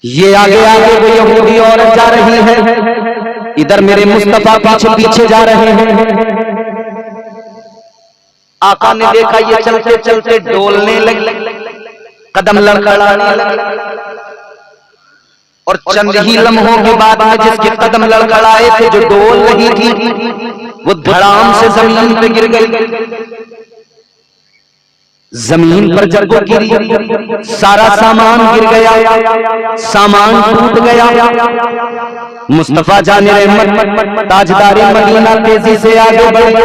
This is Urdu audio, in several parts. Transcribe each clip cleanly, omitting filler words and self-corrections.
یہ آگے آگے وہ یہودی عورت جا رہی ہے، ادھر میرے مصطفیٰ پیچھے پیچھے جا رہے ہیں۔ آقا نے دیکھا یہ چلتے چلتے ڈولنے لگے، قدم لڑکھڑانے لگے، اور چند ہی لمحوں کے بعد میں جس کے قدم لڑکھڑائے تھے، جو ڈول رہی تھی، وہ دھڑام سے زمین پہ گر گئی۔ زمین پر جب وہ گری، سارا سامان گر گیا، سامان ٹوٹ گیا۔ مصطفیٰ جان رحمت تاجدار مدینہ تیزی سے آگے بڑھے،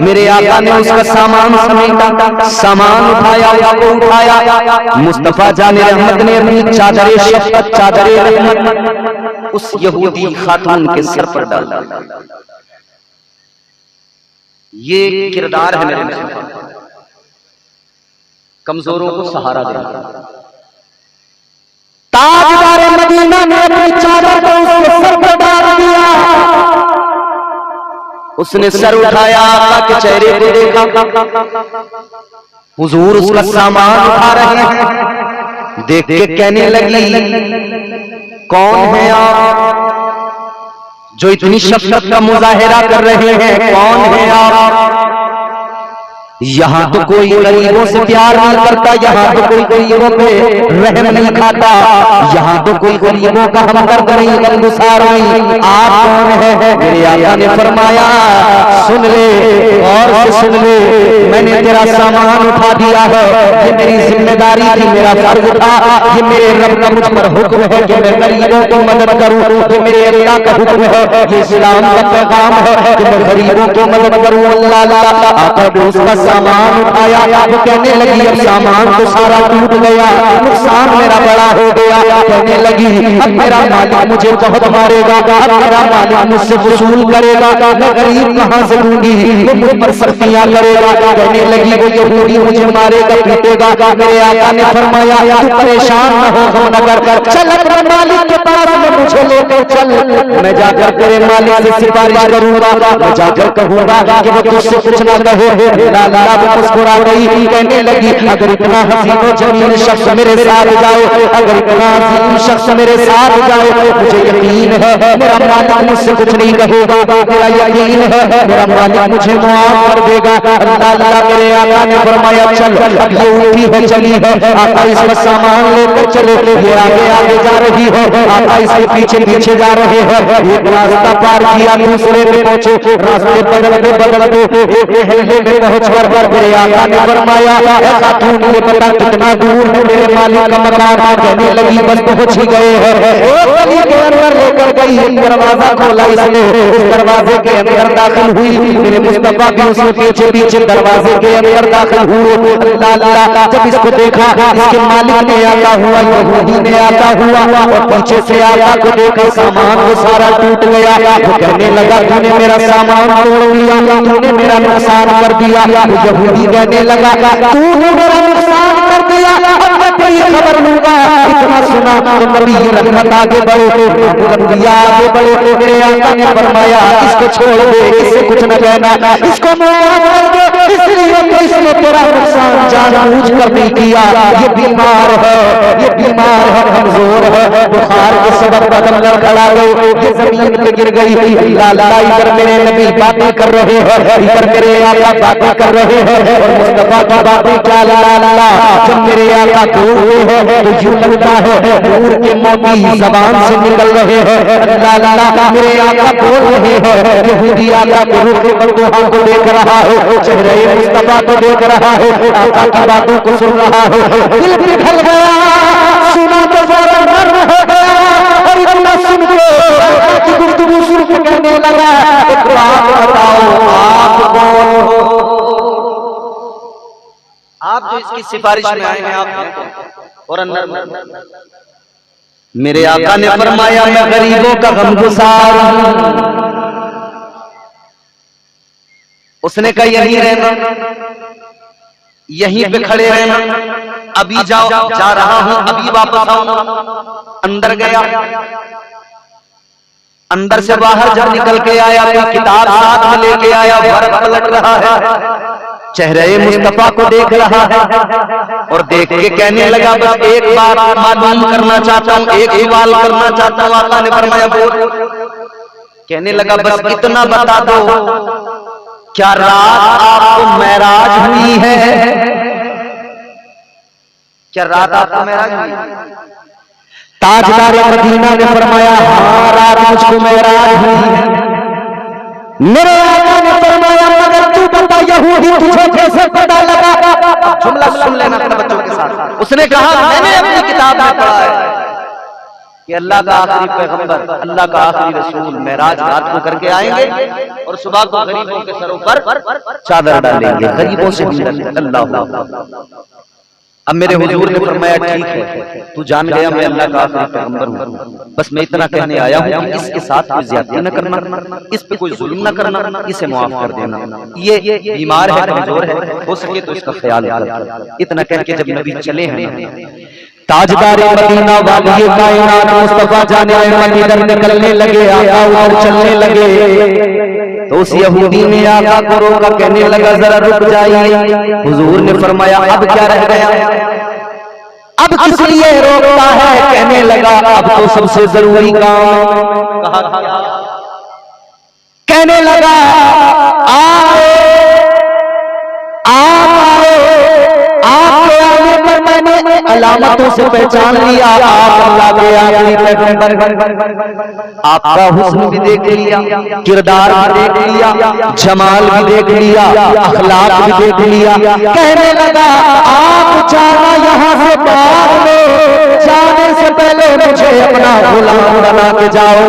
میرے آقا نے اس کا سامان سمیٹا، سامان اٹھایا۔ مصطفیٰ جان رحمت نے اپنی چادر شفقت، چادر رحمت اس یہودی خاتون کے سر پر ڈالا۔ یہ کردار ہے میرے مصطفیٰ، کمزوروں کو سہارا دینا۔ تاجدار مدینہ نے اپنی چادر کو اس کے سر پر ڈال دیا، اس نے سر اٹھایا، آقا کے چہرے کو دیکھا، حضور اس کا سامان اٹھا رہے ہیں، دیکھ کے کہنے لگی کون ہے آپ جو اتنی شفقت کا مظاہرہ کر رہے ہیں؟ کون ہے آپ؟ یہاں تو کوئی غریبوں سے پیار نہیں کرتا، یہاں تو کوئی غریبوں پہ رحم نہیں کھاتا، یہاں تو کوئی غریبوں کا ہمدرد نہیں، غمگسار نہیں۔ آپ کون ہے؟ میرے آقا نے فرمایا سن لے، اور سے سن لے، میں نے تیرا سامان اٹھا دیا ہے، یہ میری ذمہ داری تھی، میرا فرض تھا، یہ میرے رب کا مجھ پر حکم ہے کہ میں غریبوں کی مدد کروں، یہ میرے اللہ کا حکم ہے، یہ اسلام کا پیغام ہے کہ میں غریبوں کی مدد کروں۔ اللہ آقا نے اس کا سامان اٹھایا، وہ کہنے لگی اب سامان تو سارا ٹوٹ گیا، نقصان میرا بڑا ہو گیا۔ کہنے لگی اب میرا مالک مجھے بہت مارے گا، اب میرا مالک مجھ سے وصول کرے گا، میں غریب کہاں سے دوں گی، وہ مجھ پر سختیاں کرے گا۔ کہنے لگی وہ یہودی مجھے مارے گا، پیٹے گا۔ میرے آقا نے فرمایا تو پریشان نہ ہو، غم نہ کر، چل اپنے مالک کے پاس میں مجھے لے کر چل، میں جا کر تیرے مالک سے سفارش کروں گا، میں جا کر کہوں گا کہ وہ تجھ سے کچھ نہ کہے۔ مسکرا گئی، کہنے لگی اگر اتنا حسین و جمیل شخص میرے ساتھ جائے، اگر اتنا عظیم شخص میرے ساتھ جائے، مجھے یقین ہے میرا مالک مجھ سے کچھ نہیں کہے گا، میرا یقین ہے میرا مالک مجھے معاف کر دے گا۔ اللہ میرے آقا نے فرمایا چل، اب یہ اٹھی ہے چلی ہے، آقا اس کا سامان لے کر چلو، یہ آگے آگے جا رہی ہے، آقا اس کے پیچھے پیچھے جا رہے ہیں۔ ایک راستہ پار کیا، دوسرے پہ پہنچے، راستے بدلتے بدلتے ایک محلے میں پہنچ کر میرے آقا نے فرمایا اے خاتون یہ پتہ کتنا دور ہے میرے مالک کا مکان؟ کہنے لگی بس پہنچ ہی گئے ہیں۔ گلی کے اندر لے کر گئی، ایک دروازہ کھولا اس نے، اس دروازے کے اندر داخل ہوئی، میرے مصطفیٰ بھی اس کے پیچھے پیچھے دروازے کے اندر داخل ہوئے۔ اللہ جب اس کو دیکھا، اس کے مالک نے آتا ہوا، یہودی نے آتا ہوا، اور پیچھے سے آقا کو دیکھا، سامان وہ سارا ٹوٹ گیا۔ وہ کہنے لگا تو نے میرا سامان توڑ دیا، تو نے میرا نقصان کر دیا۔ یہودی کہنے لگا تو نے میرا نقصان کر دیا، اب میں تیری خبر لوں گا۔ اتنا سنا تو نبی رحمت آگے بڑھے، انبیاء آگے بڑھے، میرے آقا نے فرمایا اس کو چھوڑ دے، اس سے کچھ نہ کہنا، اس کو معاف کر دے، اس لیے کہ اس نے تیرا نقصان جان بوجھ کر نہیں کیا، یہ بیمار ہے، یہ بیمار ہے، کمزور ہے، بخار کے سبب قدم لڑکھڑا گئی، یہ زمین پہ گر گئی۔ اللہ ادھر میرے نبی باتیں کر رہے ہیں، ادھر میرے آقا باتیں کر رہے ہیں، اور مصطفیٰ کی باتیں کیا لا جب میرے آقا بولتے ہیں تو یوں لگتا ہے نور کے موتی زبان سے نکل رہے ہیں۔ اللہ میرے آقا بول رہے ہیں، یہودی آقا کے روح مردوحہ کو دیکھ رہا ہے، چہرے مصطفیٰ کو دیکھ رہا ہے، آقا کی باتوں کو سن رہا ہے، دل پگھل گیا، سنا تو ذرا نرم ہو گیا، اور اتنا سن کے آقا کی گفتگو سن کے کہنے لگا ایک بات بتاؤ آپ کون ہو؟ آپ جو اس کی سفارش میں آئے ہیں آپ اور اندر میرے آقا نے فرمایا میں غریبوں کا غمگسار ہوں۔ اس نے کہا یہیں رہنا، یہیں پہ کھڑے رہنا، ابھی جاؤ، جا رہا ہوں، ابھی واپس آؤں۔ اندر گیا، اندر سے باہر جب نکل کے آیا کوئی کتاب ساتھ میں لے کے آیا، ورق پلٹ رہا ہے، چہرے مصطفیٰ کو دیکھ رہا ہے اور دیکھ کے کہنے لگا بس ایک بات معلوم کرنا چاہتا ہوں، ایک سوال کرنا چاہتا ہوں۔ آقا نے فرمایا بول۔ کہنے لگا بس اتنا بتا دو، کیا رات آپ کو معراج ہوئی ہے؟ کیا رات آپ کو معراج ہوئی ہے؟ تاجدار مدینہ نے فرمایا ہاں رات مجھ کو معراج ہوئی ہے۔ میرے آقا نے فرمایا مگر تو بتا یہودی تجھے کیسے پتہ لگا؟ جملہ سن لینا اپنے بچوں کے ساتھ۔ اس نے کہا میں نے اپنی کتاب میں پڑھا ہے کہ اللہ کا آخری پیغمبر، اللہ کا آخری رسول معراج رات کو کر کے آئیں گے اور صبح کو غریبوں کے سروں پر چادر ڈالیں گے، غریبوں سے اللہ۔ اب میرے حضور نے فرمایا ٹھیک ہے تو جان گیا میں اللہ کا آخری پیغمبر ہوں، بس میں اتنا کہنے آیا ہوں کہ اس کے ساتھ کوئی زیادتی نہ کرنا، اس پہ کوئی ظلم نہ کرنا، اسے معاف کر دینا، یہ بیمار ہے کمزور ہے، ہو سکے تو اس کا خیال کر۔ اتنا کہہ کے جب نبی چلے ہیں تاجدار مدینہ والی کائنات مصطفیٰ جانے احمد ادھر نکلنے لگے، آقا ادھر چلنے لگے تو اس یہودی نے آقا کو روکا، کہنے لگا ذرا رک جائیے۔ حضور نے فرمایا اب کیا رہ گیا؟ اب کس لیے روکتا ہے؟ کہنے لگا اب تو سب سے ضروری کام۔ کہنے لگا آپ کے آنے پر میں نے علامتوں سے پہچان لیا آپ اللہ کے آخری پیغمبر۔ آپ کا حسن بھی دیکھ لیا، کردار بھی دیکھ لیا، جمال بھی دیکھ لیا، اخلاق بھی دیکھ لیا۔ کہنے لگا آپ جانا یہاں سے باہر لو، جانے سے پہلے مجھے اپنا غلام بنا کے جاؤ،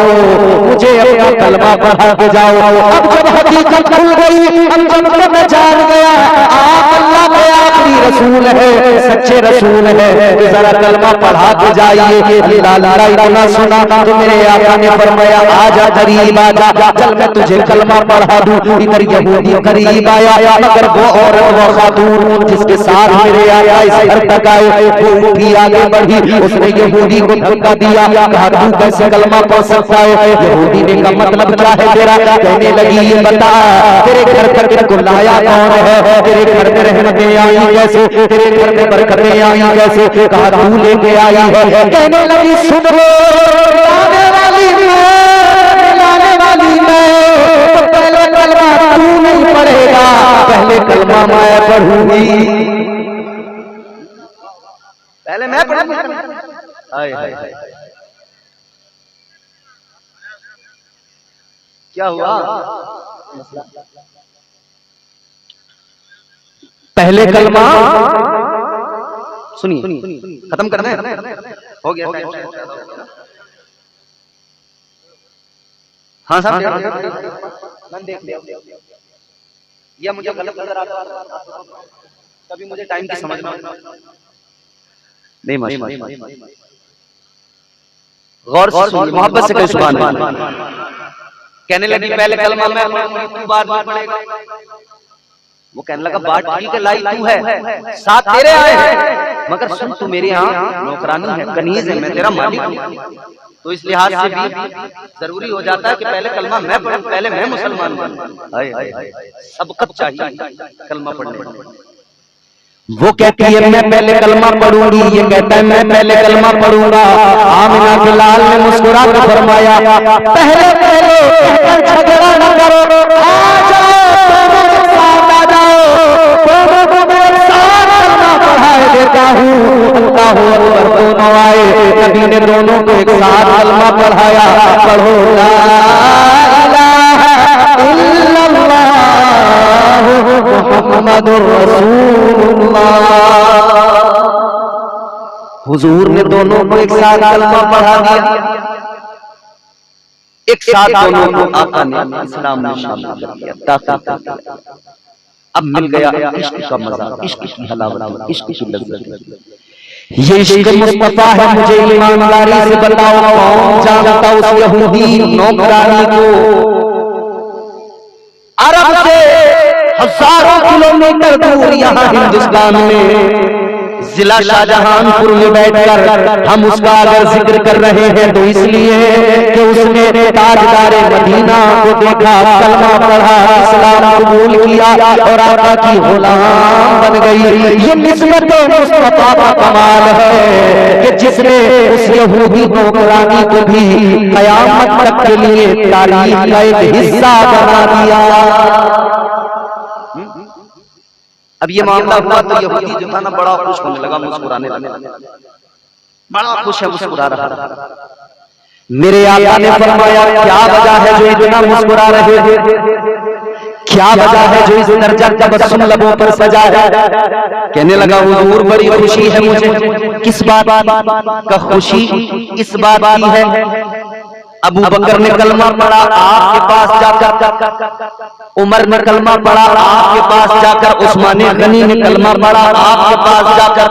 مجھے اپنا کلمہ پڑھا کے جاؤ۔ اب جب حقیقت کھل گئی، اب جب میں جان گیا آپ اللہ کے آخری رسول ہے، سچے رسول ہے، ذرا کلمہ پڑھا کے جائیے۔ لالا اتنا سنا تو میرے آقا نے فرمایا آجا قریب آجا، چل میں تجھے کلمہ پڑھا دوں۔ ادھر یہودی قریب آیا مگر وہ عورت وہ خاتون جس کے ساتھ میرے آقا اس گھر تک آئے وہ اٹھی آگے بڑھی، اس نے یہودی کو دھکا دیا، کہا تو کیسے کلمہ پڑھ سکتا ہے؟ یہودی نے کہا مطلب کیا ہے تیرا؟ کہنے لگی یہ بتا تیرے گھر تک کو لایا کون ہے؟ تیرے گھر میں رحمتیں آئی کیسے؟ تیرے گھر میں برکتیں آئی کیسے؟ کہا تو لے کے آئی ہے۔ کہنے لگی سن لو لانے والی میں پہلے کلمہ تو نہیں پڑھے گا، پہلے کلمہ میں پڑھوں گی، پہلے میں پڑھوں گی۔ کیا ہوا؟ پہلے کلمہ سنیے، ختم کرنا ہے، ہو گیا ہاں صاحب یا مجھے غلط نظر آتا ہے کبھی مجھے ٹائم کی سمجھنا نہیں، غور سے سنیے، محبت سے کہیں سبحان اللہ۔ کہنے لگی پہلے کلمہ میں تو بعد میں پڑھے گا۔ وہ کہنے لگا بات ٹھیک ہے لائی تو ہے، ساتھ تیرے آئے ہیں، مگر سن تو میرے ہاں نوکرانی ہے، کنیز ہے، میں تیرا مالک ہوں، تو اس لحاظ سے بھی ضروری ہو جاتا ہے کہ پہلے کلمہ میں پڑھوں، پہلے میں مسلمان بنوں۔ سبقت چاہیے کلمہ پڑھنے میں۔ وہ کہتی ہے میں پہلے کلمہ پڑھوں گی، یہ کہتا ہے میں پہلے کلمہ پڑھوں گا۔ آمنہ بلال نے مسکرا کر فرمایا پہلے جھگڑا نہ کرو، آ جاؤ آ جاؤ، پڑھائے دیتا ہوں۔ اللہ اکبر، دونوں آئے، نبی نے دونوں کو ایک ساتھ کلمہ پڑھایا، پڑھو لا الہ الا اللہ محمد رسول اللہ۔ حضور نے دونوں کو ایک ساتھ کلمہ پڑھا دیا، ایک ساتھ دونوں کو آقا نے اسلام میں شامل کر دیا۔ اب مل گیا عشق کا مزہ، عشق کی حلاوت، عشق کی لذت۔ یہ عشق مصطفیٰ ہے، مجھے ایمانداری سے بتاؤ کون جانتا اس یہودی نوکرانی کو؟ عرب سے ہزاروں کلومیٹر دور یہاں ہندوستان میں ضلع شاہجہان پور میں بیٹھ کر ہم اس کا اگر ذکر کر رہے ہیں تو اس لیے کہ اس نے تاجدار مدینہ کو دیکھا، کلمہ پڑھا، اسلام قبول کیا اور آقا کی غلام بن گئی۔ یہ نسبت مصطفیٰ کا کمال ہے کہ جس نے اس یہودی نوکرانی کو بھی قیامت تک کے لیے تاریخ کا ایک حصہ بنا دیا۔ اب یہ معاملہ ہوا تو یہودی جو تھا نا بڑا خوش ہونے لگا، مسکرانے لگا، بڑا خوش ہے، مسکرا رہا۔ میرے آقا نے فرمایا کیا وجہ ہے جو اتنا مسکرا رہے ہیں؟ کیا وجہ ہے جو اس درجہ تبسم لبوں پر سجا ہے؟ کہنے لگا حضور بڑی خوشی ہے مجھے۔ کس بات کا خوشی؟ اس بات کی ہے ابو بکر نے کلمہ پڑھا آپ کے پاس جا کر، عمر نے کلمہ پڑھا آپ کے پاس جا کر، عثمان غنی نے کلمہ پڑھا آپ کے پاس جا کر،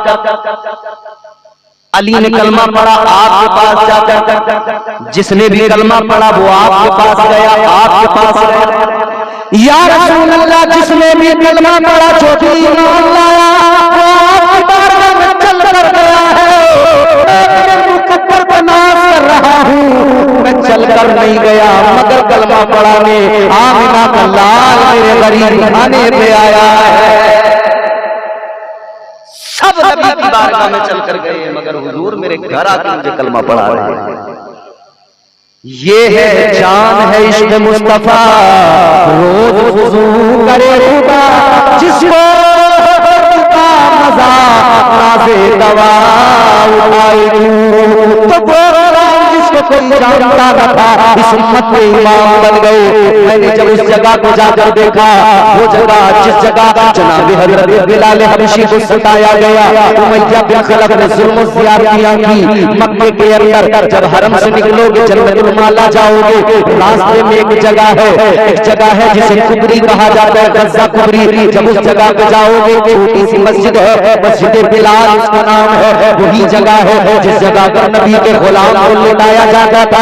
علی نے کلمہ پڑھا آپ کے پاس جا کر، جس نے بھی کلمہ پڑھا وہ آپ کے پاس گیا، آپ کے پاس گیا۔ یا رسول اللہ جس نے بھی کلمہ پڑھا جو بھی ایمان لایا وہ آپ کی بارگاہ میں چل کر گیا ہے۔ میں مقدر کو ناز کر رہا ہوں، میں چل کر نہیں گیا مگر کلمہ پڑھانے آمنہ کا لال میرے غریب کھانے پہ آیا ہے۔ سب نبی کی بارگاہ میں چل کر گئے مگر حضور میرے گھر آ کے مجھے کلمہ پڑھا رہے ہیں۔ یہ ہے جان ہے عشق مصطفیٰ، روز وضو کرے خدا، جس کو کا مزہ نازے دوا اٹھائے تو وہ جس کو کوئی جانتا نہ تھا اس امت میں امام بن گئے۔ میں نے جب اس جگہ کو جا کر دیکھا، وہ جگہ جس جگہ جناب حضرت بلال حبشی کو ستایا گیا، امیہ بن خلف نے ظلم و زیادتیاں کی مکے کے اندر، جب حرم سے نکلو گے جنت المالا جاؤ گے، راستے میں ایک جگہ ہے جسے کبری کہا جاتا ہے، غزہ کبری۔ جب اس جگہ پہ جاؤ گے چھوٹی سی مسجد ہے، مسجد بلال اس کا نام ہے، وہی جگہ ہے جس جگہ پر نبی کے غلام کو لٹایا جاتا تھا،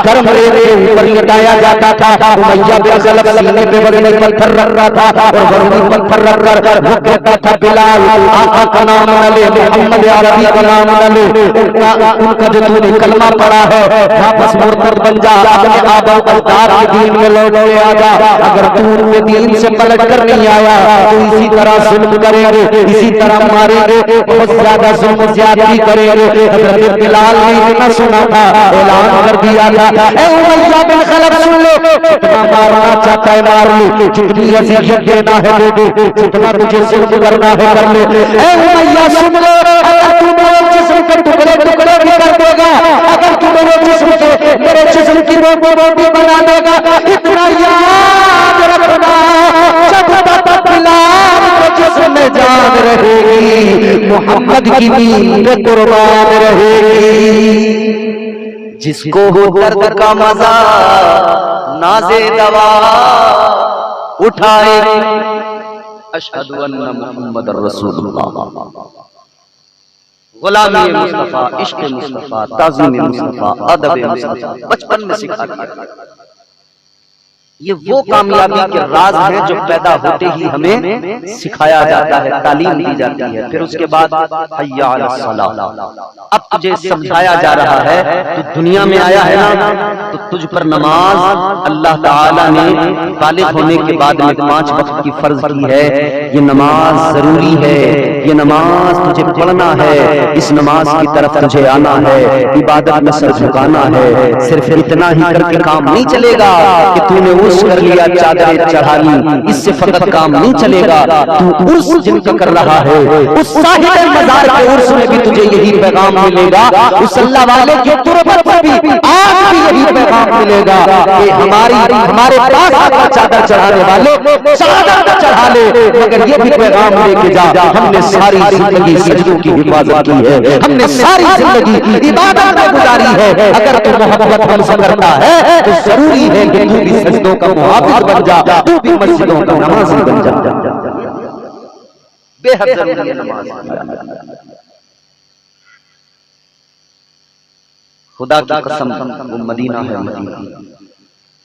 گرم ریت کے اوپر لٹایا جاتا تھا۔ امیہ بن خلف سینے پہ بڑے پتھر رکھ رہا تھا اور بڑے پتھر رکھ کر وہ کہتا تھا بلال آقا کا نام نہ لے، محمد عربی کا نام نہ لے، ان کا جو تو نے کلمہ پڑھا ہے واپس مرتد بن جا، اپنے آبا و اجداد کے دین میں لوٹ کے آ جا۔ اگر تو ان کے دین سے پلٹ کر نہیں آیا تو اسی طرح ظلم کریں گے، اسی طرح ماریں گے، بہت زیادہ ظلم و زیادتی کریں گے۔ حضرت بلال نے اتنا سنا تھا، اعلان کر دیا تھا اے امیہ بن خلف سن لو، جتنا مارنا چاہتا ہے مار لو، جتنی اذیت دینا ہے دے دے، جتنا تجھے ظلم کرنا ہے کر لے۔ اے امیہ سن لو، اگر تو میرے جسم کے ٹکڑے ٹکڑے بھی کر دے گا، اگر تو میرے جسم کے میرے جسم کی روٹی بنا دے گا، اتنا یاد رکھنا جب تک بلال کے جسم میں جان رہے گی محمد کی دین پہ قربان رہے گی۔ جس کو ہو درد کا مزہ نازے دوا اٹھائے، اشہد ان محمد رسول اللہ۔ غلامی مصطفیٰ، عشق مصطفیٰ، تعظیم مصطفیٰ، ادب مصطفیٰ بچپن میں سکھا دیا۔ یہ وہ کامیابی کے راز ہے جو پیدا ہوتے ہی ہمیں سکھایا جاتا ہے، تعلیم دی جاتی ہے۔ پھر اس کے بعد حی علی الصلاۃ، اب تجھے سمجھایا جا رہا ہے تو دنیا میں آیا ہے نا تو تجھ پر نماز اللہ تعالیٰ نے بالغ ہونے کے بعد میں 5 وقت کی فرض کی ہے۔ یہ نماز ضروری ہے، یہ نماز تجھے پڑھنا ہے، اس نماز کی طرف تجھے آنا ہے، عبادت میں سر جھکانا ہے۔ صرف اتنا ہی کر کے کام نہیں چلے گا کہ تو نے عرس کر لیا، چادریں چڑھا لی، اس سے فقط کام نہیں چلے گا۔ تو عرس جن کا کر رہا ہے اس صاحب مزار کے عرس میں بھی تجھے یہی پیغام ملے گا، اس اللہ والے کی تربت پر بھی آج بھی یہی پیغام ملے گا کہ ہمارے پاس آقا چادر چڑھانے والے چادر چڑھا لے، مگر یہ بھی پیغام لے کے جا ہم نے ساری زندگی سجدوں کی حفاظت کی ہے، ہم نے ساری زندگی عبادت میں گزاری ہے۔ اگر تو محبت ہم سے کرتا ہے تو ضروری ہے کہ تو بھی سجدوں کا محافظ بن جا، تو بھی مسجدوں کا نمازی بن جا۔ بے حد ضروری ہے نماز۔ خدا کی قسم وہ مدینہ ہے، مدینہ۔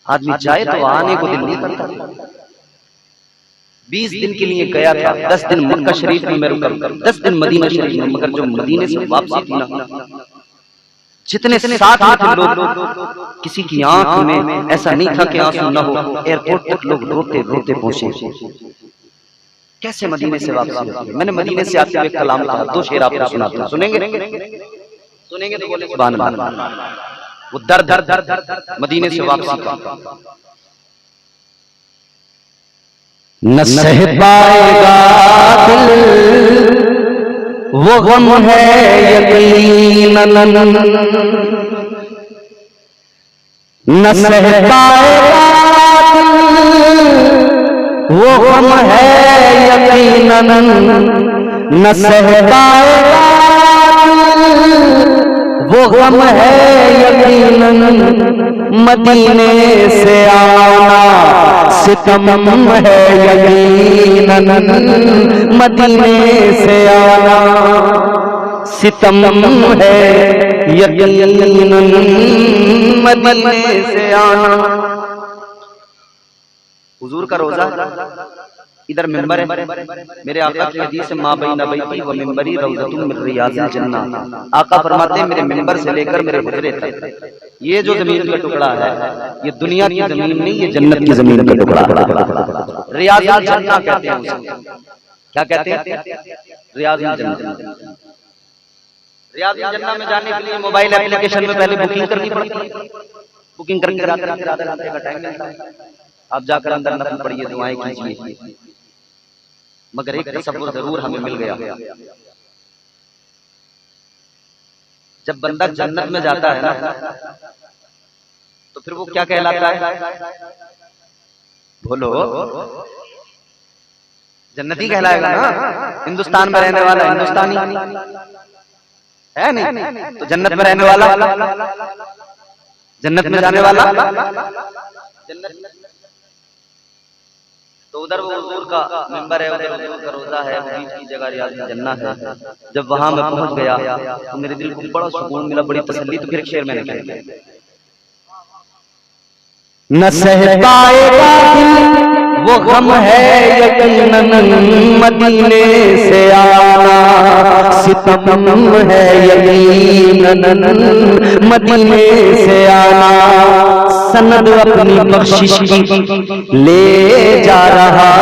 آدمی چاہے تو آنے کو دل نہیں کرتا، 20 دن کے لیے گیا تھا، 10 دن مکہ شریف میں رکا، 10 دن مدینہ شریف میں، مگر جو مدینے سے واپسی تھی نا، جتنے ساتھ میں تھے لوگ، کسی کی آنکھ میں ایسا نہیں تھا کہ آنسو نہ ہو، ایئرپورٹ تک لوگ روتے روتے پہنچے۔ کیسے مدینے سے واپسی ہوتی ہے؟ میں نے مدینے سے آتے ہوئے کلام کہا، 2 شعر آپ کو سناتا ہوں، سنیں گے؟ سنیں گے تو بولے سبحان اللہ۔ وہ درد مدینے سے واپسی کا، نہ سہ پائے گا دل وہ غم ہے یقیناً، نہ سہ پائے گا دل وہ غم ہے یقیناً، نہ سہ پائے گا وہ غم ہے یقیناً، مدینے سے آنا ستم ہے یقیناً، مدینے سے آنا ستم ہے یقیناً، مدینے سے آنا۔ حضور کا روزہ، ادھر ممبر ہے، میرے آقا کی حدیث ہے ما بین بیتی و ممبری روضۃ من ریاض الجنہ۔ آقا فرماتے ہیں میرے ممبر سے لے کر میرے حجرے تک یہ جو زمین کا ٹکڑا ہے، یہ دنیا کی زمین نہیں، یہ جنت کی زمین کا ٹکڑا ہے۔ ریاض الجنہ کہتے ہیں اسے، کیا کہتے ہیں؟ ریاض الجنہ۔ ریاض الجنہ میں جانے کے لیے موبائل اپلیکیشن میں پہلے بکنگ کرنی پڑتی ہے، بکنگ کر کے آدھے گھنٹے کا ٹائم ملتا ہے، آپ جا کر اندر نفل پڑھیے، دعائیں کیجیے، مگر ایک تصور ضرور ہمیں مل گیا، جب بندہ جنت میں جاتا ہے نا تو پھر وہ کیا کہلاتا ہے؟ بولو، جنتی کہلائے گا نا؟ ہندوستان میں رہنے والا ہندوستانی ہے نہیں، تو جنت میں رہنے والا، جنت میں جانے والا جنت۔ تو ادھر وہ حضور کا ممبر ہے، ادھر حضور کا روزہ ہے، حدیث کی جگہ ریاض الجنہ ہے۔ جب وہاں میں پہنچ گیا تو میرے دل کو بڑا سکون ملا، بڑی تسلی۔ تو پھر ایک شعر میں نے کہا، نہ سہ پائے گا دل وہ غم ہے یقیناً، مدینے سے آنا ستم ہے یقیناً، مدینے سے آنا۔ سند اپنی بخشش کی لے جا رہا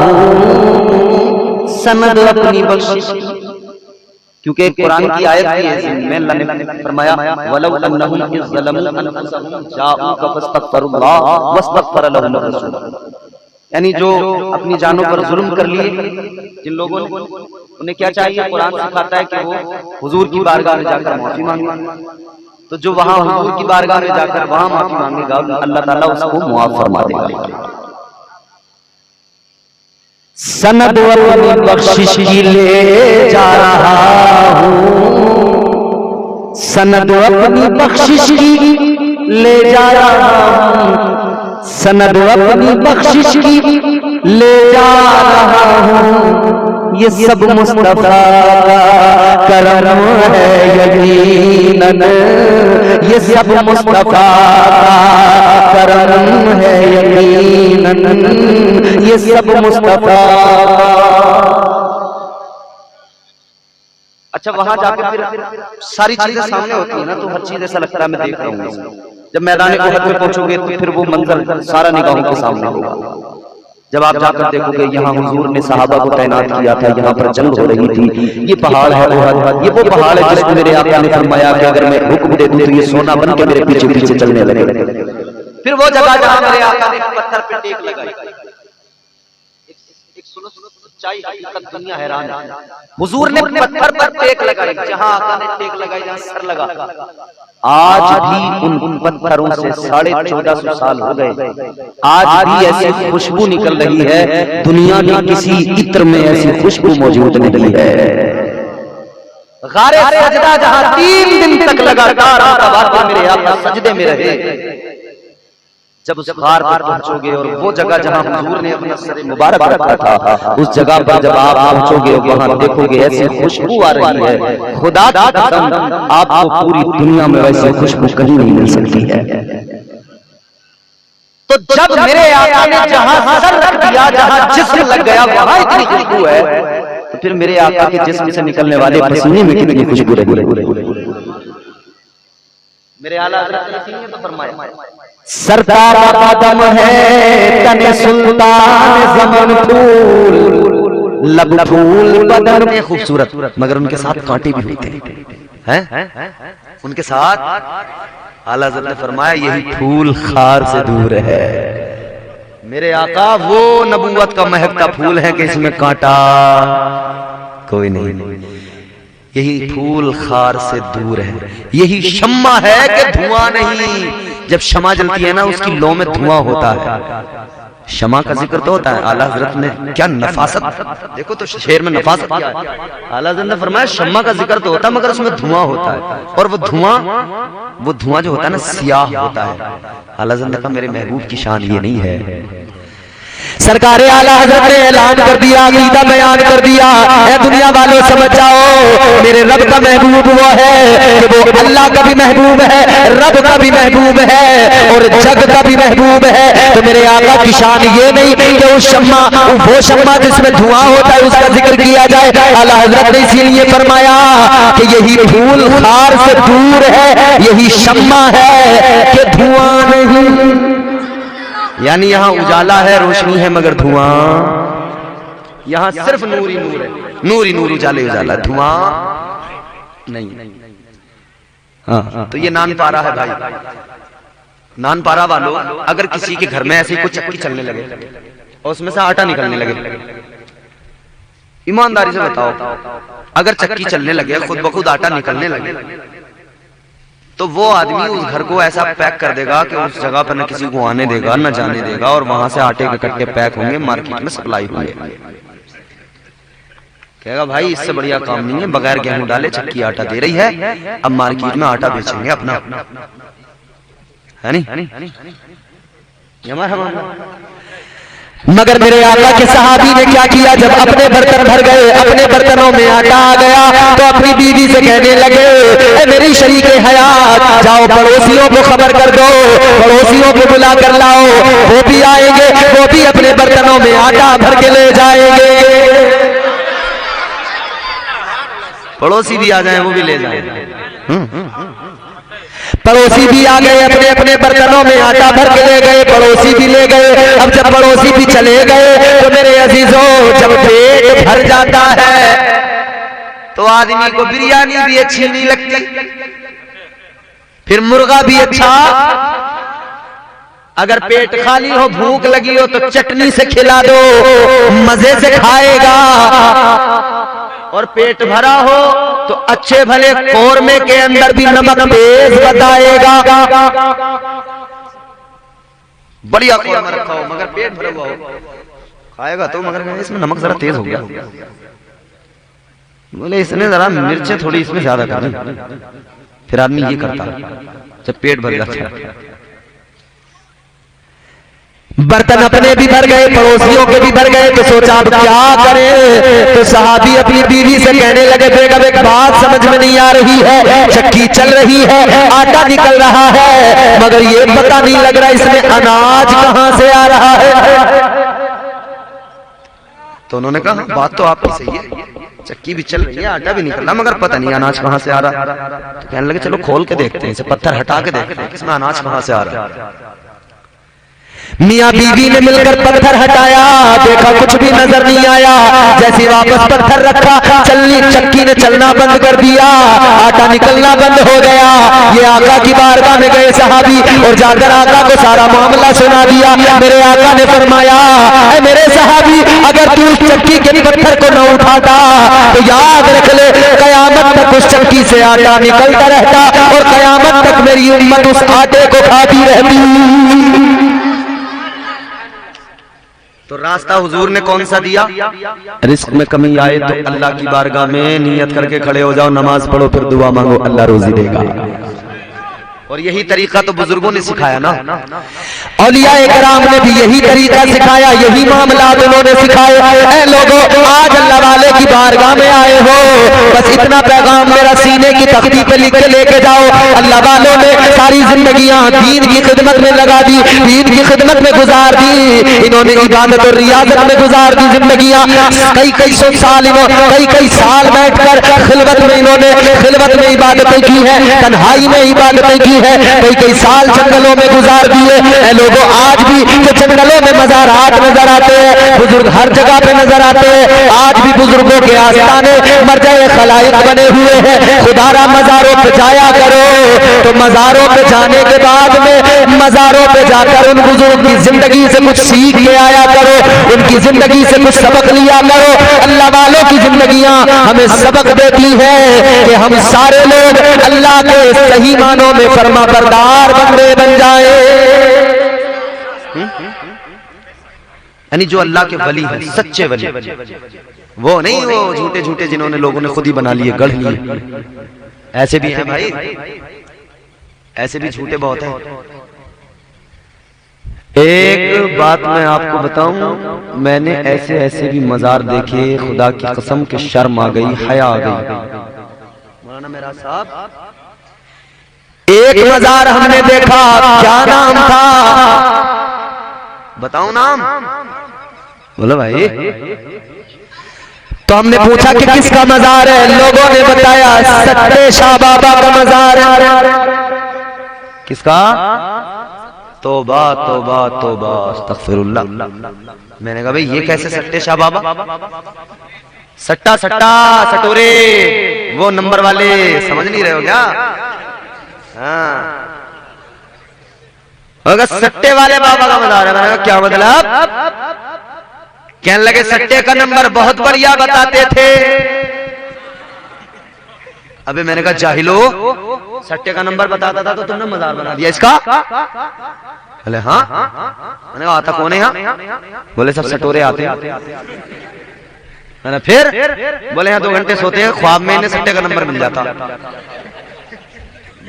ہوں، سند اپنی بخشش، کیونکہ قرآن کی آیت کی ہے میں، اللہ نے فرمایا وَلَوْ أَنَّهُمْ إِذْ ظَلَمُوا أَنفُسَهُمْ جَاءُوكَ فَاسْتَغْفَرُوا اللَّهَ وَاسْتَغْفَرَ لَهُمُ الرَّسُولُ۔ یعنی جو اپنی جانوں پر ظلم کر لیے، جن لوگوں نے، انہیں کیا چاہیے؟ قرآن سکھاتا ہے کہ وہ حضور کی بارگاہ میں جا کر معافی مانگے، تو جو وہاں حضور کی بارگاہ میں جا کر وہاں معافی مانگے گا، اللہ تعالیٰ اس کو معاف فرما دے گا۔ سند اپنی بخشش کی لے جا رہا ہوں، سند اپنی بخشش کی لے جا رہا ہوں، سند اپنی بخشش کی لے جا رہا ہوں، یہ سب مصطفیٰ کا کرم ہے یقیناً، یہ سب مصطفیٰ کا کرم ہے یقیناً، یہ سب مصطفیٰ۔ اچھا وہاں جا کے پھر ساری چیزیں سامنے ہوتی ہیں نا، تو ہر چیز ایسا لگتا ہے میں دیکھ رہا ہوں۔ جب میدان احد میں پہنچو گے تو پھر وہ منظر سارا نگاہوں کے سامنے ہوگا۔ جب آپ جا کر دیکھو گے یہاں حضور نے صحابہ کو تعینات کیا تھا، یہاں پر جنگ ہو رہی تھی، یہ پہاڑ ہے احد، یہ وہ پہاڑ ہے جس کو میرے آقا نے فرمایا کہ اگر میں حکم دے دوں تو یہ سونا بن کے میرے پیچھے پیچھے چلنے لگے۔ پھر وہ جگہ جہاں میرے آقا نے پتھر پہ ٹیک لگائی، ایک سنو سچائی حقیقت دنیا حیران ہے، حضور نے پتھر پر ٹیک لگائی، جہاں آقا نے ٹیک لگائی، جہاں سر لگا، آج بھی ان پتھروں سے 1450 سال ہو گئے، آج بھی ایسی خوشبو نکل رہی ہے، دنیا کے کسی عطر میں ایسی خوشبو موجود نہیں ہے۔ غار سجدہ جہاں 3 دن تک لگاتار میرے آقا سجدے میں رہے، جب اس غار پر پہنچو گے اور وہ جگہ جہاں حضور نے اپنا سر مبارک رکھا تھا، اس جگہ پر جب آپ پہنچو گے وہاں دیکھو گے ایسی خوشبو آ رہی ہے، خدا کی قسم آپ کو پوری دنیا میں ویسی خوشبو کہیں نہیں مل سکتی ہے۔ تو جب میرے آقا نے جہاں سر رکھ دیا، جہاں جسم لگ گیا، وہاں اتنی خوشبو ہے، تو پھر میرے آقا کے جسم سے نکلنے والے پسینے میں کتنی خوشبو رہی۔ میرے اعلیٰ حضرت نے اسی لیے تو فرمایا سرکار آدم ہے تن سلطان زمن پھول، لب پھول بدن میں خوبصورت، مگر ان کے ساتھ کانٹے بھی ہوتے ہیں، ان کے ساتھ اعلیٰ حضرت نے فرمایا یہی پھول خار سے دور ہے۔ میرے آقا وہ نبوت کا مہکتا پھول ہے کہ اس میں کانٹا کوئی نہیں، یہی پھول خار سے دور ہے، یہی شمع ہے کہ دھواں نہیں۔ جب شمع جلتی ہے نا اس کی لو میں دھواں ہوتا ہے، شمع کا ذکر تو ہوتا ہے، اعلیٰ حضرت نے کیا نفاست، دیکھو تو شعر میں نفاست کیا ہے، اعلیٰ حضرت نے فرمایا شمع کا ذکر تو ہوتا ہے مگر اس میں دھواں ہوتا ہے، اور وہ دھواں جو ہوتا ہے نا سیاہ ہوتا ہے۔ اعلیٰ حضرت نے کہا میرے محبوب کی شان یہ نہیں ہے۔ سرکار اعلیٰ حضرت نے اعلان کر دیا، عقیدہ بیان کر دیا، اے دنیا والوں سمجھ جاؤ میرے رب کا محبوب وہ ہے کہ وہ اللہ کا بھی محبوب ہے، رب کا بھی محبوب ہے اور جگ کا بھی محبوب ہے۔ تو میرے آقا کی شان یہ نہیں کہ وہ شمع جس میں دھواں ہوتا ہے اس کا ذکر کیا جائے۔ اعلیٰ حضرت نے اسی لیے فرمایا کہ یہی پھول خار سے دور ہے، یہی شمع ہے کہ دھواں نہیں، یعنی یہاں اجالا ہے، روشنی ہے مگر دھواں، یہاں صرف نور ہی نور ہے، نور ہی نور، اجالے اجالا، دھواں نہیں۔ تو یہ نان پارا ہے بھائی، نان پارا والو، اگر کسی کے گھر میں ایسی کوئی چکی چلنے لگے اور اس میں سے آٹا نکلنے لگے، ایمانداری سے بتاؤ اگر چکی چلنے لگے خود بخود آٹا نکلنے لگے تو وہ آدمی اس گھر کو ایسا پیک کر دے گا کہ اس جگہ پر نہ کسی کو آنے دے گا نہ جانے دے گا، اور وہاں سے آٹے کے کٹے پیک ہوں گے، مارکیٹ میں سپلائی ہوں گے۔ کہے گا بھائی اس سے بڑھیا کام نہیں ہے، بغیر گیہوں ڈالے چکی آٹا دے رہی ہے، اب مارکیٹ میں آٹا بیچیں گے اپنا، ہے نہیں؟ مگر میرے آقا کے صحابی نے کیا کیا، جب اپنے برتن بھر گئے، اپنے برتنوں میں آٹا آ گیا تو اپنی بیوی سے کہنے لگے اے میری شریک حیات، جاؤ پڑوسیوں کو خبر کر دو، پڑوسیوں کو بلا کر لاؤ، وہ بھی آئیں گے، وہ بھی اپنے برتنوں میں آٹا بھر کے لے جائیں گے۔ پڑوسی بھی آ جائیں وہ بھی لے جائیں، پڑوسی بھی آ گئے، اپنے اپنے برتنوں میں آٹا بھر کے لے گئے، پڑوسی بھی لے گئے۔ اب جب پڑوسی بھی چلے گئے تو میرے عزیزوں جب پیٹ بھر جاتا ہے تو آدمی کو بریانی بھی اچھی نہیں لگتی، پھر مرغا بھی اچھا، اگر پیٹ خالی ہو بھوک لگی ہو تو چٹنی سے کھلا دو مزے سے کھائے گا، اور پیٹ بھرا ہو تو اچھے بھلے قورمے کے اندر بھی نمک تیز بتائے گا، بڑھیا قورمہ رکھا ہو مگر پیٹ بھرا ہوا ہو، کھائے گا تو مگر اس میں نمک ذرا تیز ہو گیا، بولے اس نے ذرا مرچیں تھوڑی اس میں زیادہ کر دی، پھر آدمی یہ کرتا جب پیٹ بھر جاتا ہے۔ برتن اپنے بھی بھر گئے، پڑوسیوں کے بھی بھر گئے، تو سوچا اب کیا کریں، تو صحابی اپنی بیوی سے کہنے لگے بیگم ایک بات سمجھ میں نہیں آ رہی ہے، چکی چل رہی ہے، آٹا نکل رہا ہے، مگر یہ پتہ نہیں لگ رہا اس میں اناج کہاں سے آ رہا ہے۔ تو انہوں نے کہا بات تو آپ کی صحیح ہے، چکی بھی چل رہی ہے، آٹا بھی نکل رہا، مگر پتہ نہیں اناج کہاں سے آ رہا۔ تو کہنے لگے چلو کھول کے دیکھتے ہیں، اسے پتھر ہٹا کے دیکھتے ہیں اس میں اناج کہاں سے آ رہا ہے۔ میاں بیوی نے مل کر پتھر ہٹایا، دیکھا کچھ بھی نظر نہیں آیا، جیسے واپس پتھر رکھا چکی نے چلنا بند کر دیا، آٹا نکلنا بند ہو گیا۔ یہ آقا کی بارگاہ میں گئے صحابی اور جا کر آقا کو سارا معاملہ سنا دیا۔ میرے آقا نے فرمایا اے میرے صحابی اگر تو اس چکی کے پتھر کو نہ اٹھاتا تو یاد رکھ لے قیامت تک اس چکی سے آٹا نکلتا رہتا اور قیامت تک میری امت اس آٹے کو کھاتی رہتی۔ تو راستہ حضور نے کون سا دیا؟ رزق میں کمی آئے تو اللہ کی بارگاہ میں نیت کر کے کھڑے ہو جاؤ، نماز پڑھو، پھر دعا مانگو، اللہ روزی دے گا۔ اور یہی طریقہ تو بزرگوں نے سکھایا نا، اولیاء کرام نے بھی یہی طریقہ سکھایا، یہی معاملات انہوں نے سکھائے۔ اے لوگوں، آج اللہ والے کی بارگاہ میں آئے ہو، بس اتنا پیغام میرا سینے کی تختی پہ لکھ کے لے کے جاؤ، اللہ والوں نے ساری زندگیاں دین کی خدمت میں لگا دی، دین کی خدمت میں گزار دی، انہوں نے عبادت اور ریاضت میں گزار دی زندگیاں، کئی سو سال کئی سال بیٹھ کر خلوت میں انہوں نے خلوت میں عبادتیں کی ہیں، تنہائی میں عبادتیں کی ہے، کئی سال جنگلوں میں گزار دیے۔ اے لوگوں، آج بھی جنگلوں میں مزارات نظر آتے ہیں، بزرگ ہر جگہ پہ نظر آتے ہیں، آج بھی بزرگوں کے آستانے مرجع خلائق بنے ہوئے ہیں۔ خدا را مزاروں پہ جایا کرو، تو مزاروں پہ جانے کے بعد میں مزاروں پہ جا کر ان بزرگ کی زندگی سے کچھ سیکھ کے آیا کرو، ان کی زندگی سے کچھ سبق لیا کرو۔ اللہ والوں کی زندگیاں ہمیں سبق دیتی ہیں کہ ہم سارے لوگ اللہ کے صحیح معنوں میں فرما بردار بندے بن جائے، یعنی جو اللہ کے ولی ہیں، سچے ولی، وہ نہیں وہ جھوٹے جھوٹے جنہوں نے لوگوں نے خود ہی بنا لیے، گڑھ لیے، ایسے بھی ہیں بھائی، ایسے بھی جھوٹے بہت ہیں۔ ایک بات میں آپ کو بتاؤں، میں نے ایسے بھی مزار دیکھے، خدا کی قسم کہ شرم آ گئی، حیا آ گئی۔ مولانا میرا صاحب، ایک مزار ہم نے دیکھا، کیا نام تھا بتاؤں نام؟ بولو بھائی۔ تو ہم نے پوچھا کہ کس کا مزار ہے، لوگوں نے بتایا سٹے شاہ بابا کا مزار ہے۔ کس کا؟ توبہ توبہ توبہ استغفر اللہ۔ میں نے کہا بھئی یہ کیسے سٹے شاہ بابا؟ سٹا سٹورے، وہ نمبر والے، سمجھ نہیں رہے ہو کیا؟ ہاں، اگر سٹے والے بابا کا مزار ہے۔ میں نے کہا کیا مطلب؟ کہنے لگے سٹے کا نمبر بہت بڑھیا بتاتے تھے۔ ابھی میں نے کہا جاہلو، سٹے کا نمبر بتاتا تھا تو تم نے مزار بنا دیا اس کا؟ بولے ہاں۔ میں نے کہا آتا کون ہے یہاں؟ بولے سب سٹورے آتے ہیں۔ میں نے پھر بولے یہاں 2 گھنٹے سوتے ہیں، خواب میں انہیں سٹے کا نمبر مل جاتا۔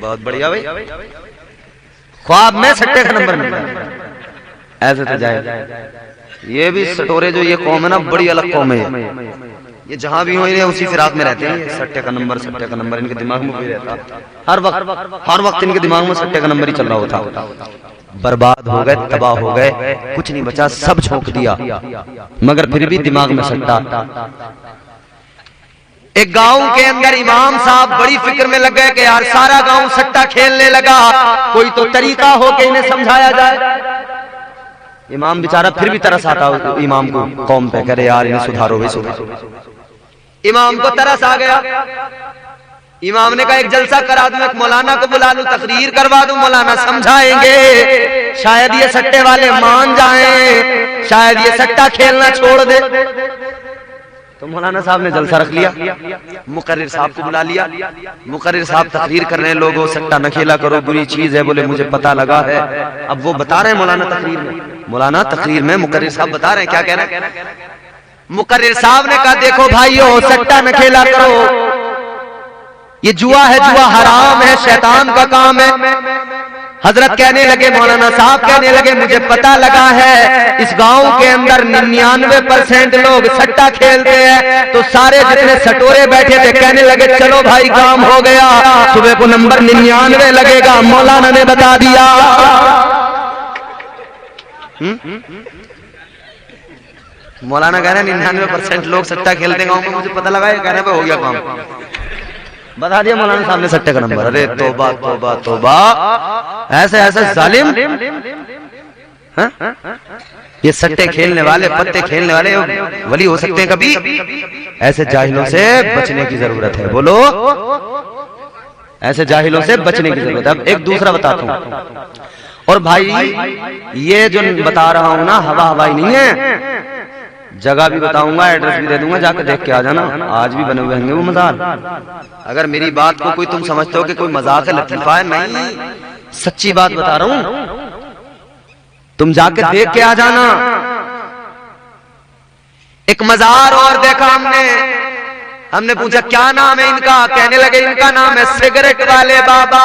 بہت بڑھیا بھائی، خواب میں سٹے کا نمبر مل جاتا، ایسے تو جائے۔ یہ بھی سٹورے جو یہ قوم ہے نا، بڑی الگ قوم ہے، یہ جہاں بھی ہوں اسی فراق میں رہتے ہیں، سٹے کا نمبر ان کے دماغ میں بھی رہتا، ہر وقت ان کے دماغ میں سٹے کا نمبر ہی چل رہا ہوتا۔ برباد ہو گئے، تباہ ہو گئے، کچھ نہیں بچا، سب چھونک دیا، مگر پھر بھی دماغ میں سٹا۔ ایک گاؤں کے اندر امام صاحب بڑی فکر میں لگ گئے کہ یار سارا گاؤں سٹا کھیلنے لگا، کوئی تو طریقہ ہو کہ انہیں سمجھایا جائے۔ امام بیچارہ پھر بھی ترس آتا امام کو، قوم پہ کرے یار انہیں سدھارو بھی سدھارو۔ امام کو ترس آ گیا، امام نے کہا ایک جلسہ کرا دوں، ایک مولانا کو بلا لوں، تقریر کروا دوں، مولانا سمجھائیں گے، شاید یہ سٹے والے مان جائیں، شاید یہ سٹا کھیلنا چھوڑ دے۔ تو مولانا صاحب نے جلسہ رکھ لیا، مقرر صاحب کو بلا لیا، مقرر صاحب تقریر کر رہے ہیں، لوگوں سٹا نہ کھیلا کرو، بری چیز ہے، بولے مجھے پتہ لگا ہے۔ اب وہ بتا رہے ہیں مولانا تقریر میں مقرر صاحب بتا رہے ہیں، کیا کہہ رہے ہیں؟ مقرر صاحب نے کہا دیکھو بھائیو، سٹا نہ کھیلا کرو، یہ جوا ہے، جوا حرام ہے، شیطان کا کام ہے۔ حضرت کہنے لگے، مولانا صاحب کہنے لگے مجھے پتہ لگا ہے اس گاؤں کے اندر 99% لوگ سٹا کھیلتے ہیں، تو سارے جتنے سٹورے بیٹھے تھے کہنے لگے چلو بھائی کام ہو گیا، صبح کو نمبر 99 لگے گا۔ مولانا نے بتا دیا، مولانا کہہ رہے ہیں 99% لوگ سٹا کھیلتے ہیں گاؤں میں، مجھے پتہ لگا، یہ کہہ رہے ہیں ہو گیا کام، بتا دیا مولانا صاحب نے سٹے کا نمبر۔ ارے توبہ توبہ توبہ، ایسے ظالم، یہ سٹے کھیلنے والے، پتے کھیلنے والے ولی ہو سکتے ہیں کبھی؟ ایسے جاہلوں سے بچنے کی ضرورت ہے، بولو، ایسے جاہلوں سے بچنے کی ضرورت ہے۔ اب ایک دوسرا بتاتا ہوں، اور بھائی یہ جو بتا رہا ہوں نا ہوائی نہیں ہے، جگہ بھی بتاؤں گا، ایڈریس بھی دے دوں گا، جا کے دیکھ کے آ جانا، آج بھی بنے ہوئے ہوں گے وہ مزار۔ اگر میری بات کو کوئی تم سمجھتے ہو کہ کوئی مذاق ہے، لطیفہ ہے، نہیں، سچی بات بتا رہا ہوں، تم جا کے دیکھ کے آ جانا۔ ایک مزار اور دیکھا ہم نے پوچھا کیا نام ہے ان کا؟ کہنے لگے ان کا نام ہے سگریٹ والے بابا۔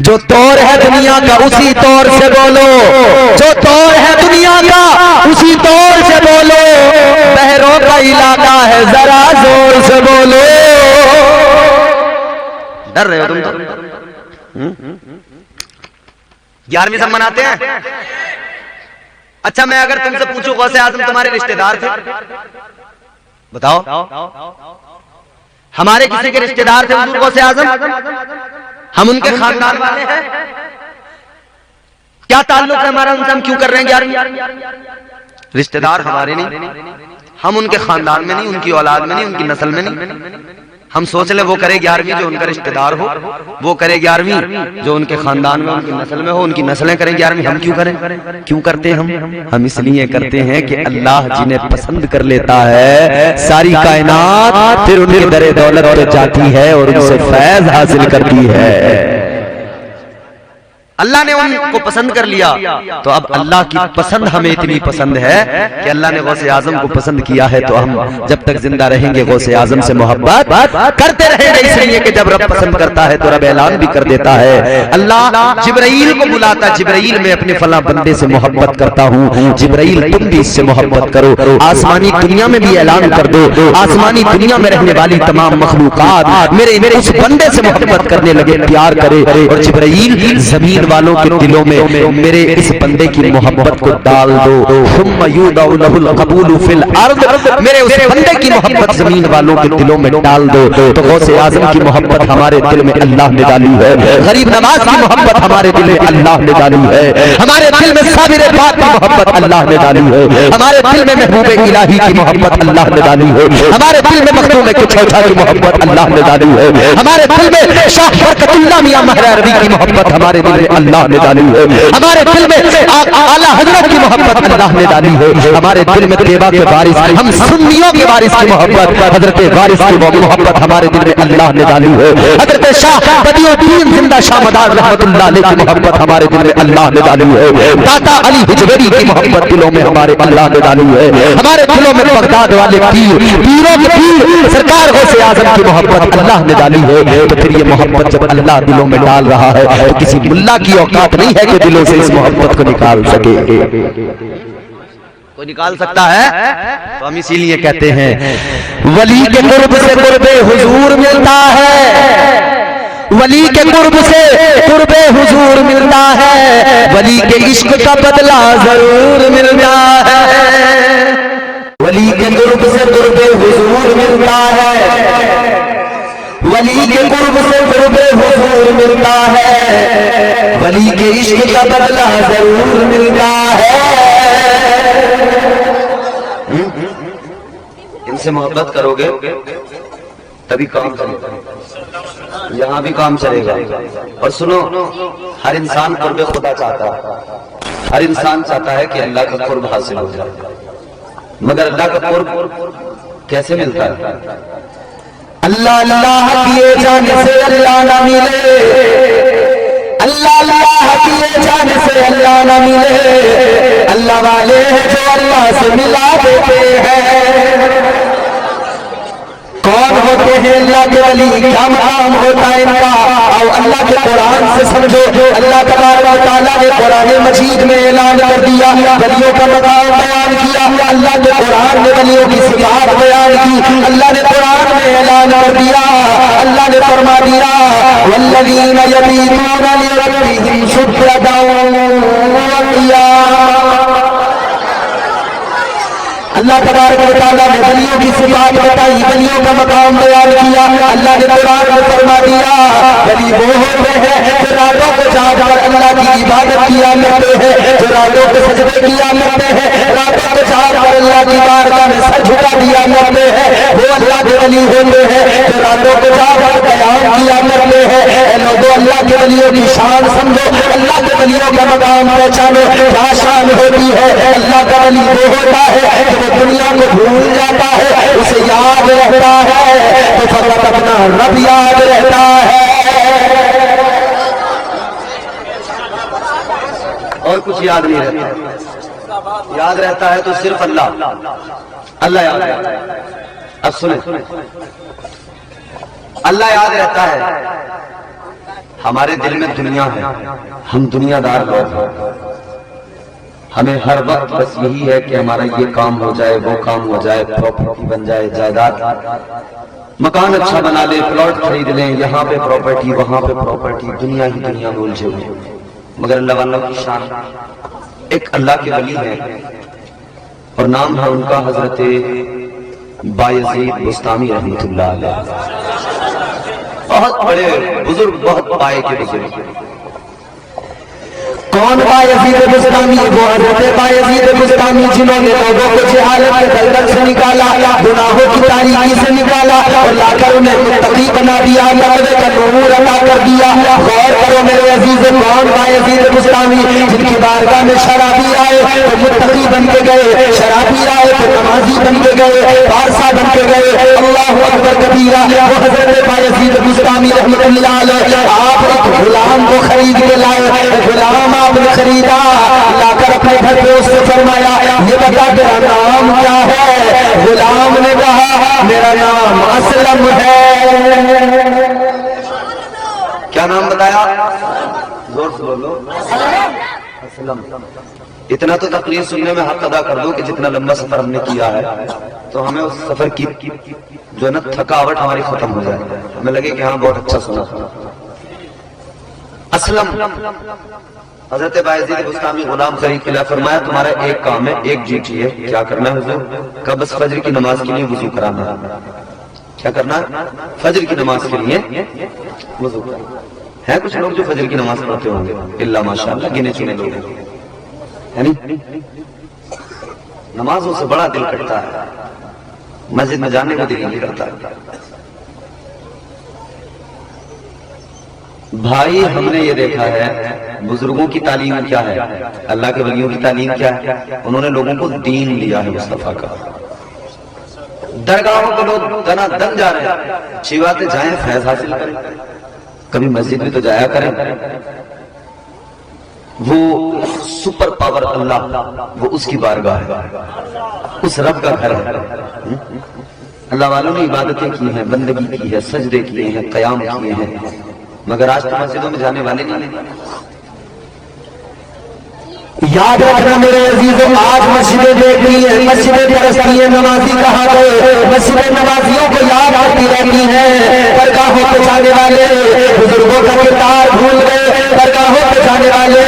جو طور ہے دنیا کا اسی طور سے بولو، جو طور ہے دنیا کا اسی طور سے بولو، بحروں کا علاقہ ہے ذرا زور سے بولو۔ ڈر رہے ہو تم تو؟ 11ویں سب مناتے ہیں؟ اچھا میں اگر تم سے پوچھوں غوث اعظم تمہارے رشتہ دار تھے؟ بتاؤ، ہمارے کسی کے رشتہ دار تھے حضور غوث اعظم؟ ہم ان کے خاندان والے ہیں؟ کیا تعلق ہے ہمارا ان سے؟ ہم کیوں کر رہے ہیں 11ویں؟ رشتہ دار ہمارے نہیں، ہم ان کے خاندان میں نہیں، ان کی اولاد میں نہیں، ان کی نسل میں نہیں۔ ہم سوچ لیں وہ کرے 11ویں جو ان کا رشتہ دار ہو، وہ کرے 11ویں جو ان کے خاندان میں ان کی نسل میں ہو، ان کی نسلیں کریں 11ویں، ہم کیوں کریں؟ کیوں کرتے ہیں ہم اس لیے کرتے ہیں کہ اللہ جنہیں پسند کر لیتا ہے ساری کائنات پھر ان کے در دولت پہ جاتی ہے اور ان سے فیض حاصل کرتی ہے۔ اللہ نے ان کو پسند کر لیا تو اب اللہ کی پسند ہمیں اتنی پسند ہے کہ اللہ نے غوث اعظم کو پسند کیا ہے تو ہم جب تک زندہ رہیں گے غوث اعظم سے محبت کرتے رہیں گے، اس لیے کہ جب رب پسند کرتا ہے تو رب اعلان بھی کر دیتا ہے۔ اللہ جبرائیل کو بلاتا، جبرائیل میں اپنے فلاں بندے سے محبت کرتا ہوں، جبرائیل تم بھی اس سے محبت کرو، آسمانی دنیا میں بھی اعلان کر دو، آسمانی دنیا میں رہنے والی تمام مخلوقات میرے اس بندے سے محبت کرنے لگے، پیار کرے، اور جبرائیل زمین والوں کے دلوں میں میرے اس بندے کی محبت کو ڈال دو، ثم یودع له القبول فی الارض، میرے اس بندے کی محبت زمین والوں کے دلوں میں ڈال دو۔ تو غوث اعظم کی محبت ہمارے دل میں اللہ نے ڈالی ہے، غریب نواز کی محبت ہمارے دل میں اللہ نے ڈالی ہے، ہمارے دل میں صابر پاک کی محبت اللہ نے ڈالی ہے، ہمارے دل میں محبوب الہی کی محبت اللہ نے ڈالی ہے، ہمارے دل میں مخدوم کچوچا کی محبت اللہ نے ڈالی ہے، ہمارے دل میں شاہ برکت اللہ میاں مہر عربی کی محبت ہمارے دل میں اللہ نے ڈالی ہے، ہمارے دل میں اعلیٰ حضرت کی محبت اللہ نے ڈالی ہے، ہمارے دل میں طیبہ کے وارث، ہم سنیوں کے وارث کی محبت، حضرت وارث کی محبت ہمارے دل میں اللہ نے ڈالی ہے، حضرت شاہ بدیع الدین زندہ شاہ مدار رحمت اللہ علیہ کی محبت ہمارے دل میں اللہ نے ڈالی ہے، داتا علی حجویری کی محبت دلوں میں ہمارے اللہ نے ڈالی ہے، ہمارے دلوں میں بغداد والے پیر، پیروں کے پیر سرکار غوث اعظم کی محبت اللہ نے ڈالی ہے۔ تو پھر یہ محبت جب اللہ دلوں میں ڈال رہا ہے تو کسی ملا کی اوقات نہیں ہے کہ دلوں سے اس محبت کو نکال سکے، کوئی نکال سکتا ہے؟ تو ہم اسی لیے کہتے ہیں ولی کے قرب سے قرب حضور ملتا ہے، ولی کے قرب سے قرب حضور ملتا ہے، ولی کے عشق کا بدلہ ضرور ملتا ہے، ولی کے قرب سے قرب حضور ملتا ہے، ولی کے قرب سے قرب حضور ملتا ہے، ولی کے عشق کا بدلہ ضرور ملتا ہے۔ ان سے محبت کرو گے تبھی کام چلے گا، یہاں بھی کام چلے گا۔ اور سنو، ہر انسان قرب خدا چاہتا ہے، ہر انسان چاہتا ہے کہ اللہ کا قرب حاصل ہو جائے، مگر اللہ کا قرب کیسے ملتا ہے؟ اللہ اللہ کیے جانے سے اللہ نہ ملے، اللہ اللہ کیے جانے سے اللہ نہ ملے، اللہ والے ہیں جو اللہ سے ملا دیتے ہیں۔ کون ہوتے ہیں اللہ کے ولی؟ کیا مقام ہوتا ہے ان کا؟ اور اللہ کے قرآن سے سمجھو، اللہ تبارک و تعالیٰ نے قرآن مجید میں اعلان کر دیا، ولیوں کا مقام بیان کیا، اللہ کے قرآن نے ولیوں کی صفات بیان کی، اللہ نے قرآن میں اعلان کر دیا، اللہ نے فرما دیا والذین یبیتون لربہم سجدا وقیاما۔ اللہ تبارک و تعالیٰ نے ولیوں کی صفات بتائی، ولیوں کا مقام بیان کیا، اللہ نے قرآن میں فرما دیا ولی وہ ہوتے ہیں جو راتوں کو جاگ کر اللہ کی عبادت کیا کرتے ہیں، جو راتوں کو سجدے کیا کرتے ہیں، راتوں کو جاگ کر اللہ کی بارگاہ میں سر جھکا دیا کرتے ہیں، وہ اللہ کے ولی ہوتے ہیں، جو راتوں کو جاگ کر قیام کیا کرتے ہیں۔ اے لوگوں، اللہ کے ولیوں کی شان سمجھو، اللہ کے ولیوں کا مقام پہچانو، کیا شان ہوتی ہے۔ اللہ کا ولی وہ ہوتا ہے جو دنیا کو بھول جاتا ہے، اسے یاد رہتا ہے تو فقط اپنا رب یاد رہتا ہے، اور کچھ یاد نہیں رہتا، یاد رہتا ہے تو صرف اللہ، اللہ یاد رہتا ہے۔ اب سنیں، اللہ یاد رہتا ہے ہمارے دل میں دنیا ہے، ہم دنیا دار لوگ ہیں، ہمیں ہر وقت بس یہی ہے کہ ہمارا یہ کام ہو جائے، وہ کام ہو جائے، پراپرٹی بن جائے، جائیداد مکان اچھا بنا لے، پلاٹ خرید لیں، یہاں پہ پراپرٹی، وہاں پہ پراپرٹی، دنیا ہی دنیا میں الجھے ہوئے۔ مگر اللہ والوں کی شان، ایک اللہ کے ولی ہے اور نام ہے ان کا حضرت بایزید بسطامی رحمۃ اللہ علیہ، بہت بڑے بزرگ، بہت پائے کے بزرگ۔ کون بایزید بسطامی؟ وہ حضرت بایزید بسطامی جنہوں نے لوگوں کو جہالت کے دلدل سے نکالا، گناہوں کی تاریکی سے نکالا اور لا کر انہیں متقی بنا دیا، تقوی کا نور عطا کر دیا۔ غور کرو میرے عزیز، کون بایزید بسطامی؟ جن کی بارگاہ میں شرابی آئے تو متقی بن کے گئے، شرابی آئے تو نمازی بن کے گئے، پارسا بن کے گئے۔ اللہ اکبر کبیرہ۔ وہ حضرت بایزید بسطامی رحمۃ اللہ علیہ، آپ ایک غلام کو خرید کے لائے، غلام آپ نے خریدا، لا کر اپنے گھر پہ اس سے فرمایا یہ بتا تیرا نام کیا ہے؟ غلام نے کہا میرا نام اسلم ہے۔ کیا نام بتایا؟ زور سے بولو، اسلم۔ اتنا تو تقریر سننے میں حق ادا کر دو کہ جتنا لمبا سفر ہم نے کیا ہے تو ہمیں اس سفر کی جو ہے نا تھکاوٹ ہماری ختم ہو جائے، ہمیں لگے کہ ہاں بہت اچھا سنا۔ اسلم، حضرت بایزید بسطامی غلام خرید کے لئے فرمایا تمہارا ایک کام ہے، ایک ڈیوٹی ہے، کیا کرنا ہے حضور؟ کہا بس فجر کی نماز کے لیے وضو کرانا ہے۔ کیا کرنا ہے؟ فجر کی نماز کے لیے وضو کرانا ہے۔ کچھ لوگ جو فجر کی نماز پڑھتے ہوں گے، اللہ ماشاءاللہ گنے چنے لوگ ہیں، یعنی نمازوں سے بڑا دل کرتا ہے، مسجد میں جانے کو دل نہیں کرتا۔ بھائی ہم نے یہ دیکھا ہے بزرگوں کی تعلیم کیا ہے، اللہ کے ولیوں کی تعلیم کیا ہے؟ انہوں نے لوگوں کو دین دیا ہے مصطفیٰ کا۔ درگاہوں کو لوگ دنا دن جا رہے ہیں، اچھی بات ہے، جائیں فیض حاصل کریں، کبھی مسجد میں تو جایا کریں۔ وہ سپر پاور اللہ، وہ اس کی بارگاہ ہے، اس رب کا گھر ہے۔ اللہ والوں نے عبادتیں کی ہیں، بندگی کی ہے، سجدے کیے ہیں، قیام کیے ہیں، مگر آج تو مسجدوں میں جانے والے نہیں۔ یاد رکھنا میرے عزیزوں، آج مسجدیں دیکھتی ہیں، مسجدیں پرستی ہیں، نمازی کہاں گئے؟ مسجدیں نمازیوں کو یاد آتی رہتی ہیں، درگاہوں پہ جانے والے بزرگوں کا کردار بھول گئے، درگاہوں پہ جانے والے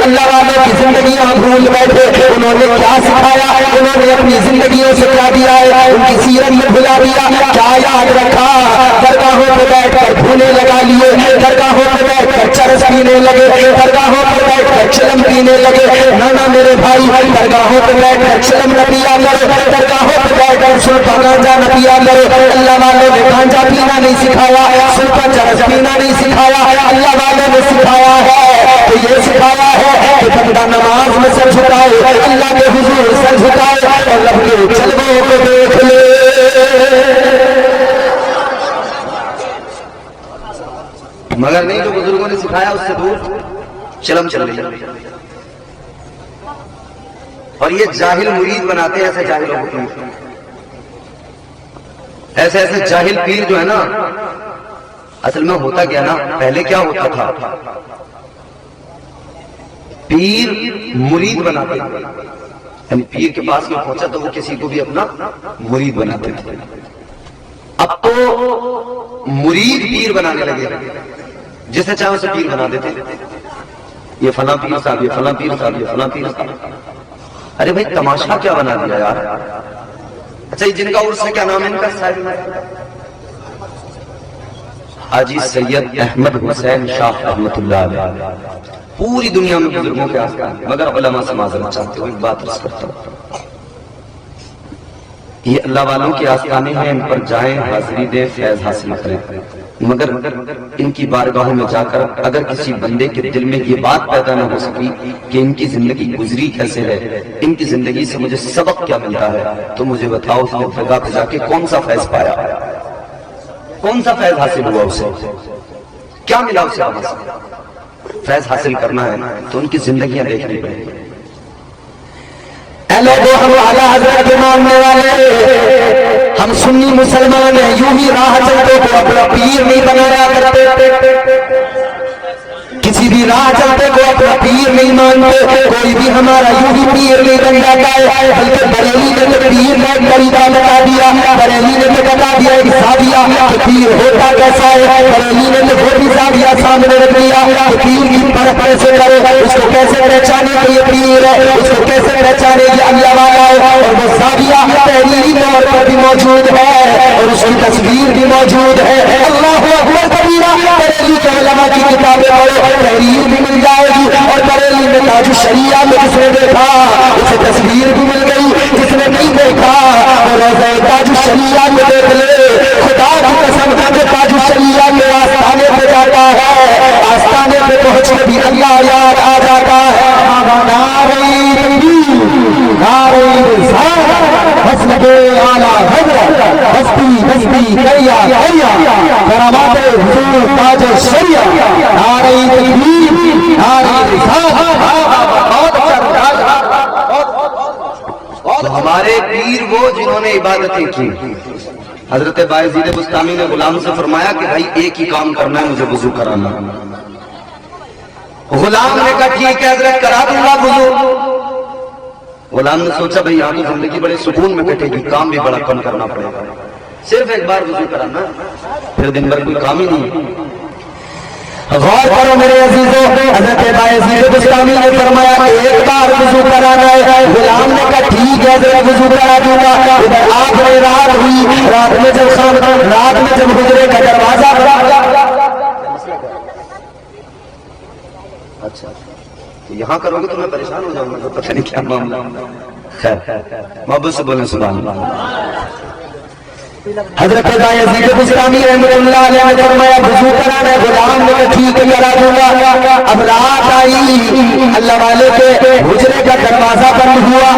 اللہ والوں کی زندگیاں بھول بیٹھے۔ انہوں نے کیا سکھایا؟ انہوں نے اپنی زندگیوں سے کیا دیا ہے؟ ان کی سیرت میں بھلا دیا، کیا یاد رکھا؟ درگاہوں پہ بیٹھ کر پھولے لگا لیے، درگاہوں پہ بیٹھ کر چرس پینے لگے، درگاہوں پہ بیٹھ کر چلم پینے لگے۔ نانا میرے بھائی، درگاہوں پہ بیٹھ کر چلم نہ پیا کرو، درگاہوں پہ بیٹھ کر سلطا گانجا نہ پیا کرو۔ اللہ والوں نے گانجا پینا نہیں سکھایا، سلطا چرس پینا نہیں سکھایا، اللہ والوں نے سکھایا ہے تو یہ سکھایا ہے کہ بندہ نماز میں سر جھکائے، اللہ کے حضور سر جھکائے اور رب کے جلووں کو دیکھ لے۔ مگر نہیں، جو بزرگوں نے سکھایا اس سے دور چلم چل رہی۔ اور یہ جاہل مرید بناتے ہیں ایسے جاہلوں کو، ایسے ایسے جاہل پیر جو ہے نا، اصل میں ہوتا کیا نا، پہلے کیا ہوتا تھا، پیر مرید بناتے تھے، یعنی پیر کے پاس میں پہنچا تو وہ کسی کو بھی اپنا مرید بناتے تھے۔ اب تو مرید پیر بنانے لگے، جسے چاہے اسے پیر بنا دیتے، یہ فلاں پیر صاحب، یہ فلاں پیر صاحب، یہ فلاں پیر صاحب۔ ارے بھائی تماشا کیا بنا دیا یار۔ اچھا جن کا عرس ہے کیا نام ہے ان کا؟ حاجی سید احمد حسین شاہ رحمۃ اللہ علیہ۔ پوری دنیا میں بزرگوں کے آسان، مگر علماء سے معذرت چاہتے ہوئے ایک بات عرض کرتا ہوں، یہ اللہ والوں کے آستانے ہیں، ان پر جائیں، حاضری دیں، فیض حاصل کریں، مگر ان کی بارگاہوں میں جا کر اگر کسی بندے کے دل میں یہ بات پیدا نہ ہو سکی کہ ان کی زندگی گزری کیسے ہے، ان کی زندگی سے مجھے سبق کیا ملتا ہے، تو مجھے بتاؤ اس نے جگہ پہ جا کے کون سا فیض پایا، کون سا فیض حاصل ہوا، اسے کیا ملا، اسے وہاں سے فیض حاصل کرنا ہے تو ان کی زندگیاں دیکھنی پڑیں گی۔ اے لوگوں، ہم اعلیٰ حضرت کے ماننے والے، ہم سنی مسلمان ہیں، یوں ہی راہ چلتے کو اپنا پیر نہیں بنایا کرتے، بھی راہ چلتے کو اپنا پیر نہیں مانتے. کوئی بھی ہمارا یوں ہی پیر نہیں بن جاتا ہے, بلکہ بریلی نے تو پیر میں طریقہ بتا دیا. بریلی نے تو بتا دیا ایک زاویہ کہ پیر ہوتا کیسا ہے. بریلی نے تو وہ بھی زاویہ سامنے رکھ دیا کہ پیر کی پرکھ کیسے کرے, اس کو کیسے پہچانے کہ یہ پیر ہے, اس کو کیسے پہچانے یہ اللہ والا ہے. اور وہ زاویہ تحریری طور پر بھی موجود ہے اور اس کی تصویر بھی موجود ہے. اللہ اکبر کبیرہ. بریلی کے علماء کی کتابیں پڑھو, تحریر بھی مل جائے گی. اور بریلی میں تاج الشریعہ میں جس نے دیکھا اسے تصویر بھی مل گئی, جس نے نہیں دیکھا وہ روضہ تاج الشریعہ میں دیکھ لے. خدا کی قسم جو تاج الشریعہ کے آستانے پہ جاتا ہے, آستانے پہ پہنچ کے بھی اللہ یاد آ جاتا ہے. نعرہ تکبیر, نعرہ رسالت, مسجد اعلیٰ حضرت, بستی بستی کریا کریا, کرامات حضور تاج الشریعہ. نعرہ تکبیر, نعرہ رسالت. تو ہمارے پیر وہ جنہوں نے عبادتیں کی. حضرت بایزید بستامی نے غلام سے فرمایا کہ بھائی ایک ہی کام کرنا ہے, مجھے وضو کرانا. غلام نے کہا ٹھیک ہے حضرت کرا دوں گا وضو. غلام نے سوچا بھائی یہاں تو زندگی بڑے سکون میں کٹے گی, کام بھی بڑا کم کرنا پڑے گا, صرف ایک بار وضو کرانا, پھر دن بھر کوئی کام ہی نہیں. غور کرو میرے عزیزوں, حضرت بایزید بستامی نے فرمایا ایک بار وضو کرانا ہے. غلام نے کہا ٹھیک ہے حضرت وضو کرا دوں گا. ادھر آخری رات ہوئی, رات میں جب حجرے کا دروازہ اچھا یہاں کرو گے تو میں پریشان ہو جاؤں گا, تو پتہ نہیں کیا معاملہ. خیر محبت سے بولیں سبحان اللہ. حضرت بایزید بستامی رحمۃ اللہ علیہ نے فرمایا وضو کرانا ہے. غلام نے کہا ٹھیک ہے کرا دوں گا. اب رات آئی, اللہ والے کے حجرے کا دروازہ بند ہوا.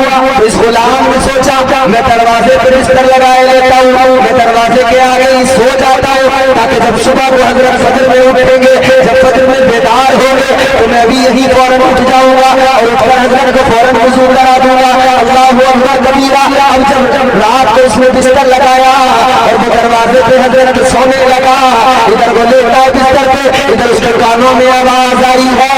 اس غلام نے سوچا میں دروازے پہ بستر لگائے لیتا ہوں, میں دروازے کے آگے ہی سو جاتا ہوں تاکہ جب صبح کو حضرت فجر میں اٹھیں گے, جب فجر میں بیدار ہوں گے تو میں بھی یہی فوراً اٹھ جاؤں گا اور اٹھ کر حضرت کو فوراً وضو کرا دوں گا. اللہ اکبر کبیرہ. اب جب رات کو اس نے بستر لگایا اور وہ دروازے پہ حضرت سونے لگا, ادھر وہ لیٹا بستر پہ, ادھر اس کے کانوں میں آواز آئی ہے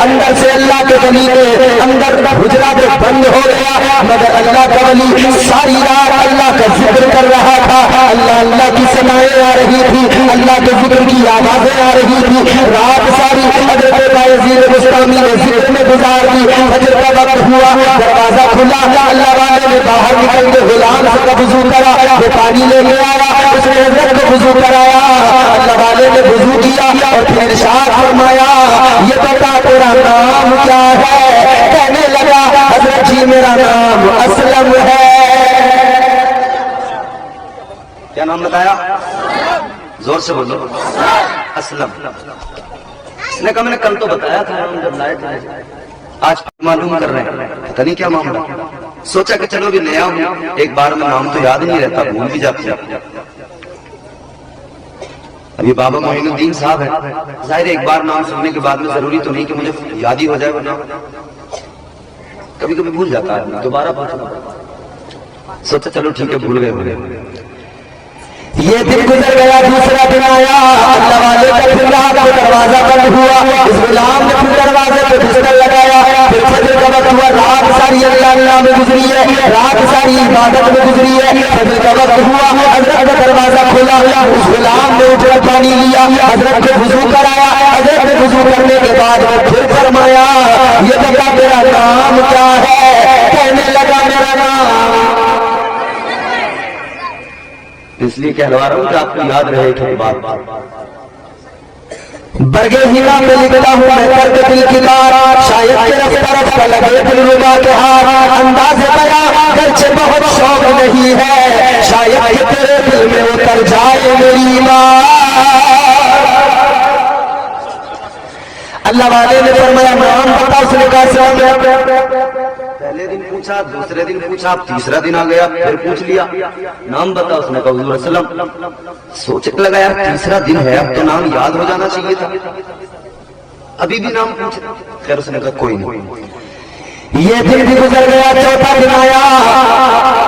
اندر سے اللہ کے ولی کے اندر حجرہ جو بند ہو گیا, مگر اللہ کا ولی ساری رات اللہ کا ذکر کر رہا تھا. اللہ اللہ کی ثنائیں آ رہی تھی, اللہ کے ذکر کی آوازیں آ رہی تھی. رات ساری حضرت بایزید بستامی نے ذکر میں گزار دی. فجر کا وقت ہوا, دروازہ کھلا, اللہ والے نے باہر نکل کے غلام سے وضو کرا, وہ پانی لے کے آیا, اس نے حضرت کو وضو کرایا. اللہ والے نے وضو کیا اور پھر ارشاد فرمایا یہ بتا تیرا نام کیا ہے. کہنے لگا حضرت جی میرا نام اسلم ہے. کیا نام بتایا؟ زور سے بولو. اسلم. اس نے کہا میں نے کل تو بتایا تھا جب لائے تھے, آج معلوم کر رہے ہیں, پتہ نہیں کیا معاملہ. سوچا کہ چلو بھی نیا ہوں, ایک بار میں نام تو یاد نہیں رہتا, بھول بھی جاتی. اب یہ بابا معین الدین صاحب ہے, ظاہر ایک بار نام سننے کے بعد میں ضروری تو نہیں کہ مجھے یاد ہی ہو جائے, ورنہ کبھی کبھی بھول جاتا ہے, دوبارہ پوچھنا. سوچا چلو ٹھیک ہے بھول گئے. یہ دن گزر گیا, دوسرا دن آیا, اللہ والے کا پھر رات کو دروازہ بند ہوا. اس غلام نے پھر دروازے پہ بستر لگایا. پھر فجر کا وقت ہوا, رات ساری اللہ اللہ میں گزری ہے, رات ساری عبادت میں گزری ہے. فجر کا وقت ہوا, حضرت کا دروازہ کھولا, اس غلام نے اٹھ کر پانی لیا, حضرت کو وضو کرایا. حضرت نے وضو کرنے کے بعد وہ پھر فرمایا یہ بتا تیرا نام کیا ہے. کہنے لگا میرا نام. اس لیے کہلوا رہا ہوں کہ آپ کو یاد رہے کہ بات برگے ہیرا میں لکھتا ہوں میں کرد دل کی بار, شاید طرف کا لگے دل ربا کے ہار. انداز بیاں گرچہ بہت شوق نہیں ہے, شاید تیرے دل میں اتر جائے میری بات. اللہ والے نے فرمایا نام بتا. اس نے کہا پہلے دن پوچھا, دوسرے دن پوچھا, تیسرا دن آ گیا, پھر پوچھ لیا نام بتا. اس نے کہا حضور وسلم. سوچنے لگا یار تیسرا دن ہے, اب تو نام یاد ہو جانا چاہیے تھا, ابھی بھی نام پوچھ. خیر اس نے کہا کوئی نہیں. یہ دن بھی گزر گیا, چوتھا دن آیا,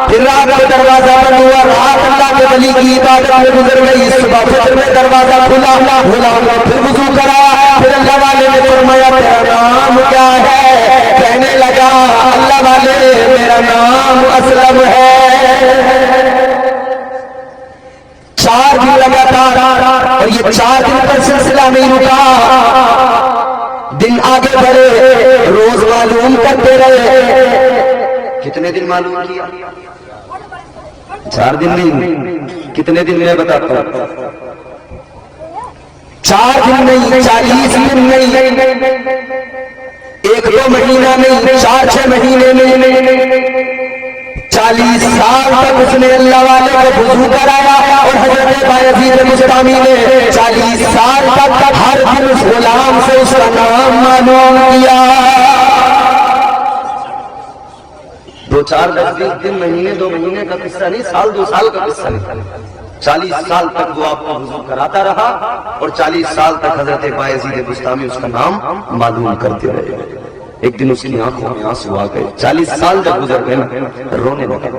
پھر رات کو دروازہ بند ہوا. رات اللہ کے ولی کی عبادت میں گزر گئی. صبح فجر میں دروازہ کھلا, غلام نے پھر وضو کرایا. پھر اللہ والے نے فرمایا تیرا نام کیا ہے؟ کہنے لگا اللہ والے میرا نام اسلم ہے۔ 4 دن لگاتار، اور یہ 4 دن پر سلسلہ نہیں رکا، دن آگے بڑھے، روز معلوم کرتے رہے۔ کتنے دن معلوم کیا؟ 4 دن نہیں، کتنے دن میں بتاتا ہوں، 4 دن نہیں، 40 دن نہیں، 1-2 مہینہ نہیں، 4-6 مہینے نہیں، 40 سال تک اس نے اللہ والے کو وضو کرایا، اور حضرت بایزید بستامی نے 40 سال تک ہر دن اس غلام سے اس کا نام معلوم کیا۔ 2-4 10 دن، مہینے 2 مہینے کا قصہ نہیں، سال 2 سال کا قصہ نہیں، 40 سال تک وہ آپ کو وضو کراتا رہا، اور 40 سال تک حضرت بایزید بستامی اس کا نام معلوم کرتے رہے۔ ایک دن اس کی آنکھوں میں آنسو آ گئے، 40 سال جب گزر گئے نا، رونے لگے۔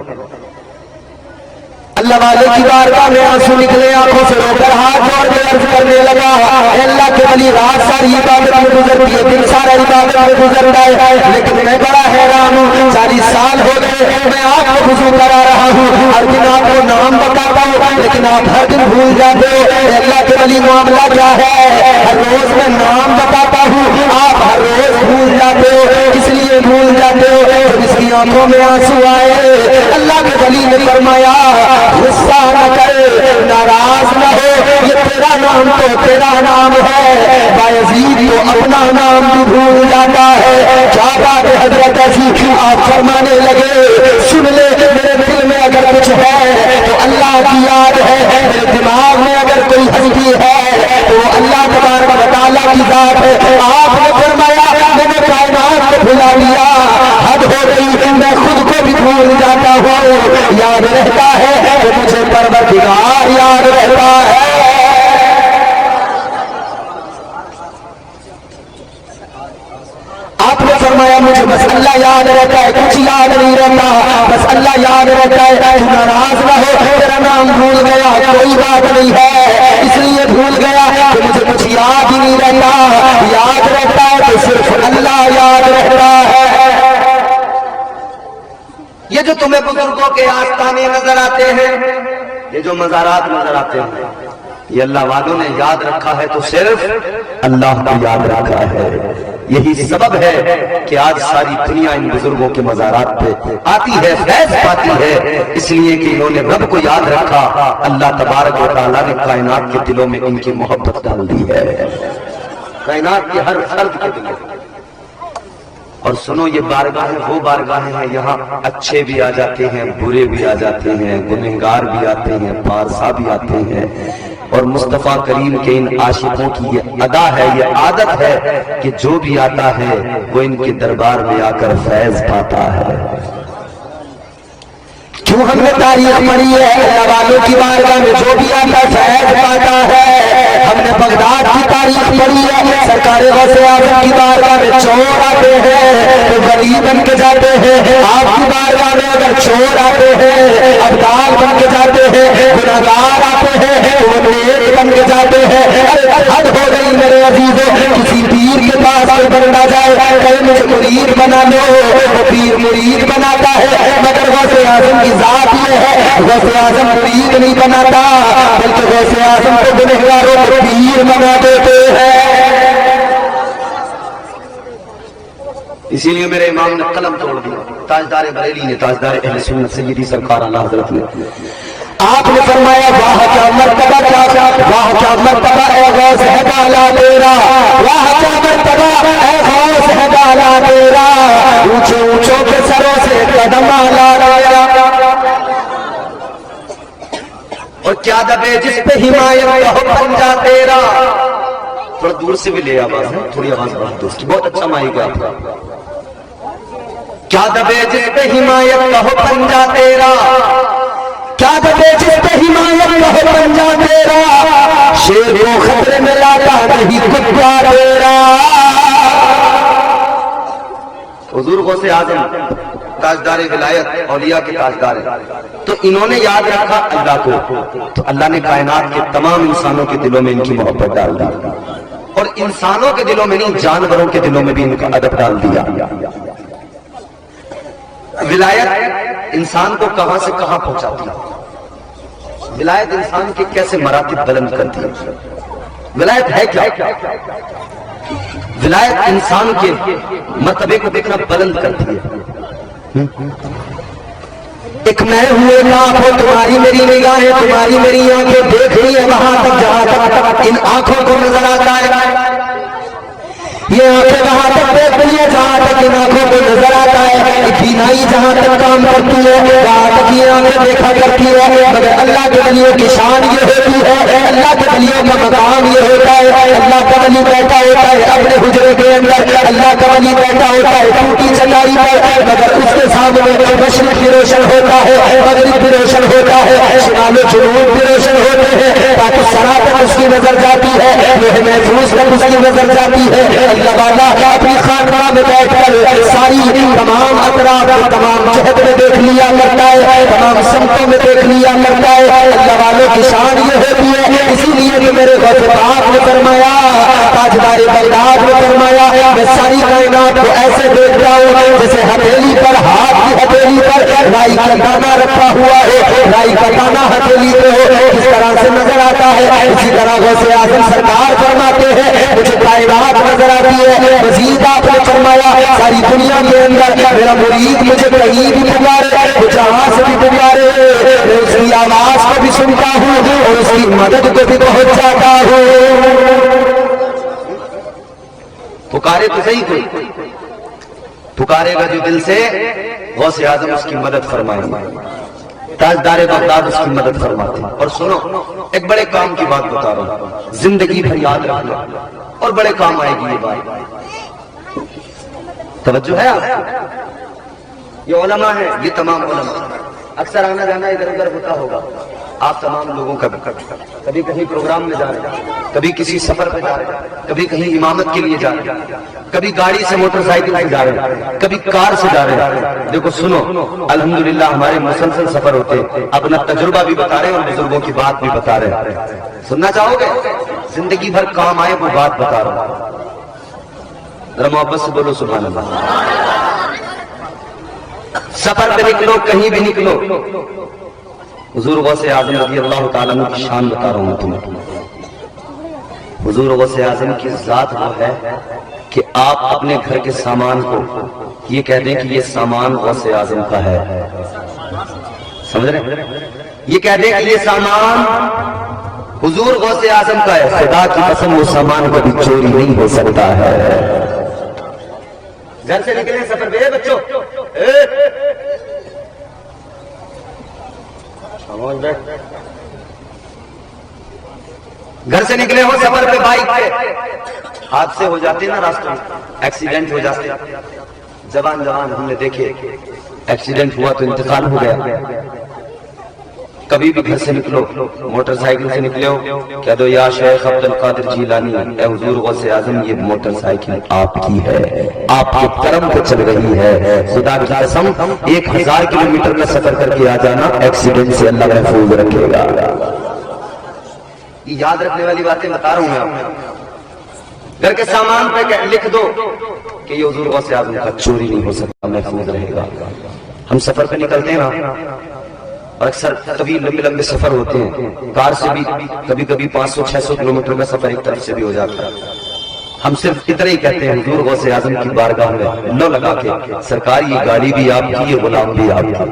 اللہ والے کی بارگاہ میں آنسو نکلے، آنکھوں سے رو کر ہاتھ جوڑ کے عرض کرنے لگا، اے اللہ کے ولی، رات ساری عبادت میں گزرتی ہے، دن سارا عبادت میں گزرتا ہے، لیکن میں بڑا حیران ہوں، 40 سال ہو گئے میں آپ کو وضو کرا رہا ہوں، ہر دن آپ کو نام بتاتا ہوں، لیکن آپ ہر دن بھول جاتے ہو۔ اے اللہ کے ولی، معاملہ کیا ہے؟ ہر روز میں نام بتاتا ہوں، آپ ہر روز بھول جاتے ہو، کس لیے بھول جاتے ہو؟ جب اس کی آنکھوں میں آنسو آئے، اللہ کے ولی نے فرمایا غصہ نہ کر، ناراض نہ ہو، یہ تیرا نام تو تیرا نام ہے، بایزید تو اپنا نام بھی بھول جاتا ہے۔ کیا بات ہے حضرت ایسی؟ آپ فرمانے لگے سن لے، میرے دل میں اگر کچھ ہے تو اللہ کی یاد ہے، میرے دماغ میں اگر کوئی ہستی ہے تو وہ اللہ تبارک و تعالیٰ کی ذات ہے۔ آپ نے فرمایا میں نے کائنات کو بھلا دیا، حد ہو گئی، میں خود کو بھی بھول جاتا ہوں، یاد رہتا ہے کہ مجھے پروردگار یاد رہتا ہے۔ آپ نے فرمایا مجھے بس اللہ یاد رہتا ہے، کچھ یاد نہیں رہتا، بس اللہ یاد رہتا ہے۔ تو ناراض نہ ہو، تیرا نام بھول گیا کوئی بات نہیں ہے، اس لیے بھول گیا کہ مجھے کچھ یاد ہی نہیں رہتا، یاد رہتا ہے تو صرف اللہ یاد رہتا ہے۔ یہ جو تمہیں بزرگوں کے آستانے نظر آتے ہیں، یہ جو مزارات نظر آتے ہیں، یہ اللہ والوں نے یاد رکھا ہے تو صرف اللہ کو یاد رکھا ہے۔ یہی سبب ہے کہ آج ساری دنیا ان بزرگوں کے مزارات پہ آتی ہے، فیض پاتی ہے، اس لیے کہ انہوں نے رب کو یاد رکھا، اللہ تبارک و تعالیٰ نے کائنات کے دلوں میں ان کی محبت ڈال دی ہے، کائنات کے ہر فرد کے دلوں میں۔ اور سنو، یہ بارگاہیں وہ بارگاہیں ہیں، یہاں اچھے بھی آ جاتے ہیں، برے بھی آ جاتے ہیں، گنہگار بھی آتے ہیں، پارسا بھی آتے ہیں، اور مصطفیٰ کریم کے ان عاشقوں کی یہ ادا ہے، یہ عادت ہے کہ جو بھی آتا ہے وہ ان کے دربار میں آ کر فیض پاتا ہے۔ کیوں ہم نے تاریخ پڑھی ہے؟ اللہ والوں کی بارگاہ میں جو بھی آتا ہے فیض پاتا ہے۔ ہم نے بغداد کی تاریخ پڑھی ہے، سرکار غوث اعظم کی بارگاہ میں چور آتے ہیں تو ولی بن کے جاتے ہیں، آپ کی بارگاہ میں اگر چور آتے ہیں ابدال بن کے جاتے ہیں، گنہگار آتے ہیں تو وہ نیک بن کے جاتے ہیں۔ ارے حد ہو گئی میرے عزیزوں، کسی پیر کے پاس کوئی بندہ جائے کہ مجھے مرید بنا لو، وہ پیر مرید بناتا ہے، مگر غوث اعظم کی ذات یہ ہے، غوث اعظم مرید نہیں بناتا بلکہ غوث اعظم کو گنہگاروں کو پیر بنا دیتے ہیں۔ اسی لیے میرے امام نے قلم توڑ دیا، تاجدار بریلی نے، تاجدار اہل سنت سیدی سرکار اعلیٰ حضرت نے، آپ نے فرمایا واہ کیا مرتبہ، واہ کیا مرتبہ اے غوث ہے بالا تیرا، واہ کیا مرتبہ اے غوث ہے بالا تیرا، اونچے اونچوں کے سروں سے قدم لا لایا، اور کیا دبے جس پہ حمایت کا ہو پنجا تیرا۔ تھوڑا دور سے بھی لے آواز ہے، تھوڑی آواز بڑھا دو اس کی، بہت اچھا مائک ہے آپ کا۔ کیا دبے جس پہ حمایت کا ہو پنجا تیرا، کیا دبے جس پہ حمایت کا ہو پنجا تیرا، شیر کو خطرے میں لاتا نہیں کتا تیرا۔ حضور غوث اعظم تاجدار ولایت، اولیاء کے تاجدار ہیں، تو انہوں نے یاد رکھا اللہ کو، تو اللہ نے کائنات کے تمام انسانوں کے دلوں میں ان کی محبت ڈال دی۔ اور انسانوں کے دلوں میں نہیں، جانوروں کے دلوں میں بھی ان کا ادب ڈال دیا۔ ولایت انسان کو کہاں سے کہاں پہنچاتی ہے، ولایت انسان کے کیسے مراتب بلند کرتی ہے۔ ولایت ہے کیا؟ ولایت انسان کے مرتبے کو دیکھنا بلند کرتی ہے۔ ایک میں ہوئے لاکھوں، تمہاری میری نگاہیں، تمہاری میری آنکھیں دیکھ رہی ہے وہاں تک جہاں تک ان آنکھوں کو نظر آتا ہے، یہ آنکھیں وہاں تک دیکھ رہی ہے جہاں تک ان آنکھوں کو نظر آتا ہے، بینائی جہاں تک کام کرتی ہے وہاں تک یہ آنکھیں دیکھا کرتی ہے۔ مگر اللہ کے ولیوں کی شان یہ ہوتی ہے، اللہ کے ولیوں کا مقام یہ ہوتا ہے، اللہ کا ولی بیٹھا ہوتا ہے اپنے حجرے کے اندر، اللہ کا ولی بیٹھا ہوتا ہے ٹوٹی چٹائی پر، مگر اس کے سامنے مشرق بھی روشن ہوتا ہے، مغرب بھی روشن ہوتا ہے، شمال و جنوب بھی روشن ہوتے ہیں، تاکہ سرا تک اس کی نظر جاتی ہے، لوح محفوظ تک اس کی نظر جاتی ہے۔ اللہ والا اپنی خانقاہ میں بیٹھ کر ساری تمام اطراف تمام جہت میں دیکھ لیا کرتا ہے، تمام سمتوں میں دیکھ لیا کرتا ہے۔ اللہ والوں کی شان یہ ہوتی ہے، اسی لیے کہ میرے غوث پاک نے فرمایا، تاجدار بغداد نے فرمایا، میں ساری کائنات کو ایسے دیکھتا ہوں جیسے ہتھیلی پر، ہاتھ کی ہتھیلی پر رائی کا دانہ رکھا ہوا ہے، رائی کا دانہ ہتھیلی پہ ہو اس طرح سے نظر آتا ہے، اسی طرح غوث اعظم سرکار فرماتے ہیں مجھے کائنات نظر آتی ہے۔ مزید آپ نے فرمایا ساری دنیا کے اندر میرا مرید مجھے کہیں بھی پکارے، وہ جہاں سے بھی پکارے، میں اس کی آواز کو بھی سنتا ہوں اور اس کی مدد کو بھی پہنچ جاتا ہوں۔ پکارے تو صحیح، کوئی پکارے گا جو دل سے، غوث اعظم اس کی مدد فرمائے، تاجدار بغداد اس کی مدد فرماتے ہیں۔ اور سنو، ایک بڑے کام کی بات بتا رہا ہوں، زندگی بھر یاد رکھنا اور بڑے کام آئے گی یہ بات۔ توجہ ہے آپ کو؟ یہ علماء ہیں، یہ تمام علماء، اکثر آنا جانا ادھر ادھر ہوتا ہوگا آپ تمام لوگوں کا، کبھی کہیں پروگرام میں جا رہے ہیں، کبھی کسی سفر پہ جا رہے ہیں، کبھی کہیں امامت کے لیے جا رہے ہیں، کبھی گاڑی سے موٹر سائیکل سے جا رہے ہیں، کبھی کار سے جا رہے ہیں۔ دیکھو سنو، الحمدللہ ہمارے مسلسل سفر ہوتے ہیں، اپنا تجربہ بھی بتا رہے ہیں اور بزرگوں کی بات بھی بتا رہے ہیں۔ سننا چاہو گے؟ زندگی بھر کام آئے وہ بات بتا رہا ہوں، ذرا محبت سے بولو سبحان اللہ۔ سفر پہ نکلو، کہیں بھی نکلو، حضور غوث اعظم رضی اللہ تعالیٰ عنہ کی شان بتا رہا ہوں تمہیں۔ حضور غوث اعظم کی ذات وہ ہے کہ آپ اپنے گھر کے سامان کو یہ کہہ دیں کہ یہ سامان غوث اعظم کا ہے، سمجھ رہے ہیں؟ یہ کہہ دیں کہ یہ سامان حضور غوث اعظم کا ہے، خدا کی قسم وہ سامان کبھی چوری نہیں ہو سکتا ہے۔ گھر سے نکلے سفر پہ بچوں، گھر سے نکلے ہو سفر پہ بائک پہ، حادثے ہو جاتے ہیں نا راستوں میں، ایکسیڈنٹ ہو جاتے ہیں، جوان ہم نے دیکھے ایکسیڈنٹ ہوا تو انتقال ہو گیا۔ کبھی بھی گھر سے نکلو، موٹر سائیکل سے نکلے ہو، کہہ دو یا شیخ عبد القادر جیلانی، اے حضور غوث اعظم یہ موٹر سائیکل آپ کی ہے، آپ کے کرم پہ چل رہی ہے، خدا کی قسم 1000 کلومیٹر کا سفر کر کے آ جانا، ایکسیڈنٹ سے اللہ محفوظ رکھے گا۔ یہ یاد رکھنے والی باتیں بتا رہا ہوں میں آپ کو۔ گھر کے سامان پہ لکھ دو کہ یہ حضور غوث اعظم کا، چوری نہیں ہو سکتا، محفوظ رہے گا۔ ہم سفر پہ نکلتے ہیں نا، اور اکثر طویل لمبے سفر ہوتے ہیں، کار سے بھی کبھی کبھی 500-600 کلومیٹر کا سفر ایک طرف سے بھی ہو جاتا ہے۔ ہم صرف اتنا ہی کہتے ہیں حضور غوث اعظم کی بارگاہ میں لو لگا کے، سرکار یہ گاڑی بھی آپ کی، یہ غلام بھی آپ کی۔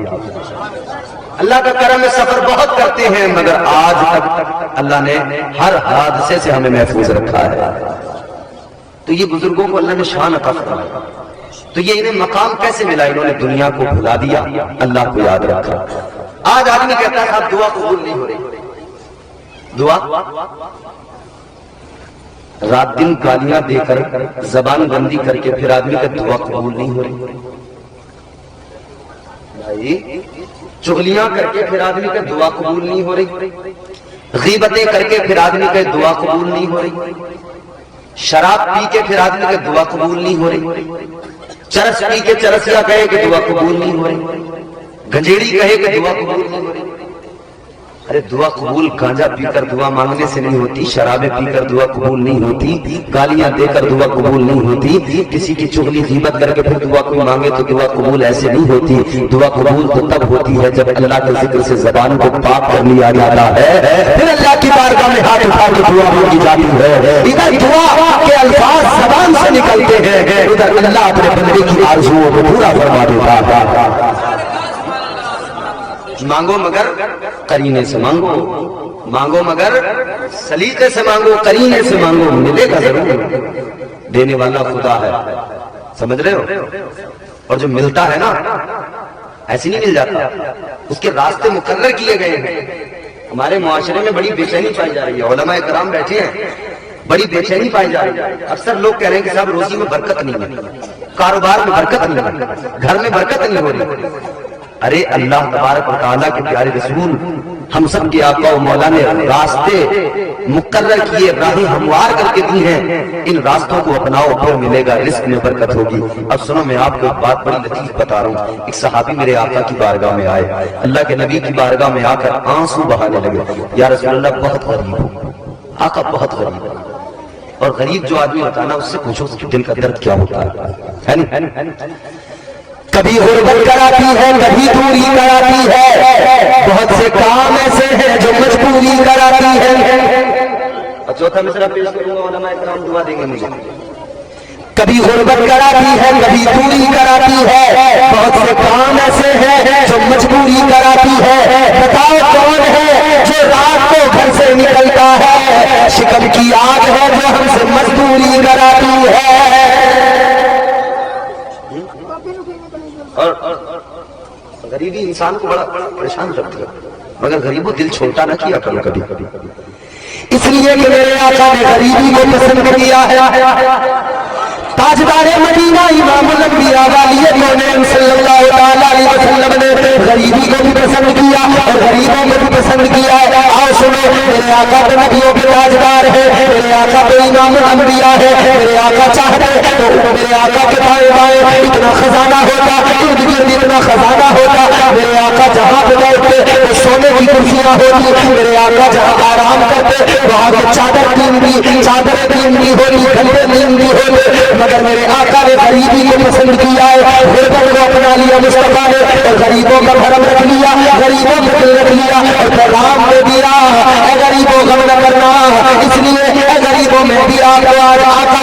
اللہ کا کرم میں سفر بہت کرتے ہیں، مگر آج تک اللہ نے ہر حادثے سے ہمیں محفوظ رکھا ہے۔ تو یہ بزرگوں کو اللہ نے شان عطا فرمایا، تو یہ انہیں مقام کیسے ملا؟ انہوں نے دنیا کو بھلا دیا، اللہ کو یاد رکھا۔ آج آدمی کہتا ہے صاحب دعا قبول نہیں ہو رہی، دعا رات دن گالیاں دے کر، زبان بندی کر کے پھر آدمی کا دعا قبول نہیں ہو رہی، چغلیاں کر کے پھر آدمی کا دعا قبول نہیں ہو رہی، غیبتیں کر کے پھر آدمی کا دعا قبول نہیں ہو رہی، شراب پی کے پھر آدمی کا دعا قبول نہیں ہو رہی، چرس پی کے چرسیا کہے کہ دعا قبول نہیں ہو رہی، گنجیڑی کہے کہ دعا قبول نہیں ہو رہی۔ ارے دعا قبول گانجا پی کر دعا مانگنے سے نہیں ہوتی، شرابیں پی کر دعا قبول نہیں ہوتی، گالیاں دے کر دعا قبول نہیں ہوتی، کسی کی چغلی غیبت کر کے پھر دعا کوئی مانگے تو دعا قبول ایسے نہیں ہوتی۔ دعا قبول تو تب ہوتی ہے جب اللہ کے ذکر سے زبان کو پاک کر لیا جاتا ہے، پھر اللہ کی بارگاہ میں ہاتھ اٹھا کے دعا مانگی جاتی ہے۔ ادھر دعا کے الفاظ زبان سے نکلتے ہیں، ادھر اللہ اپنے بندے کی آرزوؤں کو پورا فرما دیتا ہے۔ مانگو مگر قرینے سے مانگو، مانگو مگر سلیقے سے مانگو، قرینے سے مانگو، ملے گا ضرور۔ دینے والا خدا ہے، سمجھ رہے ہو؟ اور جو ملتا ہے نا ایسے نہیں مل جاتا، اس کے راستے مقرر کیے گئے ہیں۔ ہمارے معاشرے میں بڑی بے چینی پائی جا رہی ہے، علماء کرام بیٹھے ہیں، بڑی بے چینی پائی جا رہی ہے۔ اکثر لوگ کہہ رہے ہیں کہ صاحب روزی میں برکت نہیں ہے، کاروبار میں برکت نہیں ہے، گھر میں برکت نہیں ہو رہی۔ ارے اللہ تبارک و تعالیٰ کے پیارے رسول ہم سب کے آقا و مولا نے راستے مقرر کیے، راہیں ہموار کر کے دی ہیں، ان راستوں کو اپناؤ پھر ملے گا، رزق میں برکت ہوگی۔ اب سنو میں آپ کو ایک بات بڑی لطیف بتا رہا ہوں۔ ایک صحابی میرے آقا کی بارگاہ میں آئے، اللہ کے نبی کی بارگاہ میں آ کر آنسو بہانے لگے، یا رسول اللہ بہت غریب ہوں، آقا بہت غریب ہے۔ اور غریب جو آدمی ہوتا ہے نا اس سے پوچھو اس کے دل کا درد کیا ہوتا ہے نا؟ کبھی غربت کراتی ہے، کبھی دوری کراتی ہے، بہت سے کام ایسے ہیں جو مجبوری کراتی ہے۔ اور چوتھا مصرع پیش کروں گا، علماء کرام دعا دیں گے مجھے۔ کبھی غربت کراتی ہے، کبھی دوری کراتی ہے، بہت سے کام ایسے ہیں جو مجبوری کراتی ہے۔ بتاؤ کون ہے جو رات کو گھر سے نکلتا ہے، شکم کی آگ ہے جو ہم سے مزدوری کراتی ہے۔ اور غریبی انسان کو بڑا پریشان کرتی ہے، مگر غریبوں دل چھوٹا نہ کیا کرو کبھی، اس لیے کہ میرے آقا نے غریبی کو پسند کیا ہے۔ تاجدار مدینہ امام الانبیاء والی کونین صلی اللہ علیہ وسلم نے غریبی کو بھی پسند کیا اور غریبوں کو بھی پسند کیا ہے۔ آؤ سنو، میرے آقا تو نبیوں کے تاجدار ہے، میرے آقا تو امام الانبیاء ہے، میرے آقا چاہتے تو میرے آقا کے بائیں بائیں اتنا خزانہ ہوتا، ارد گرد اتنا خزانہ ہوتا۔ میرے آقا جہاں پہ بیٹھتے وہ سونے کی کرسیاں ہوتی، میرے آقا جہاں آرام کرتے وہاں پہ چادر قیمتی، چادر قیمتی ہوتی، گھنٹے قیمتی ہوتے، مگر میرے آقا نے غریبی کو پسند کیا ہے۔ غربت کو اپنا لیا مصطفیٰ نے اور غریبوں کا بھرم رکھ لیا، غریبوں کو دل رکھ لیا اور پیغام دے دیا، اے غریبوں غم نہ کرنا۔ اس لیے اے غریبوں میں بھی آقا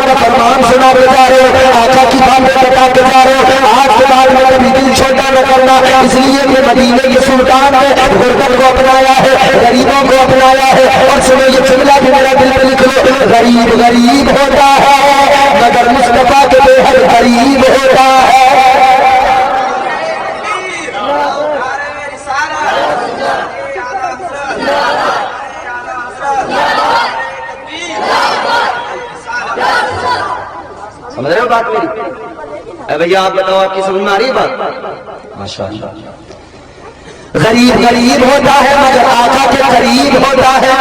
کا فرمان سنا کے جا رہے ہو، آقا کی باتیں بتا کے جا رہے ہو، آج کے بعد میں کبھی دل چھوٹا نہ کرنا۔ اس لیے کہ مدینے کے سلطان نے غربت کو اپنایا ہے، غریبوں کو اپنایا ہے۔ اور سنو یہ جملہ بھی میرا دل پہ لکھ لو، غریب غریب ہوتا ہے مگر مصطفیٰ کے بے حد قریب ہوتا ہے۔ سمجھ رہے ہو بات میری؟ اے بھیا آپ بتاؤ، آپ کی سمجھ میں آ رہی ہے بات؟ ماشاءاللہ۔ غریب غریب ہوتا ہے مگر آقا کے قریب ہوتا ہے۔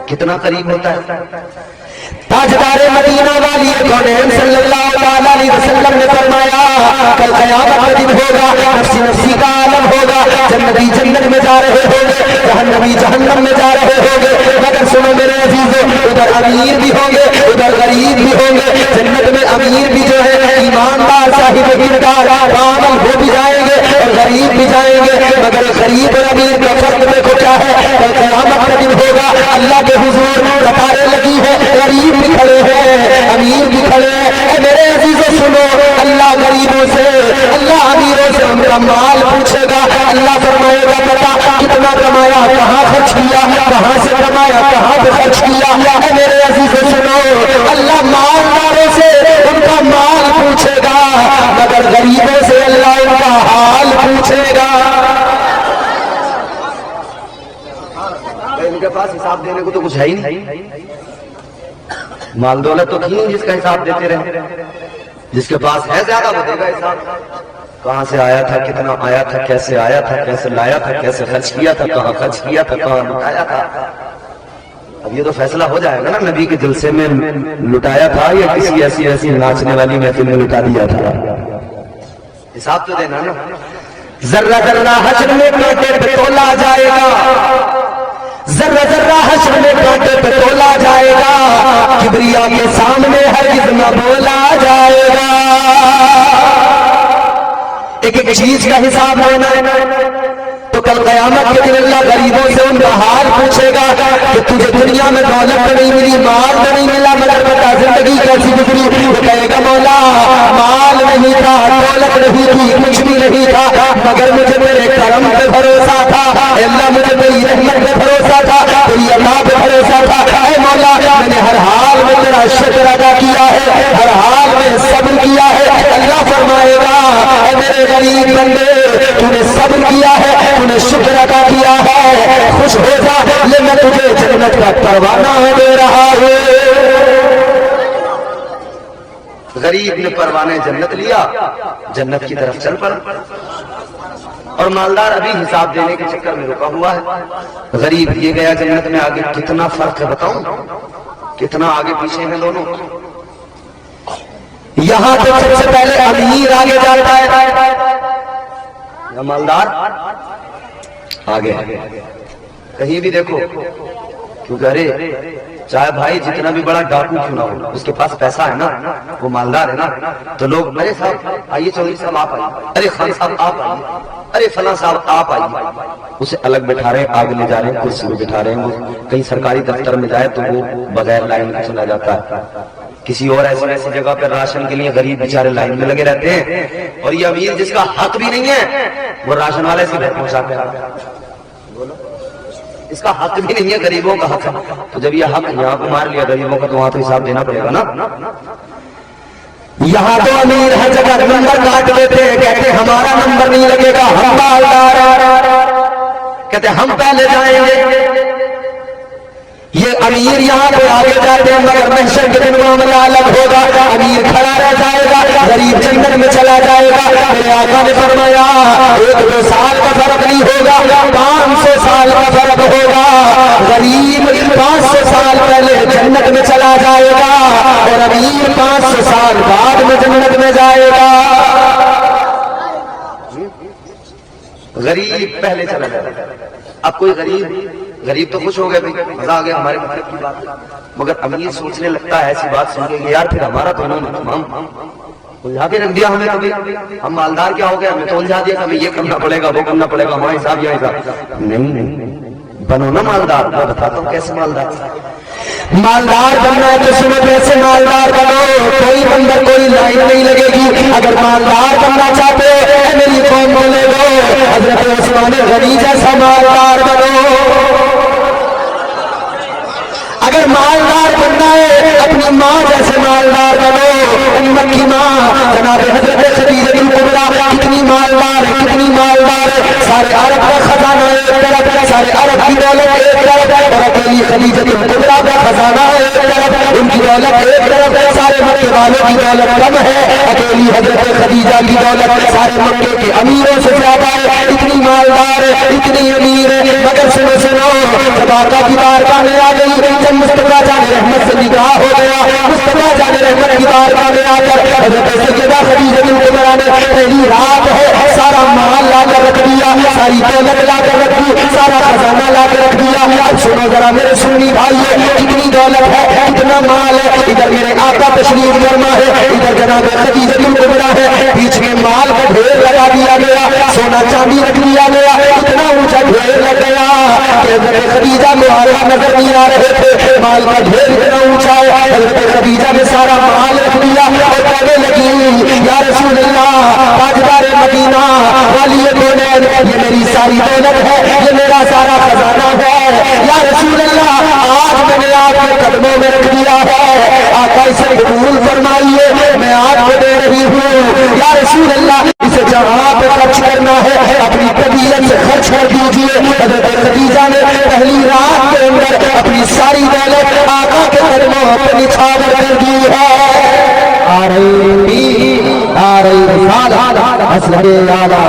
کتنا قریب ہوتا ہے؟ تاجدار مدینہ والی کونین صلی اللہ علیہ وسلم نے فرمایا کل قیامت کا دن ہوگا، نفسی نفسی کا عالم ہوگا، جنتی جنت میں جا رہے ہوں گے، جہنمی جہنم میں جا رہے ہوں گے، مگر سنو میرے عزیزو، ادھر امیر بھی ہوں گے ادھر غریب بھی ہوں گے۔ جنت میں امیر بھی جو ہے ایماندار صاحب کردار عامل وہ بھی جائیں گے اور غریب بھی جائیں گے، مگر غریب اور امیر کا فرق دیکھو کیا ہے۔ کل قیامت کا دن ہوگا، اللہ کے حضور قطاریں لگی ہے، غریب بھی کھڑے ہیں امیر بھی کھڑے ہیں۔ اے میرے عزیزو سنو، اللہ غریبوں سے اللہ امیروں سے ان کا مال پوچھے گا، اللہ فرمائے گا بتا کتنا کمایا، کہاں خرچ کیا، کہاں سے کمایا، کہاں پہ خرچ کیا۔ اے میرے عزیزو سنو، اللہ مالداروں سے ان کا مال پوچھے گا مگر غریبوں سے اللہ ان کا حال پوچھے گا۔ ان کے پاس حساب دینے کو تو کچھ ہے ہی نہیں، مال دولت تو نہیں جس کا حساب دیتے رہے، جس کے پاس ہے زیادہ وہ دے گا حساب، کہاں سے آیا تھا، کتنا آیا تھا، کیسے آیا تھا، کیسے لایا تھا، کیسے خرچ کیا تھا، کہاں خرچ کیا تھا، کہاں لٹایا تھا۔ اب یہ تو فیصلہ ہو جائے گا نا، نبی کے جلسے میں لٹایا تھا یا کسی ایسی ناچنے والی محفل میں لٹا دیا تھا، حساب تو دینا نا۔ ذرہ ذرہ حشر میں کانٹے پہ تولا جائے گا، ذرہ ذرہ حشر میں کانٹے پہ تولا جائے گا، کبریا کے سامنے ہرگز نہ بولا جائے گا۔ ایک ایک چیز کا حساب لینا ہے، تو کل قیامت کے دن اللہ غریبوں سے ان کا حال پوچھے گا کہ تجھے دنیا میں دولت تو نہیں ملی، مال تو نہیں ملا، مگر بتا زندگی کیسی گزری؟ وہ کہے گا مولا مال نہیں تھا، دولت نہیں تھی، کچھ بھی نہیں تھا، مگر مجھے میرے کرم پہ بھروسہ تھا، اے اللہ مجھے تیری رحمت پہ بھروسہ تھا، تیری عطا پہ بھروسہ تھا، اے مولا میں نے ہر حال میں تیرا شکر ادا کیا ہے، ہر حال میں صبر کیا ہے۔ اللہ فرمائے گا اے میرے غریب بندے تو نے صبر کیا ہے، تو نے شکر ادا کیا ہے، خوش ہو جا لے میں تجھے جنت کا پروانہ دے رہا ہوں۔ غریب نے پروانے جنت لیا، جنت کی طرف چل پڑا، اور مالدار ابھی حساب دینے کے چکر میں رکا ہوا ہے۔ غریب یہ گیا جنت میں، آگے کتنا فرق ہے بتاؤں، کتنا آگے پیچھے ہیں دونوں۔ یہاں تو سب سے پہلے امیر آگے جاتا ہے یا مالدار آگے؟ کہیں بھی دیکھو، کیونکہ ارے چاہے بھائی جتنا بھی بڑا ڈاکو کیوں نہ ہو، اس کے پاس پیسہ ہے نا، وہ مالدار ہے نا، تو لوگ ارے صاحب آئیے، چودھری صاحب آپ آئیے، ارے خان صاحب آپ آئیے، ارے فلاں صاحب آپ آئیے، اسے الگ بٹھا رہے ہیں، آگے لے جا رہے ہیں، کرسی پہ بٹھا رہے ہیں۔ وہ کہیں سرکاری دفتر میں جائے تو وہ بغیر لائن کے چلا جاتا ہے، کسی اور ایسی جگہ پر راشن کے لیے غریب بیچارے لائن میں لگے رہتے ہیں، اور یہ امیر جس کا حق بھی نہیں ہے وہ راشن والے سے گھر پہنچاتے ہیں، اس کا حق بھی نہیں ہے، غریبوں کا حق ہے۔ تو جب یہ حق یہاں کو مار لیا غریبوں کا، تو وہاں تو حساب دینا پڑے گا نا۔ یہاں تو امیر ہر جگہ نمبر کاٹ دیتے ہیں، کہتے ہمارا نمبر نہیں لگے گا، ہم مالدار، کہتے ہم پہلے جائیں گے۔ یہ امیر یہاں پہ آگے جاتے ہیں، مگر محشر کے دن معاملہ الگ ہوگا، امیر کھڑا رہ جائے گا، غریب جنت میں چلا جائے گا۔ میرے آقا نے فرمایا 1-2 سال کا فرق نہیں ہوگا، 500 سال کا فرق ہوگا۔ غریب 500 سال پہلے جنت میں چلا جائے گا، اور امیر 500 سال بعد میں جنت میں جائے گا۔ غریب پہلے چلا جائے گا۔ اب کوئی غریب تو خوش ہو گئے، مزہ آ گیا ہمارے مطلب کی بات، مگر امیر سوچنے لگتا ہے ایسی بات سن کے یار پھر ہمارا تو انہوں نے تمام الجھا کے رکھ دیا ہمیں، کبھی ہم مالدار کیا ہو گیا، ہمیں تو الجھا دیا، ہمیں یہ کرنا پڑے گا وہ کرنا پڑے گا، ہمارا حساب یہ حساب نہیں، بنو نا مالدار۔ میں بتاتا ہوں کیسے مالدار بننا ہے، تو سنو کیسے مالدار بنو۔ کوئی نمبر کوئی لائن نہیں لگے گی، اگر مالدار بننا چاہتے ہو میری قوم بولے گو حضرت عثمان غنی جیسا مالدار بنو۔ اگر مالدار بننا ہے اپنی ماں جیسے مالدار بنو۔ امت کی ماں جناب حضرت خدیجہ الکبریٰ کتنی مالدار ہے، کتنی مالدار ہے، سارے عرب کا خزانہ ایک طرف، سارے عرب کی دولت ایک طرف، اور اکیلی خدیجہ الکبریٰ کا خزانہ ایک طرف، ان کی دولت ایک طرف ہے، سارے مکے والوں کی دولت کم ہے، اکیلی حضرت خدیجہ کی دولت سارے مکے کے امیروں سے زیادہ ہے، اتنی مالدار ہے، اتنی امیر ہے۔ مگر سنو جب آقا کی بارگاہ میں آ گئی، جب مصطفیٰ جان رحمت سے نکاح ہو گیا، مصطفیٰ جان رحمت کی بارگاہ میں آ کر حضرت سیدہ خدیجہ الکبریٰ نے پہلی رات ہے سارا مال لا کر رکھ دیا، ساری دولت لا کر رکھ دی، سارا خزانہ لا کر رکھ دیا۔ اب سنو ذرا میرے سنی بھائی، کتنی دولت ہے، کتنا مال ہے، ادھر میرے آقا تشریف فرما ہے، ادھر جناب خدیجہ الکبریٰ ہے، بیچ میں مال کا ڈھیر لگا دیا گیا، سونا چاندی رکھ دیا گیا، اتنا اونچا ڈھیر لگ گیا کہ حضرت خدیجہ معاویہ نظر نہیں آ رہے تھے، مال کا ڈھیر اتنا اونچا ہے۔ حضرت خدیجہ نے سارا مال رکھ دیا اور کہنے لگی یا رسول اللہ، تاجدار مدینہ، والی کونین، یہ میری ساری دولت ہے، یہ میرا سارا خزانہ ہے، یا رسول اللہ آج میں نے آپ کے قدموں میں رکھ دیا ہے، آقا اسے قبول فرمائیے، میں آپ کو دے رہی ہوں، یا رسول اللہ اسے جہاں پہ خرچ کرنا ہے اپنی طبیعت سے خرچ کر دیجئے۔ حضرت خدیجہ نے پہلی رات کے اندر اپنی ساری دولت آقا کے قدموں پہ نچھاور کر دی ہے۔ آ رہی رسالہ حضرت اعلیٰ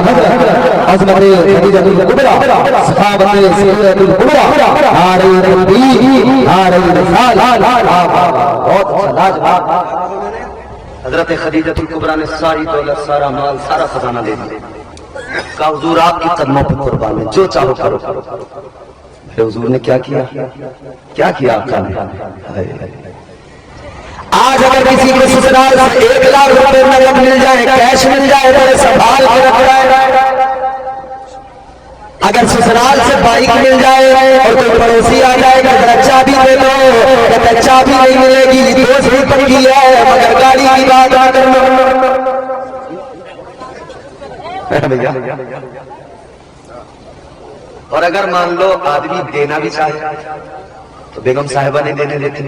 حضرت خدیجہ الکبریٰ صحابہ سیدہ الکبریٰ، آ رہی رسالہ، بہت لاجواب۔ حضرت خدیجہ الکبریٰ نے ساری دولت، سارا مال، سارا خزانہ دے دیا۔ کہا حضور آپ کے قدموں پر قربان ہے، جو چاہو کرو۔ پھر حضور نے کیا کیا؟ کیا کیا آقا نے؟ آج اگر کسی کو سسرال سے 1 لاکھ روپے نقد مل جائے، کیش مل جائے، بڑے سنبھال کے رکھ رہا ہے۔ اگر سسرال سے بائک مل جائے اور کوئی پڑوسی آ جائے کہ ذرا چابی دے دو، کہتا ہے چابی نہیں ملے گی، دوست بھی پکی ہے مگر گاڑی کی بات نہ کرنا۔ اور اگر مان لو آدمی دینا بھی چاہے تو بیگم صاحبہ نہیں دینے دیتے۔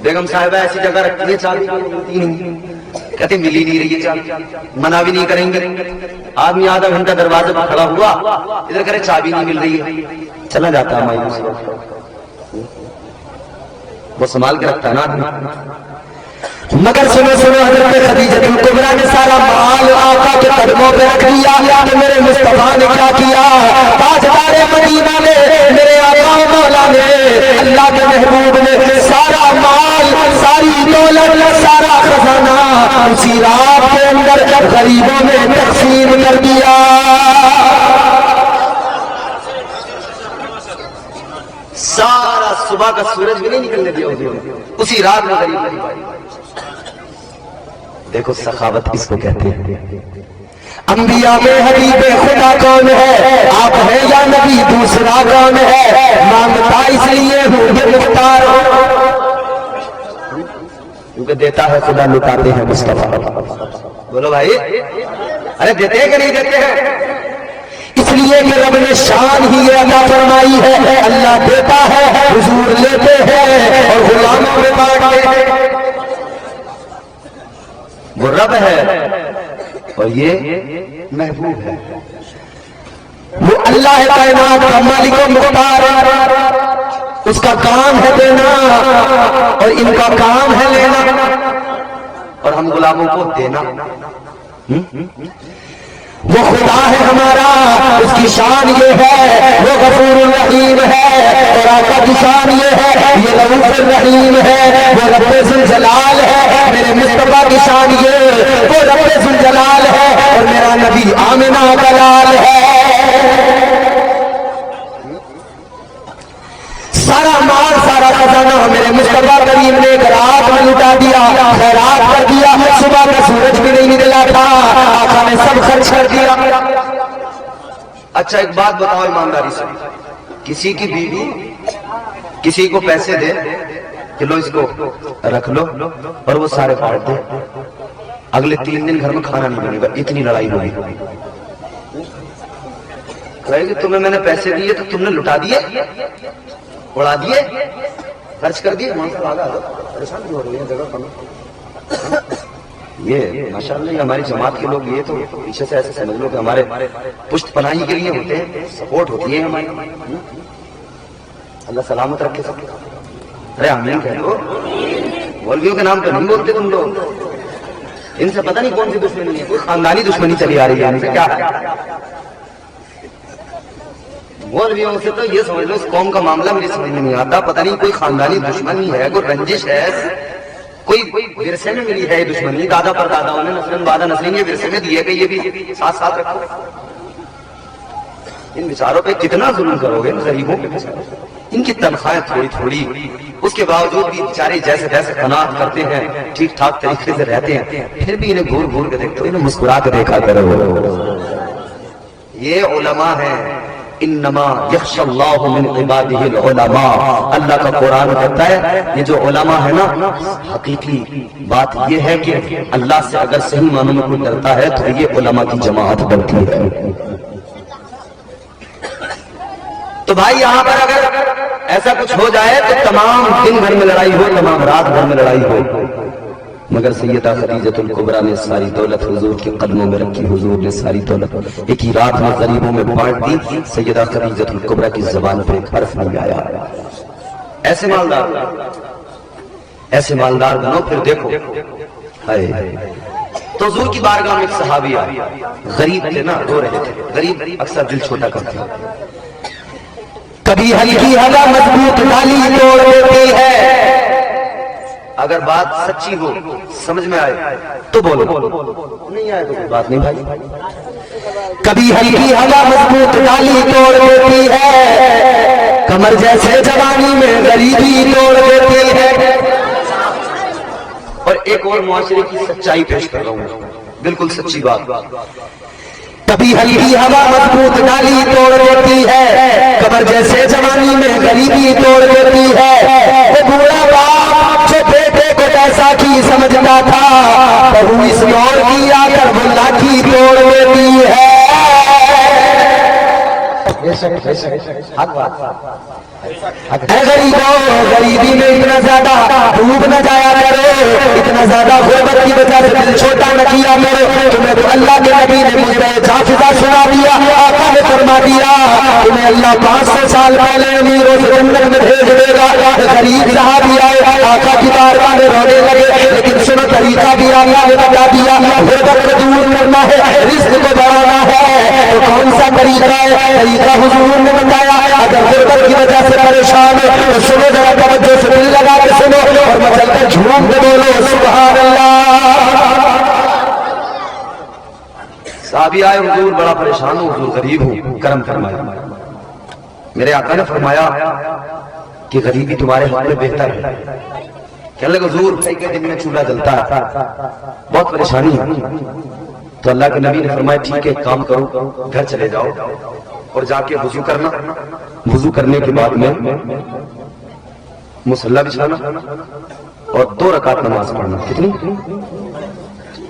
بیگم صاحبہ ایسی جگہ رکھتی ہے چابی ملتی نہیں، کہتے ملی نہیں رہی ہے چابی، منع بھی نہیں کریں گے۔ آدمی آدھا گھنٹہ دروازے پر کھڑا ہوا، ادھر کرے چابی نہیں مل رہی ہے، چلا جاتا ہے مایوس، وہ سنبھال کے رکھتا ہے نا۔ مگر سنو حضرت خدیجہ کبریٰ نے سارا مال آقا کے قدموں پہ رکھ دیا کہ میرے مصطفیٰ نے کیا کیا، تاجدار مدینہ نے، میرے آقا مولا نے، اللہ کے محبوب نے سارا مال، ساری دولت، سارا خزانہ اسی رات کے اندر غریبوں میں تقسیم کر دیا۔ سارا صبح کا سورج بھی نہیں نکلنے دیا اسی رات میں غریب۔ دیکھو سخاوت کس کو کہتے ہیں؟ انبیاء میں حبیب خدا کون ہے؟ آپ ہیں یا نبی دوسرا کون ہے؟ مانگتا اس لیے ہوں یہ مختار، کیونکہ دیتا ہے خدا، لٹاتے ہیں مصطفیٰ۔ بولو بھائی، ارے دیتے ہیں کہ نہیں دیتے ہیں؟ اس لیے کہ رب نے شان ہی یہ عطا فرمائی ہے، اللہ دیتا ہے، حضور لیتے ہیں اور غلاموں میں بانٹتے ہیں۔ وہ رب ہے اور یہ محبوب ہے، وہ اللہ کائنات کا مالک و مختار، اس کا کام ہے دینا اور ان کا کام ہے لینا، اور ہم غلاموں کو دینا۔ وہ خدا ہے ہمارا، اس کی شان یہ ہے، وہ غفور الرحیم ہے، اور آقا کی شان یہ ہے، یہ رؤوف الرحیم ہے، وہ رب ذوالجلال ہے۔ میرے مصطفیٰ کی شان یہ، وہ رب ذوالجلال ہے، اور میرا نبی آمنہ کا لال ہے۔ سارا مال، سارا خزانہ میرے مصطفیٰ کریم نے ایک رات میں لٹا دیا، خیرات کر دیا، صبح کا سورج بھی نہیں نکلا تھا، آقا نے سب خرچ کر دیا۔ اچھا ایک بات بتاؤ ایمانداری سے، کسی کی بیوی کسی کو پیسے دے کہ لو اس کو رکھ لو اور وہ سارے بانٹ دے، اگلے 3 دن گھر میں کھانا نہیں بنے گا، اتنی لڑائی ہوئی، کہے کہ تمہیں میں نے پیسے دیے تو تم نے لٹا دیے، اڑا دیے، خرچ کر دیے، وہاں سے بھاگا، پریشان بھی ہو رہی ہے جگہ کم۔ یہ ماشاءاللہ یہ ہماری جماعت کے لوگ، یہ تو پیچھے سے ایسے سمجھ لو کہ ہمارے پشت پناہی کے لیے ہوتے ہیں، سپورٹ ہوتی ہے ہماری، اللہ سلامت رکھے سب۔ ارے آمین کہہ دو، مولویوں کے نام پہ نہیں بولتے تم لوگ، ان سے پتہ نہیں کون سی دشمنی ہے، کوئی خاندانی دشمنی چلی آ رہی ہے ان سے کیا؟ مولویوں سے تو یہ سمجھ لو اس قوم کا معاملہ میری سمجھ میں نہیں آتا، پتہ نہیں کوئی خاندانی دشمنی ہے، کوئی رنجش ہے، کوئی ورثے میں ملی ہے یہ دشمنی، دادا پر دادا انہیں نسلن بعد نسلیں یہ ورثے میں دیے کہ یہ بھی ساتھ ساتھ رکھو۔ ان بیچاروں پہ کتنا ظلم کرو گے، غریبوں پہ، ان کی تنخواہیں تھوڑی تھوڑی، اس کے باوجود بھی بیچارے جیسے جیسے قناعت کرتے ہیں، ٹھیک ٹھاک طریقے سے رہتے ہیں، پھر بھی انہیں گھور گھور کے دیکھتے ہو، انہیں مسکرا کے دیکھا کرو۔ یہ علماء ہیں، انما یخشی اللہ من عبادہ العلماء، اللہ کا قرآن کہتا ہے یہ جو علماء ہے نا، حقیقی بات یہ ہے کہ اللہ سے اگر صحیح معنوں میں کوئی ڈرتا ہے تو یہ علماء کی جماعت ڈرتی ہے۔ تو بھائی یہاں پر اگر ایسا کچھ ہو جائے تو تمام دن بھر میں لڑائی ہو، تمام رات بھر میں لڑائی ہو، مگر سیدہ خدیجہ الکبریٰ نے ساری دولت حضور کے قدموں میں رکھی، حضور نے ساری دولت ایک ہی رات میں غریبوں میں بانٹ دی۔ سیدہ خدیجہ الکبریٰ کی زبان پر ایک حرف نہیں آیا۔ ایسے مالدار بنو، پھر دیکھو تو حضور کی بارگاہ میں ایک صحابی آئے، غریب تھے نا، رو رہے تھے، غریب اکثر دل چھوٹا کرتے ہیں، کبھی ہلکی ہوا مضبوط ڈالی توڑ دیتی ہے۔ اگر بات سچی ہو، سمجھ میں آئے تو بولو، نہیں آئے تو کوئی بات نہیں بھائی۔ کبھی ہلکی ہوا مضبوط ڈالی توڑ دیتی ہے، کمر جیسے جوانی میں غریبی توڑ دیتی ہے۔ اور ایک اور معاشرے کی سچائی پیش کر رہا ہوں، بالکل سچی بات۔ کبھی ہلکی ہوا مضبوط ڈالی توڑ دیتی ہے، کمر جیسے جوانی میں غریبی توڑ دیتی ہے۔ وہ بوڑھا باپ جو بیٹے کو پیسہ کی سمجھتا تھا، بہو اس دور کی آ کر وہ لاٹھی توڑ دیتی ہے۔ اے غریبوں، غریبی میں اتنا زیادہ ڈوب نہ جایا کرو، اتنا زیادہ غربت کی وجہ سے دل چھوٹا نہ کیا کرو۔ تمہیں تو اللہ کے نبی نے مجھے جافزہ سنا دیا، آقا نے فرما دیا تمہیں اللہ 500 سال پہلے امیر و جنت میں بھیج دے گا۔ غریب صحابی آئے، آقا کی بارگاہ میں رونے لگے، لیکن سنو طریقہ بھی آقا نے بتا دیا، غربت کو دور کرنا ہے، رزق کو بڑھانا ہے۔ تو کون سا طریقہ ہے؟ طریقہ حضور نے بتایا، اگر غربت کی وجہ سے پریشان ہو تو سنو، ذرا توجہ سے دل لگا کے سنو اور مچل کر جھوم کے بولو سبحان اللہ۔ صحابی آئے، حضور بڑا پریشان ہوں، حضور غریب ہوں، کرم فرمائے۔ میرے آقا نے فرمایا کہ غریبی تمہارے حق میں بہتر ہے۔ کہنے لگے حضور کے دن میں چولہا جلتا ہے، بہت پریشانی ہے۔ تو اللہ کے نبی نے فرمایا ٹھیک ہے، کام کرو، گھر چلے جاؤ اور جا کے وضو کرنا، وضو کرنے کے بعد میں مصلی بچھانا اور 2 رکعت نماز پڑھنا۔ کتنی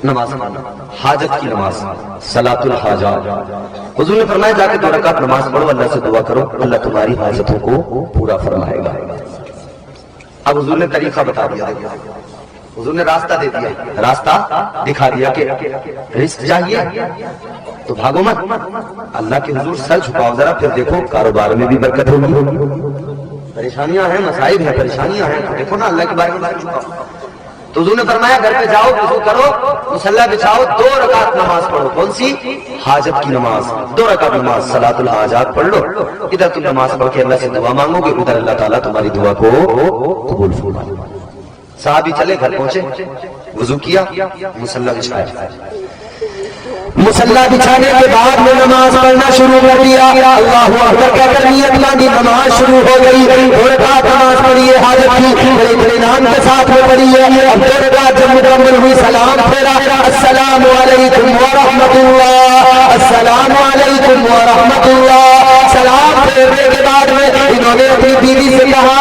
نماز پڑھنا؟ حاجت کی نماز، صلاۃ الحاجات۔ حضور نے فرمایا جا کے 2 رکعت نماز پڑھو، اللہ سے دعا کرو، اللہ تمہاری حاجتوں کو پورا فرمائے گا۔ اب حضور نے طریقہ بتا دیا، حضور نے راستہ دے دیا، راستہ دکھا دیا کہ رزق چاہیے تو بھاگو مت، اللہ کے حضور سر جھکاؤ ذرا، پھر دیکھو کاروبار میں بھی برکت ہوگی۔ پریشانیاں ہیں، مسائب ہیں، پریشانیاں ہیں، تو دیکھو نا اللہ کے بارے میں سر جھکاؤ۔ تو حضور نے فرمایا گھر پہ جاؤ، وضو کرو، مصلی بچھاؤ، 2 رکعت نماز پڑھو۔ کون سی؟ حاجت کی نماز، 2 رکعت نماز، صلاۃ الحاجات پڑھ لو۔ ادھر تم نماز پڑھ کے اللہ سے دعا مانگو گے، ادھر اللہ تعالیٰ تمہاری دعا کو قبول فرمائے گا۔ صحابی چلے، گھر پہنچے، وضو کیا، مصلی بچھایا۔ مصلی بچھانے کے بعد میں نماز پڑھنا شروع کر دیا، اللہ اکبر کہہ کر نیت باندھی، نماز شروع ہو گئی۔ 2 رکعت نماز پڑھی ہے حاجت کی، بڑے اطمینان کے ساتھ میں پڑھی ہے۔ اب 2 رکعت جب مکمل ہوئی، سلام پھیرا، السلام علیکم ورحمۃ اللہ، السلام علیکم ورحمۃ اللہ۔ سلام پھیرنے کے بعد میں انہوں نے اپنی بیوی سے کہا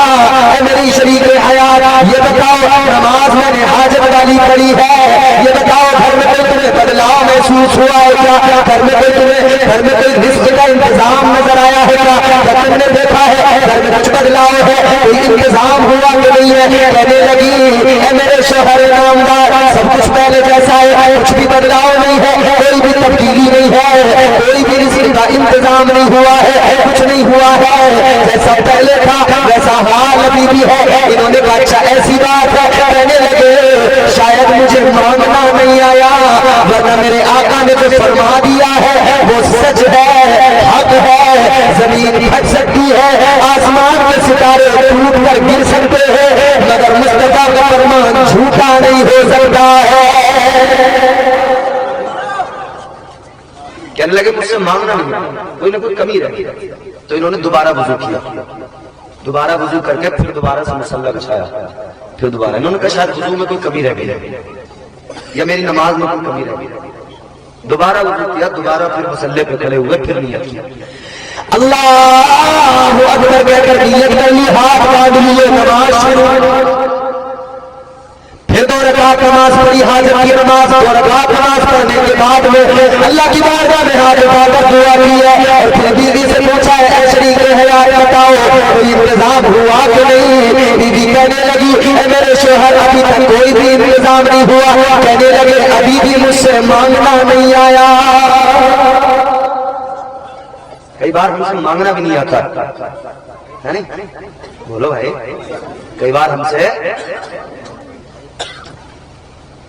اے میری شریک حیات، یہ بتاؤ نماز میں نے حاجت والی پڑھی ہے، یہ بتاؤ گھر میں کوئی تمہیں بدلاؤ محسوس ہوا ہے کیا؟ گھر میں کوئی رزق کا انتظام نظر آیا ہے کیا؟ جب تم نے دیکھا ہے گھر میں کچھ بدلاؤ ہے، کوئی انتظام ہوا کہ نہیں ہے؟ کہنے لگی اے میرے شوہر نامدار، سب کچھ پہلے جیسا ہے، کچھ بھی بدلاؤ نہیں ہے، کوئی بھی تبدیلی نہیں ہے، کوئی بھی رزق کا انتظام نہیں ہوا ہے، کچھ نہیں ہوا ہے، جیسا پہلے تھا ویسا حال ابھی بھی ہے۔ انہوں نے کہا اچھا ایسی بات ہے؟ کہنے لگے شاید مجھے مانگنا نہیں آیا، ورنہ میرے آقا نے جو فرما دیا ہے وہ سچ ہے، حق ہے، زمین پھٹ سکتی ہے، آسمان کے ستارے ٹوٹ کر گر سکتے ہیں، مگر مصطفیٰ کا فرمان جھوٹا نہیں ہو سکتا ہے۔ کہنے لگے مجھ سے مانگنا نہیں، کوئی نہ کوئی کمی رہی۔ تو انہوں نے دوبارہ وضو کیا، دوبارہ وضو کر کے پھر دوبارہ سے مصلی بچھایا، پھر دوبارہ انہوں نے کہا شاید وضو میں کوئی کمی رہ گئی یا میری نماز میں کوئی کمی رہ گئی۔ دوبارہ وضو کیا، دوبارہ پھر مصلی پہ کھڑے ہوئے، پھر نیت کیا، اللہ اکبر کہہ کر نیت کر لی، ہاتھ باندھ لیے، نماز شروع۔ پھر 2 رکعت نماز پڑھی حاجت کی نماز، 2 رکعت نماز پڑھنے کے بعد میں اللہ کی بارگاہ میں ہاتھ اٹھا کر دعا کی ہے، اور پھر بیوی سے پوچھا ہے اے شریک حیات بتاؤ کوئی انتظام ہوا کہ نہیں؟ بیوی کہنے لگی اے میرے شوہر ابھی تک کوئی بھی انتظام نہیں ہوا۔ کہنے لگے ابھی بھی مجھ سے مانگنا نہیں آیا۔ کئی بار ہم سے مانگنا بھی نہیں آتا ہے نہیں؟ بولو بھائی، کئی بار ہم سے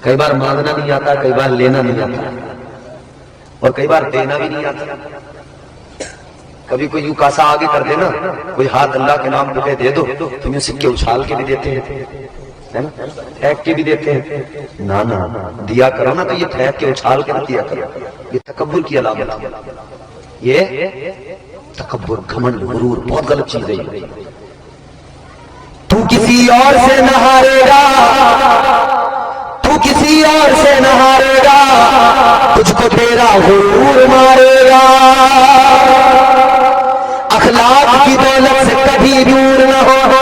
کئی بار مانگنا نہیں آتا، کئی بار لینا نہیں آتا، اور کئی بار دینا بھی نہیں آتا۔ کبھی کوئی یوں کاسا آگے کر دینا، کوئی ہاتھ اللہ کے نام پہ دے دو، تم یوں سکے اچھال کے بھی دیتے ہیں، پھینک کے بھی دیتے ہیں، نہ دیا کرو نا تو یہ پھینک کے اچھال کے دیا کرو، یہ تکبر کی علامت ہے، یہ تکبر، گھمنڈ، غرور بہت غلط چیز ہے۔ تو کسی اور سے نہ ہارے گا، تو کسی اور سے نہ ہارے گا، تجھ کو تیرا غرور مارے گا۔ اخلاق کی دولت سے کبھی دور نہ ہونا،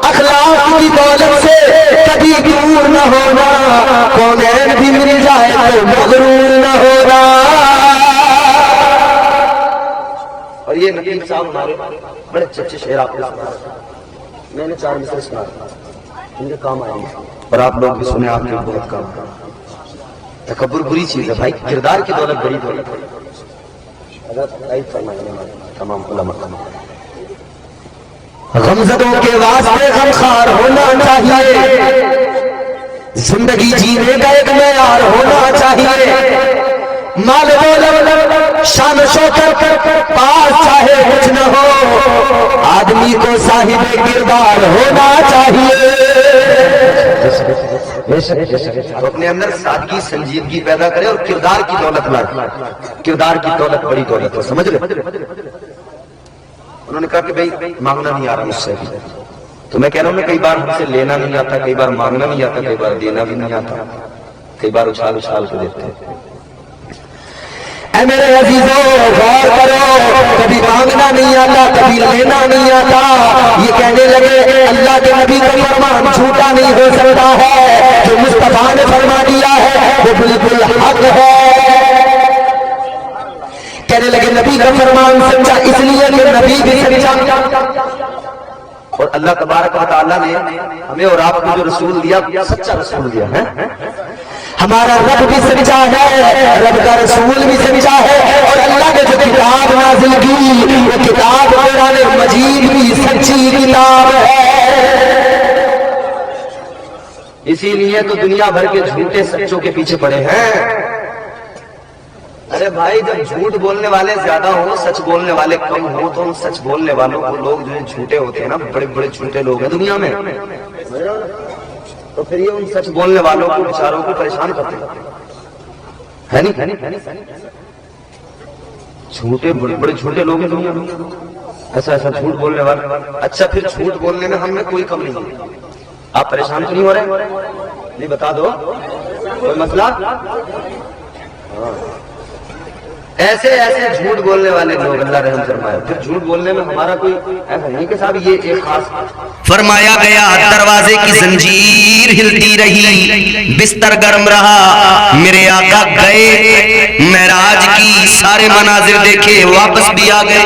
اخلاق کی دولت سے کبھی دور نہ ہونا، کونین بھی مل جائے تو مغرور نہ ہونا۔ اور یہ نقیب صاحب ہمارے بڑے اچھے شعر آپ کو سنا، میں نے 4 مصرے سنا، ان کے کام آئیں گے اور آپ لوگ بھی سنے، آپ کے بہت کام۔ تکبر بری چیز ہے بھائی، کردار کی دولت بڑی دولت ہے۔ تمام علماء غمزدوں کے واسطے غمخوار ہونا چاہیے، زندگی جینے کا ایک معیار ہونا چاہیے، مال دولت شان و شوکت پاس چاہے کچھ نہ ہو، آدمی کو صاحب کردار ہونا چاہیے۔ اپنے اندر سادگی سنجیدگی پیدا کرے اور کردار کی دولت لائے، کردار کی دولت بڑی دولت ہے، سمجھ رہے؟ انہوں نے کہا کہ بھئی مانگنا نہیں آ رہا مجھ سے، تو میں کہہ رہا ہوں میں کئی بار مجھ سے لینا نہیں آتا، کئی بار مانگنا نہیں آتا، کئی بار دینا بھی نہیں آتا، کئی بار اچھال اچھال کے دیتے ہیں۔ اے میرے عزیزوں غور کرو، کبھی مانگنا نہیں آتا، کبھی لینا نہیں آتا۔ یہ کہنے لگے اللہ کے نبی کا فرمان جھوٹا نہیں ہو سکتا ہے، جو مصطفیٰ نے فرما دیا ہے وہ بالکل حق ہے۔ کہنے لگے نبی کا فرمان سچا اس لیے کہ نبی بھی سچا، اور اللہ تبارک و تعالیٰ نے ہمیں اور آپ کو جو رسول دیا سچا رسول دیا ہے۔ ہمارا رب بھی سچا ہے، رب کا رسول بھی سچا ہے، اور اللہ نے جو کتاب نازل کی وہ کتاب قرآن مجید بھی سچی کتاب ہے۔ اسی لیے تو دنیا بھر کے جھوٹے سچوں کے پیچھے پڑے ہیں۔ ارے بھائی جب جھوٹ بولنے والے زیادہ ہوں، سچ بولنے والے کم ہوں، تو ان سچ بولنے والوں کو لوگ جو جھوٹے ہوتے ہیں نا، بڑے بڑے جھوٹے لوگ ہیں دنیا میں، تو پھر یہ ان سچ بولنے والوں کو بیچاروں کو پریشان کرتے ہیں نہیں؟ جھوٹے بڑے بڑے جھوٹے لوگ ہیں دنیا میں، ایسا ایسا جھوٹ بولنے والا۔ اچھا پھر جھوٹ بولنے میں ہم میں کوئی کم نہیں ہے، آپ پریشان تو نہیں ہو رہے؟ نہیں بتا دو کوئی مسئلہ؟ ایسے ایسے جھوٹ بولنے والے لوگ اللہ رحم فرمائے، پھر جھوٹ بولنے میں ہمارا کوئی ایسا نہیں کہ صاحب یہ ایک خاص۔ فرمایا گیا دروازے کی زنجیر ہلتی رہی، بستر گرم رہا، میرے آقا گئے معراج کی سارے مناظر دیکھے، واپس بھی آ گئے۔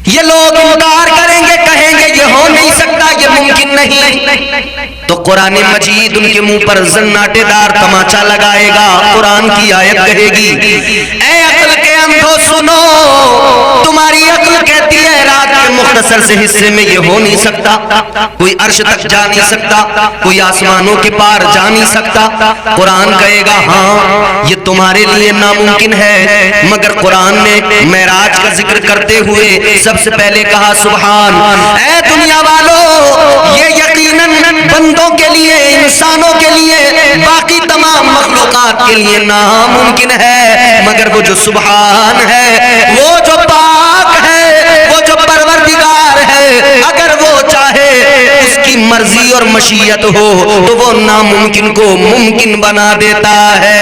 یہ لوگ انکار کریں گے، کہیں گے یہ ہو نہیں سکتا، یہ ممکن نہیں، تو قرآن مجید ان کے منہ پر زناٹے دار تماچا لگائے گا۔ قرآن کی آیت کہے گی اے عقل کے اندھو سنو، تمہاری عقل کہتی ہے رات کے مختصر سے حصے میں یہ ہو نہیں سکتا، کوئی عرش تک جا نہیں سکتا، کوئی آسمانوں کے پار جا نہیں سکتا۔ قرآن کہے گا ہاں یہ تمہارے لیے ناممکن ہے، مگر قرآن نے معراج کا ذکر کرتے ہوئے سب سے پہلے کہا سبحان۔ اے دنیا والو، یہ یقیناً بندوں کے لیے، انسانوں کے لیے، باقی تمام مخلوقات کے لیے ناممکن ہے، مگر وہ جو سبحان ہے، وہ جو پاک ہے، وہ جو پروردگار ہے، اگر وہ چاہے اس کی مرضی اور مشیت ہو تو وہ ناممکن کو ممکن بنا دیتا ہے۔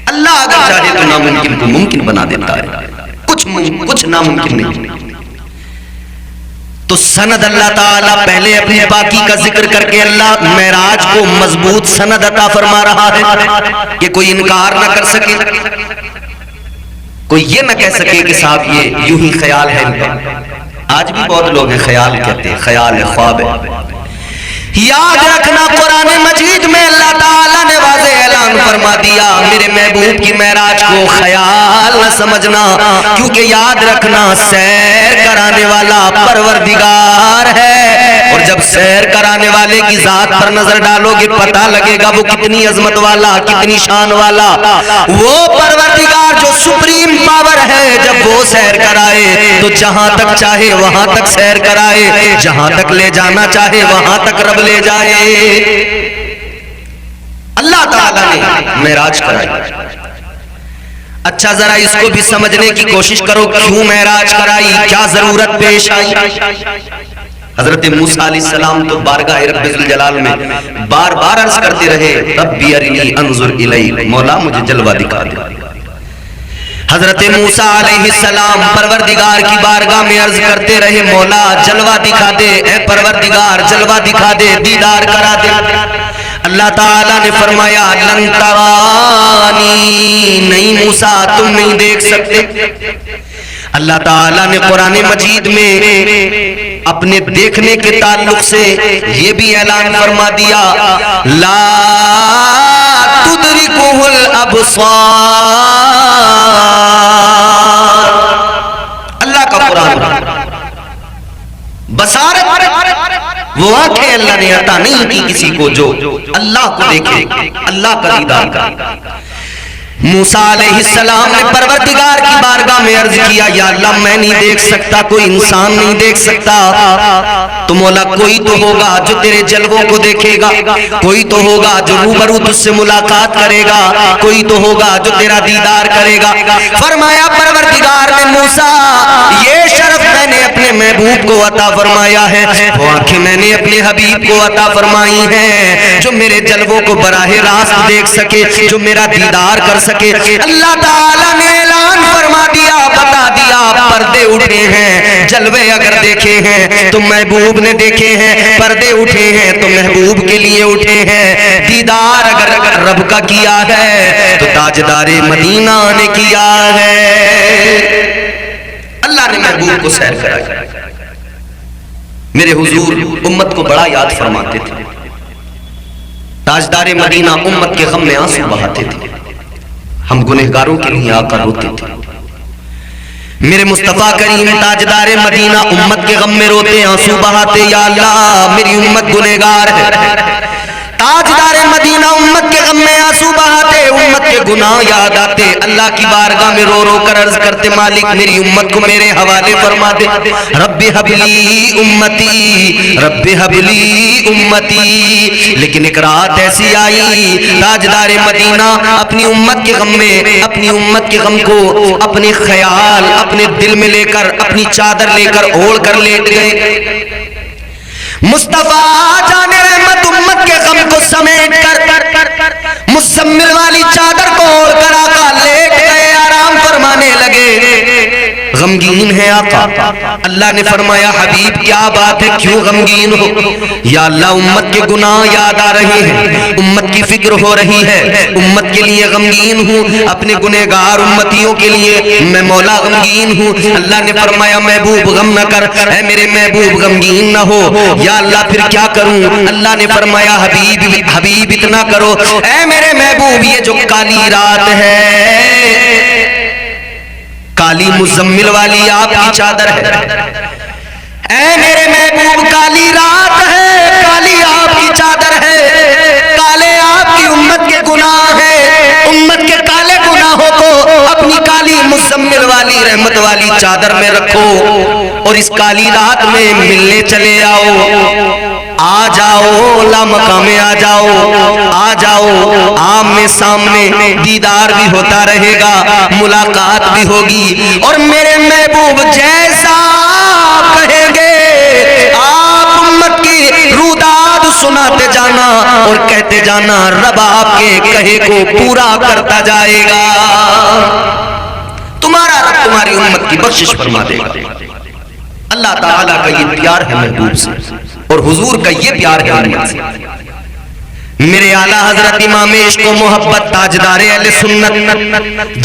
اللہ اگر چاہے تو ناممکن کو ممکن بنا دیتا ہے، کچھ ناممکن نہیں۔ تو سند اللہ تعالیٰ پہلے اپنی پاکی کا ذکر کر کے اللہ معراج کو مضبوط سند عطا فرما رہا ہے کہ کوئی انکار نہ کر سکے، کوئی یہ نہ کہہ سکے کہ صاحب یہ یوں ہی خیال ہے۔ آج بھی بہت لوگ ہیں خیال کہتے ہیں، خیال ہے، خواب ہے۔ یاد رکھنا قرآن مجید میں اللہ تعالیٰ نے واضح اعلان فرما دیا، میرے محبوب کی معراج کو خیال نہ سمجھنا، کیونکہ یاد رکھنا سیر کرانے والا پروردگار ہے، اور جب سیر کرانے والے کی ذات پر نظر ڈالو گے پتہ لگے گا وہ کتنی عظمت والا، کتنی شان والا، وہ پروردگار جو سپریم پاور ہے، جب وہ سیر کرائے تو جہاں تک چاہے وہاں تک سیر کرائے، جہاں تک لے جانا چاہے وہاں تک رب لے جائے۔ اللہ تعالیٰ نے معراج کرائی۔ اچھا ذرا اس کو بھی سمجھنے کی کوشش کرو، کیوں معراج کرائی، کیا ضرورت پیش آئی؟ حضرت موسیٰ علیہ السلام تو بارگاہ رب ذوالجلال میں بار بار عرض کرتے رہے، ربی ارنی انظر الیک، مولا مجھے جلوہ دکھا دے۔ حضرت موسیٰ علیہ السلام پروردگار کی بارگاہ میں عرض کرتے رہے، مولا جلوہ دکھا دے، اے پروردگار جلوہ دکھا دے، دیدار کرا دے۔ اللہ تعالیٰ نے فرمایا لن ترانی، نہیں موسیٰ تم نہیں دیکھ سکتے۔ اللہ تعالیٰ نے قرآن مجید میں اپنے دیکھنے کے تعلق سے یہ بھی اعلان فرما دیا، لا تدرکہ الابصار، اللہ کا قرآن بصارت وہ آنکھیں اللہ نے عطا نہیں کی کسی کو جو اللہ کو دیکھے، اللہ کا دیدار کرے۔ موسیٰ علیہ السلام نے پروردگار کی بارگاہ میں عرض کیا، یا اللہ میں نہیں دیکھ سکتا، کوئی انسان نہیں دیکھ سکتا، تو مولا کوئی تو ہوگا جو تیرے جلووں کو دیکھے گا، کوئی تو ہوگا جو روبرو تجھ سے ملاقات کرے گا، کوئی تو ہوگا جو تیرا دیدار کرے گا۔ فرمایا پروردگار نے موسیٰ یہ شرف میں نے اپنے محبوب کو عطا فرمایا ہے، وہ آنکھیں میں نے اپنے حبیب کو عطا فرمائی ہیں جو میرے جلووں کو براہ راست دیکھ سکے، جو میرا دیدار کر سکے۔ اللہ تعالیٰ نے اعلان فرما دیا، بتا دیا، پردے اٹھے ہیں، جلوے اگر دیکھے ہیں تو محبوب نے دیکھے ہیں، پردے اٹھے ہیں تو محبوب کے لیے اٹھے ہیں، دیدار اگر رب کا کیا ہے تو تاجدار مدینہ نے کیا ہے۔ اللہ نے محبوب کو سیر کرایا۔ میرے حضور امت کو بڑا یاد فرماتے تھے، تاجدار مدینہ امت کے غم میں آنسو بہاتے تھے، ہم گنہگاروں کے لیے آقا روتے تھے۔ میرے مصطفیٰ کریم تاجدار مدینہ امت کے غم میں روتے آنسو بہاتے، یا اللہ میری امت گنہگار ہے۔ تاجدار مدینہ امت کے غم میں آنسو بہاتے، امت کے گناہ یاد آتے، اللہ کی بارگاہ میں رو رو کر عرض کرتے، مالک میری امت کو میرے حوالے فرما دے، رب حبلی امتی، رب حبلی امتی۔ لیکن ایک رات ایسی آئی، تاجدار مدینہ اپنی امت کے غم میں، اپنی امت کے غم کو اپنے خیال اپنے دل میں لے کر، اپنی چادر لے کر اوڑھ کر لیٹ گئے۔ مصطفیٰ جان رحمت امت کے غم کو سمیٹ کر مزمل والی چادر کو اوڑھ کر آقا لیٹ گئے، آرام فرمانے لگے۔ غمگین ہے آقا۔ اللہ نے فرمایا حبیب کیا بات ہے، کیوں غمگین ہو؟ یا اللہ امت کے گناہ یاد آ رہے ہیں، امت کی فکر ہو رہی ہے، امت کے لیے غمگین ہوں، اپنے گنہگار امتیوں کے لیے میں مولا غمگین ہوں۔ اللہ نے فرمایا محبوب غم نہ کر، اے میرے محبوب غمگین نہ ہو۔ یا اللہ پھر کیا کروں؟ اللہ نے فرمایا حبیب اتنا کرو، اے میرے محبوب یہ جو کالی رات ہے، کالی مزمل والی آپ کی چادر ہے، اے میرے محبوب کالی رات ہے، کالی آپ کی چادر ہے، کالے آپ کی امت کے گناہ ہے، امت کے کالے گناہوں کو اپنی کالی مزمل والی رحمت والی چادر میں رکھو، اور اس کالی رات میں ملنے چلے آؤ، آ جاؤ لامقام میں آ جاؤ، آ جاؤ آمنے سامنے، دیدار بھی ہوتا رہے گا، ملاقات بھی ہوگی، اور میرے محبوب جیسا کہیں گے آپ امت کی روداد سناتے جانا اور کہتے جانا، رب آپ کے کہے کو پورا کرتا جائے گا، تمہارا رب تمہاری امت کی بخشش فرما دے گا۔ اللہ تعالیٰ کا یہ پیار ہے محبوب سے، اور حضور کا یہ پیار ہے امت سے۔ میرے اعلیٰ حضرت امام عشق و محبت تاجدار اہل سنت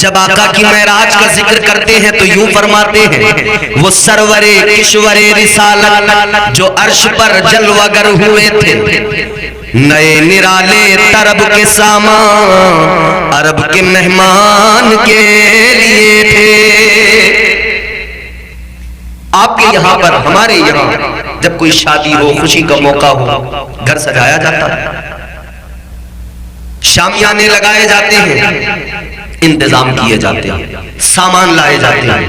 جب آقا کی معراج کا ذکر کرتے ہیں تو یوں فرماتے ہیں وہ سرور کشور رسالت جو عرش پر جلوہ گر ہوئے تھے، نئے نرالے طرب کے سامان عرب کے مہمان کے لیے تھے۔ آپ کے یہاں پر، ہمارے یہاں جب کوئی شادی ہو، خوشی کا موقع ہو، گھر سجایا جاتا ہے، شامیانے لگائے جاتے ہیں، انتظام کیے جاتے ہیں، سامان لائے جاتے ہیں،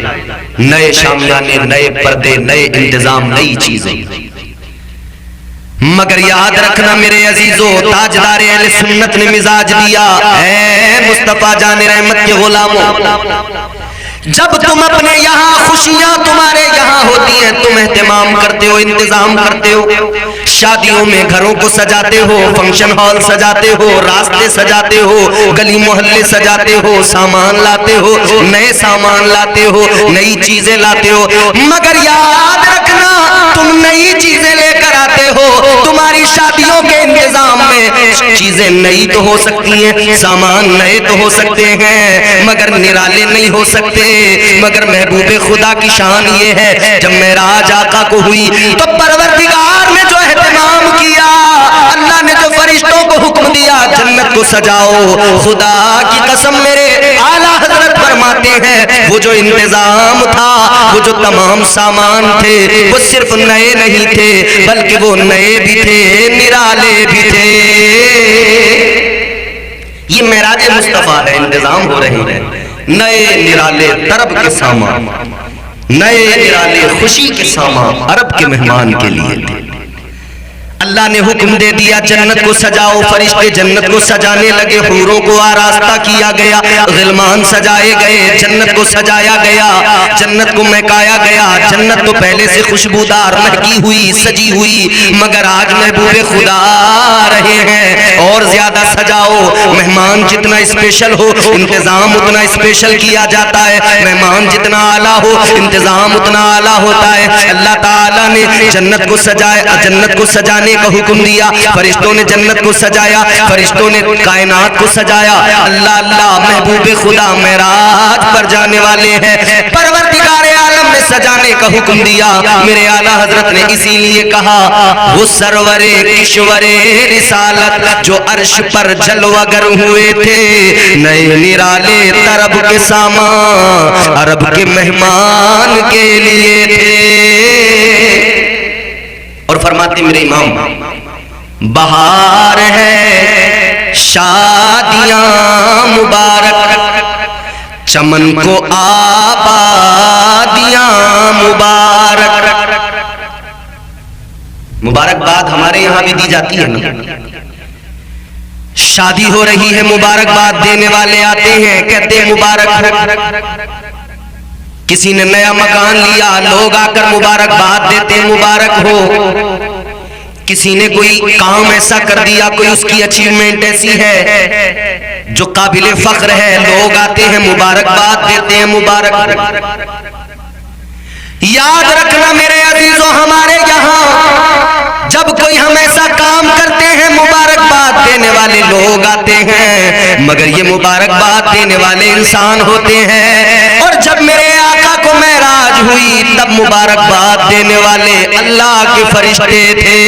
نئے شامیانے، نئے پردے، نئے انتظام، نئی چیزیں۔ مگر یاد رکھنا میرے عزیزو، تاجدار اہل سنت نے مزاج دیا، اے مصطفیٰ جان رحمت کے غلاموں، جب تم اپنے یہاں خوشیاں تمہارے یہاں ہوتی ہیں، تم اہتمام کرتے ہو، انتظام کرتے ہو، شادیوں میں گھروں کو سجاتے ہو، فنکشن ہال سجاتے ہو، راستے سجاتے ہو، گلی محلے سجاتے ہو، سامان لاتے ہو، نئے سامان لاتے ہو، نئی چیزیں لاتے ہو، مگر یاد رکھنا تم نئی چیزیں لے کر آتے ہو، تمہاری شادیوں کے انتظام میں چیزیں نئی تو ہو سکتی ہیں، سامان نئے تو ہو سکتے ہیں، مگر نرالے نہیں ہو سکتے۔ مگر محبوب خدا کی شان یہ ہے، جب معراج آقا کو ہوئی تو پروردگار نے جو اہتمام کیا، اللہ نے جو فرشتوں کو حکم دیا جنت کو سجاؤ، خدا کی قسم میرے اعلیٰ حضرت فرماتے ہیں وہ جو انتظام تھا، وہ جو تمام سامان تھے، وہ صرف نئے نہیں تھے بلکہ وہ نئے بھی تھے، نرالے بھی تھے۔ یہ معراج مصطفیٰ ہے، انتظام ہو رہے ہیں، نئے نرالے طرب کے سامان، نئے نرالے خوشی کے سامان عرب کے مہمان کے لیے تھے۔ اللہ نے حکم دے دیا جنت کو سجاؤ، فرشتے جنت کو سجانے لگے، حوروں کو آراستہ کیا گیا، غلمان سجائے گئے، جنت کو سجایا گیا، جنت کو مہکایا گیا، جنت تو پہلے سے خوشبودار مہکی ہوئی، سجی ہوئی، مگر آج محبوب خدا آ رہے ہیں، اور زیادہ سجاؤ، مہمان جتنا اسپیشل ہو انتظام اتنا اسپیشل کیا جاتا ہے، مہمان جتنا اعلیٰ ہو انتظام اتنا اعلیٰ ہوتا ہے۔ اللہ تعالیٰ نے جنت کو سجایا، جنت کو سجانے کا حکم دیا، فرشتوں نے جنت کو سجایا، فرشتوں نے کائنات کو سجایا۔ اللہ اللہ، محبوب خدا معراج پر جانے والے ہیں، پروردگار عالم نے سجانے کا حکم دیا۔ میرے اعلیٰ حضرت نے اسی لیے کہا وہ سرور کشور رسالت جو عرش پر جلوہ گر ہوئے تھے، نئے نرالے طرب کے سامان عرب کے مہمان کے لیے تھے۔ اور فرماتے میرے امام، بہار ہے شادیاں مبارک، چمن کو آبادیاں مبارک۔ مبارکباد ہمارے یہاں بھی دی جاتی ہے نا، شادی ہو رہی ہے مبارکباد دینے والے آتے ہیں، کہتے ہیں مبارک ہو۔ کسی نے نیا مکان لیا، لوگ آ کر مبارکباد دیتے ہیں، مبارک ہو۔ کسی نے کوئی کام ایسا کر دیا، کوئی اس کی اچیومنٹ ایسی ہے جو قابل فخر ہے، لوگ آتے ہیں مبارکباد دیتے ہیں، مبارک ہو۔ یاد رکھنا میرے عزیزوں، ہمارے یہاں جب کوئی ہم ایسا کام کرتے ہیں مبارکباد دینے والے لوگ آتے ہیں، مگر یہ مبارکباد دینے والے انسان ہوتے ہیں۔ اور جب میرے آقا کو معراج ہوئی تب مبارکباد دینے والے اللہ کے فرشتے تھے۔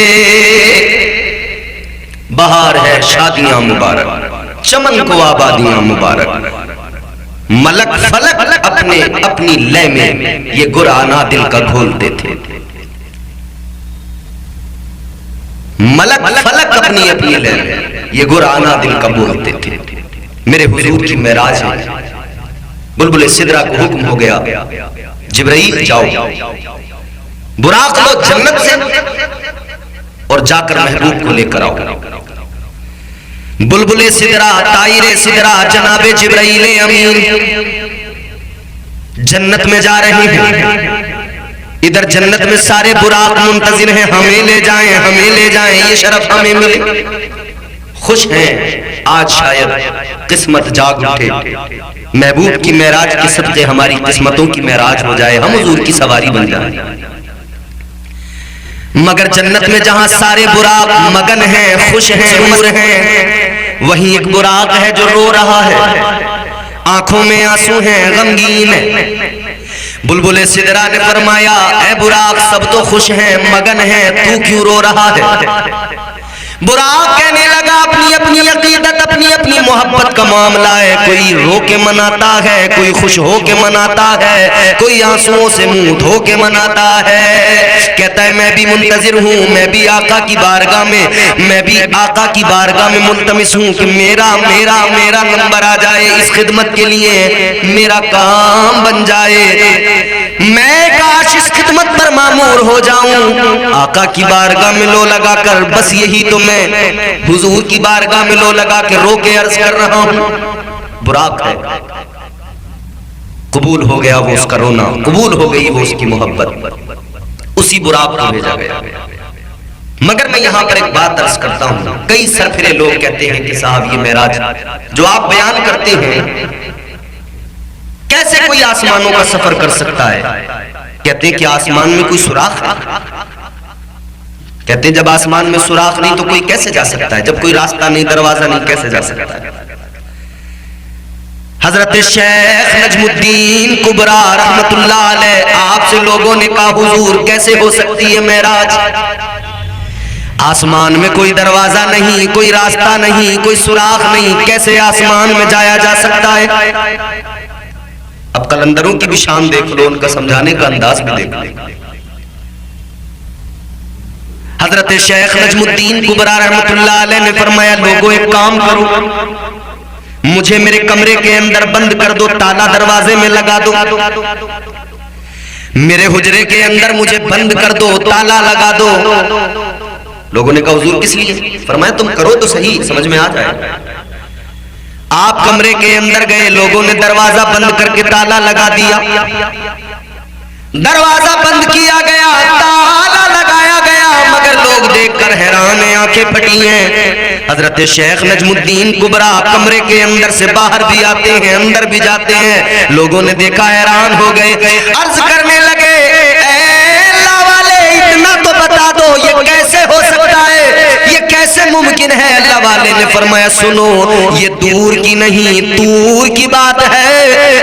بہار ہے شادیاں مبارک، چمن کو آبادیاں مبارک، ملک فلک اپنے اپنی لے میں یہ گرانا دل کا گھولتے تھے۔ ملک فلک اپنی اپنی لے میں یہ گرانا دل کا بولتے تھے۔ میرے حضور کی معراج ہے، بلبل سدرہ کو حکم ہو گیا جبرائیل جاؤ براق لو جنت سے اور جا کر محبوب کو لے کر آؤ۔ بلبل سدرہ، طائر سدرہ جناب جبرائیل امین جنت میں جا رہے ہیں، ادھر جنت میں سارے براق منتظر ہیں، ہمیں لے جائیں ہمیں لے جائیں، یہ شرف ہمیں ملے۔ خوش ہیں آج شاید قسمت جاگ اٹھے، محبوب کی معراج کے صدقے ہماری قسمتوں کی معراج ہو جائے، ہم حضور کی سواری بن جائیں۔ مگر جنت میں جہاں سارے براق مگن ہیں، خوش ہیں، عمر ہیں، وہیں ایک براق ہے جو رو رہا ہے، آنکھوں میں آنسو ہیں، غمگین ہے۔ بلبل سدرا نے فرمایا اے براق سب تو خوش ہیں، مگن ہیں، تو کیوں رو رہا ہے؟ براق کہنے لگا اپنی اپنی عقیدت، اپنی اپنی محبت کا معاملہ ہے، کوئی رو کے مناتا ہے، کوئی خوش ہو کے مناتا ہے، کوئی آنسوؤں سے منہ دھو کے مناتا ہے۔ کہتا ہے میں بھی منتظر ہوں، میں بھی آقا کی بارگاہ میں ملتمس ہوں کہ میرا نمبر آ جائے، اس خدمت کے لیے میرا کام بن جائے، میں کاش اس خدمت پر مامور ہو جاؤں۔ آقا کی بارگاہ میں لو لگا کر، بس یہی تو میں حضور کی بارگاہ میں لو لگا کے رو کے عرض کر رہا ہوں۔ براق ہے، قبول ہو گیا وہ اس کا رونا، قبول ہو گئی وہ اس کی محبت، اسی براق کو بھیجا گیا۔ مگر میں یہاں پر ایک بات عرض کرتا ہوں، کئی سرفرے لوگ کہتے ہیں کہ صاحب یہ معراج جو آپ بیان کرتے ہیں، کیسے کوئی آسمانوں کا سفر کر سکتا ہے؟ کہتے ہیں کہ آسمان میں کوئی سوراخ ہے؟ کہتے ہیں جب آسمان میں سوراخ نہیں تو کوئی کیسے جا سکتا ہے؟ جب کوئی راستہ نہیں، دروازہ نہیں، کیسے جا سکتا ہے؟ حضرت شیخ نجم الدین کبریٰ رحمت اللہ علیہ آپ سے لوگوں نے کہا حضور کیسے ہو سکتی ہے معراج؟ آسمان میں کوئی دروازہ نہیں، کوئی راستہ نہیں، کوئی سوراخ نہیں، کیسے آسمان میں جایا جا سکتا ہے؟ اب قلندروں کی بھی شان دیکھ لو، ان کا سمجھانے کا انداز بھی دیکھ لو۔ حضرت شیخ نجم الدین کبریٰ رحمت اللہ علیہ نے فرمایا لوگوں ایک کام کرو، مجھے میرے کمرے کے اندر بند کر دو، تالا دروازے میں لگا دو، میرے حجرے کے اندر مجھے بند کر دو، تالا لگا دو۔ لوگوں نے کہا حضور کس لیے؟ فرمایا تم کرو تو صحیح، سمجھ میں آ جائے۔ آپ کمرے کے اندر گئے، لوگوں نے دروازہ بند کر کے تالا لگا دیا، دروازہ بند کیا گیا، تالا لگایا گیا، مگر لوگ دیکھ کر حیران ہیں، آنکھیں پھٹی ہیں۔ حضرت شیخ نجم الدین کبریٰ کمرے کے اندر سے باہر بھی آتے ہیں، اندر بھی جاتے ہیں، لوگوں نے دیکھا حیران ہو گئے، عرض کرنے لگے اے اللہ والے اتنا تو بتا دو یہ کیسے ہو سکتا ہے، یہ کیسے ممکن ہے؟ اللہ والے نے فرمایا سنو یہ دور کی نہیں طور کی بات ہے،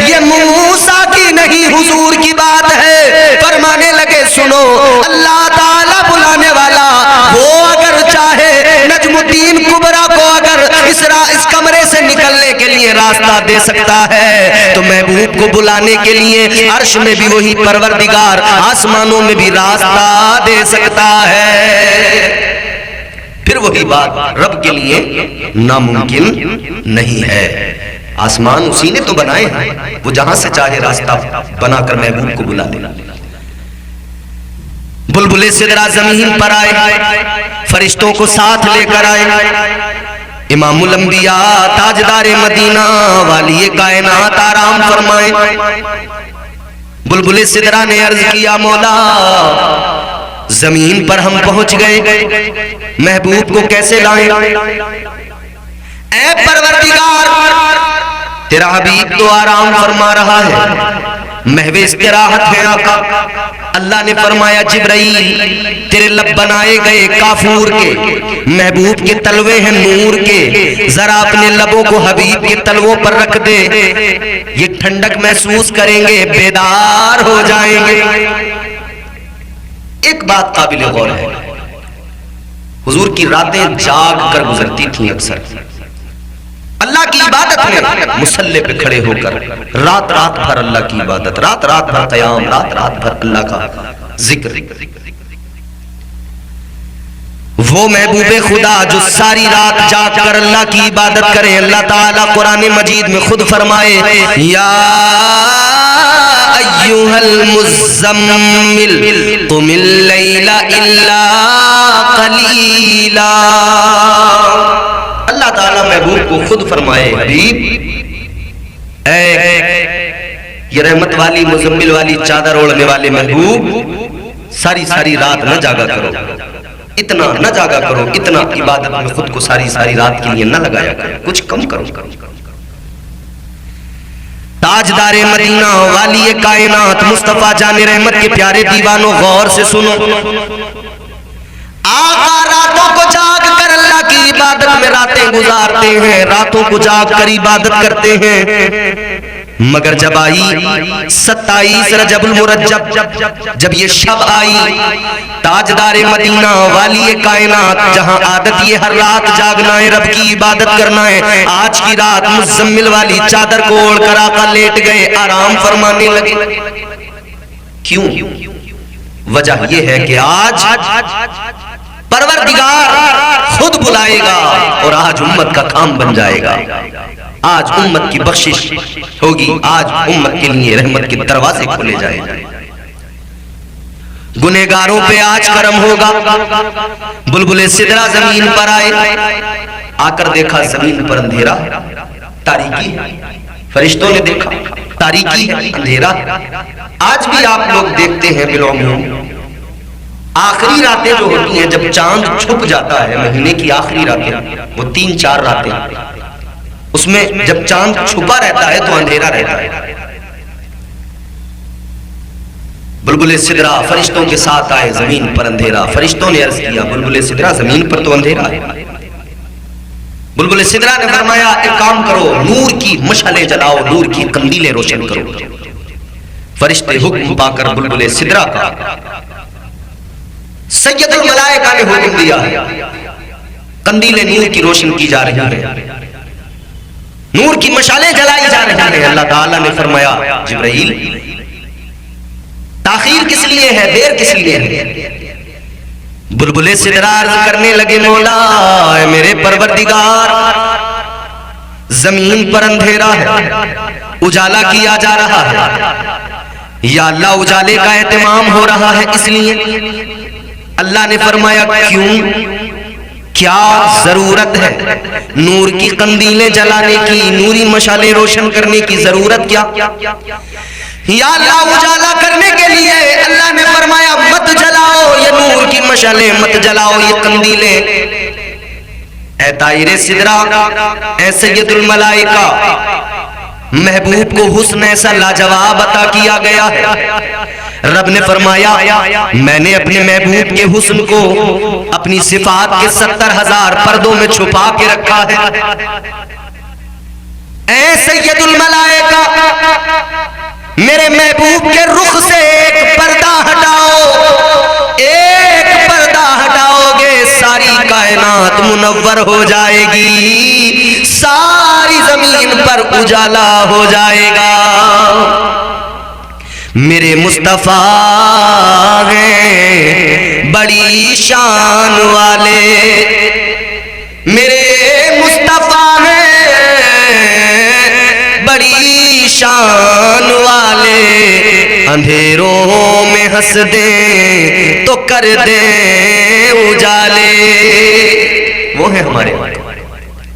یہ موسیٰ کی نہیں حضور کی بات ہے۔ فرمانے لگے سنو اللہ تعالیٰ بلانے والا وہ اگر چاہے نجم الدین کبریٰ کو اگر اس کمرے سے نکلنے کے لیے راستہ دے سکتا ہے تو محبوب کو بلانے کے لیے عرش میں بھی وہی پروردگار آسمانوں میں بھی راستہ دے سکتا ہے۔ پھر وہی بات رب کے لیے ناممکن نہیں ہے، آسمان اسی نے تو بنائے ہیں، وہ جہاں سے چاہے راستہ بنا کر محبوب کو بلا لے۔ بلبل سدرا زمین پر آئے، فرشتوں کو ساتھ لے کر آئے، امام الانبیاء تاجدار مدینہ والی کائنات آرام فرمائے۔ بلبل سدرا نے عرض کیا مولا زمین پر ہم پہنچ گئے، محبوب کو کیسے لائیں؟ اے پروردگار تیرا حبیب تو آرام فرما رہا ہے، محو استراحت ہے آقا۔ اللہ نے فرمایا جبرائیل تیرے لب بنائے گئے کافور کے، محبوب کے تلوے ہیں نور کے، ذرا اپنے لبوں کو حبیب کے تلووں پر رکھ دے، یہ ٹھنڈک محسوس کریں گے، بیدار ہو جائیں گے۔ ایک بات قابل غور ہے، حضور کی راتیں جاگ کر گزرتی تھیں، اکثر اللہ کی عبادت میں مصلی پہ کھڑے ہو کر رات رات بھر اللہ کی عبادت، رات رات بھر قیام، رات رات بھر اللہ کا ذکر۔ وہ محبوب خدا جو ساری رات جاگ کر اللہ کی عبادت کرے، اللہ تعالیٰ قرآن مجید میں خود فرمائے یا ایھا المزمل قم اللیل الا قلیلا۔ اللہ تعالیٰ محبوب کو خود فرمائے حبیب اے یہ رحمت والی مزمل والی چادر اوڑھنے والے محبوب ساری ساری رات نہ جاگا کرو، اتنا نہ جاگا کرو، اتنا عبادت میں خود کو ساری ساری رات کے لیے نہ لگایا کرو، کچھ کم کرو۔ تاجدار مدینہ والی کائنات مصطفیٰ جان رحمت کے پیارے دیوانوں غور سے سنو، آقا راتوں کو جاگ کر اللہ کی عبادت میں راتیں گزارتے ہیں، راتوں کو جاگ کر عبادت کرتے ہیں۔ مگر جب آئی 27 رجب المرجب، جب یہ شب آئی، تاجدار مدینہ والی کائنات، جہاں عادت یہ ہر رات جاگنا ہے، رب کی عبادت کرنا ہے، آج کی رات مزمل والی چادر کو اوڑھ کر آقا لیٹ گئے، آرام فرمانے لگے۔ کیوں؟ وجہ یہ ہے کہ آج پروردگار خود بلائے گا اور آج امت کا کام بن جائے گا، آج امت کی بخشش ہوگی، آج امت کے لیے رحمت کے دروازے کھولے جائیں گے، گنہگاروں پہ آج کرم ہوگا۔ بلبل سدرا زمین پر آئے، آ کر دیکھا زمین پر اندھیرا، تاریکی ہے، فرشتوں نے دیکھا تاریکی ہے، اندھیرا۔ آج بھی آپ لوگ دیکھتے ہیں بالعموم آخری راتیں جو ہوتی ہیں، جب چاند چھپ جاتا ہے، مہینے کی آخری راتیں، وہ 3-4 راتیں، اس میں جب چاند چھپا رہتا ہے تو اندھیرا رہتا ہے۔ بلبل سدرا فرشتوں کے ساتھ آئے، زمین پر اندھیرا۔ فرشتوں نے عرض کیا بلبل سدرا زمین پر تو اندھیرا ہے۔ بلبل سدرا نے فرمایا ایک کام کرو، نور کی مشعلیں جلاؤ، نور کی قندیلیں روشن کرو۔ فرشتے حکم پا کر بلبل سدرا کا سید الملائکہ نے حکم دیا ہے، قندیلیں نور کی روشن کی جا رہی ہیں، نور کی مشعلیں جلائی جا رہی ہیں۔ اللہ تعالیٰ نے فرمایا جبرائیل تاخیر کس لیے ہے، دیر کس لیے ہے؟ بلبل سدرا عرض کرنے لگے مولا اے میرے پروردگار، زمین پر اندھیرا ہے، اجالا کیا جا رہا ہے، یا اللہ اجالے کا اہتمام ہو رہا ہے، اس لیے اللہ نے فرمایا کیوں، کیا ضرورت ہے نور کی قندیلیں جلانے کی، نوری مشعلیں روشن کرنے کی ضرورت کیا؟ یا اللہ اجالا کرنے کے لیے اللہ نے فرمایا مت جلاؤ یہ نور کی مشعلیں، مت جلاؤ یہ قندیلیں۔ اے طائر سدرا، اے سید الملائکہ، محبوب کو حسن ایسا لاجواب عطا کیا گیا ہے۔ رب نے فرمایا میں نے اپنے محبوب کے حسن کو اپنی صفات کے 70,000 پردوں میں چھپا کے رکھا ہے۔ اے سید الملائکہ، میرے محبوب کے رخ سے ایک پردہ ہٹاؤ، ایک پردہ ہٹاؤ گے ساری کائنات منور ہو جائے گی، ساری زمین پر اجالا ہو جائے گا۔ میرے مصطفیٰ ہیں بڑی شان والے، میرے مصطفیٰ ہیں بڑی شان والے، اندھیروں میں ہنس دیں تو کر دیں اجالے۔ وہ ہیں ہمارے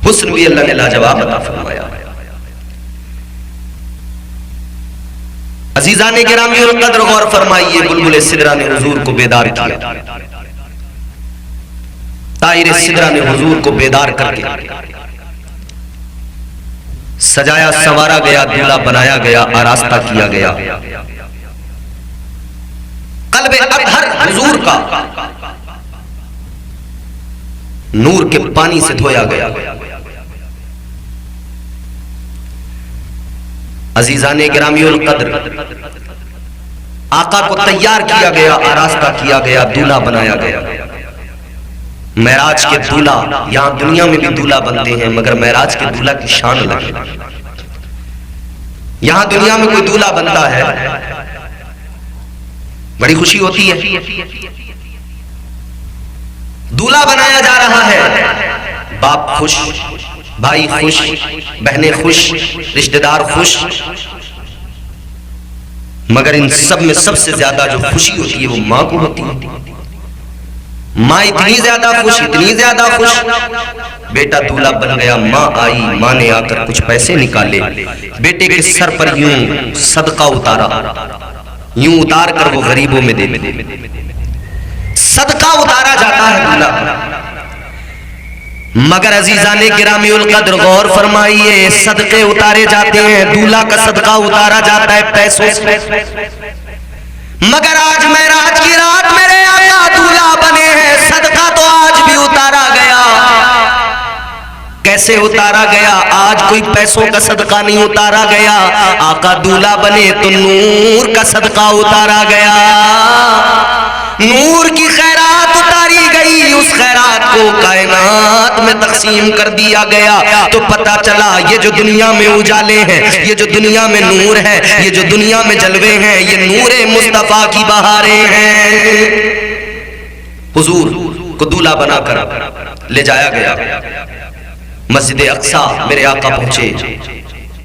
حسن بھی اللہ نے لاجواب عطا فرمایا۔ عزیزان گرامی القدر غور فرمائیے، بلبل سدرا نے حضور کو بیدار کیا، طائر سدرا نے حضور کو بیدار کر کے سجایا سوارا گیا، دلہا بنایا گیا، آراستہ کیا گیا، قلب اطہر حضور کا نور کے پانی سے دھویا گیا۔ عزیزان گرامی القدر، آقا کو تیار کیا گیا، آراستہ کیا گیا، دولہا بنایا گیا۔ معراج کے دولہا، یہاں دنیا میں بھی دولہا بنتے ہیں مگر معراج کے دولہا کی شان الگ ہے۔ یہاں دنیا میں کوئی دولہا بنتا ہے بڑی خوشی ہوتی ہے، دولہا بنایا جا رہا ہے، باپ خوش، بھائی خوش، بہنیں خوش، رشتہ دار خوش، مگر ان سب میں سب سے زیادہ جو خوشی ہوتی ہے وہ ماں کو ہوتی ہے۔ ماں اتنی زیادہ خوش، اتنی زیادہ خوش، بیٹا دولہا بن گیا، ماں آئی، ماں نے آ کر کچھ پیسے نکالے، بیٹے کے سر پر یوں صدقہ اتارا، یوں اتار کر وہ غریبوں میں دے دے، صدقہ اتارا جاتا ہے دولہا۔ مگر عزیزان گرامی القدر غور فرمائیے، صدقے اتارے جاتے ہیں، دولہا کا صدقہ اتارا جاتا ہے پیسوں سے، مگر آج معراج کی رات میرے آقا دولہا بنے ہیں، صدقہ کیسے اتارا گیا؟ آج کوئی پیسوں کا صدقہ نہیں اتارا گیا، آقا دولہا بنے تو نور کا صدقہ اتارا گیا، نور کی خیرات اتاری گئی، اس خیرات کو کائنات میں تقسیم کر دیا گیا، تو پتہ چلا یہ جو دنیا میں اجالے ہیں، یہ جو دنیا میں نور ہے، یہ جو دنیا میں جلوے ہیں، یہ نور مصطفیٰ کی بہاریں ہیں۔ حضور کو دولہا بنا کر لے جایا گیا مسجد اقصیٰ، میرے آقا پہنچے،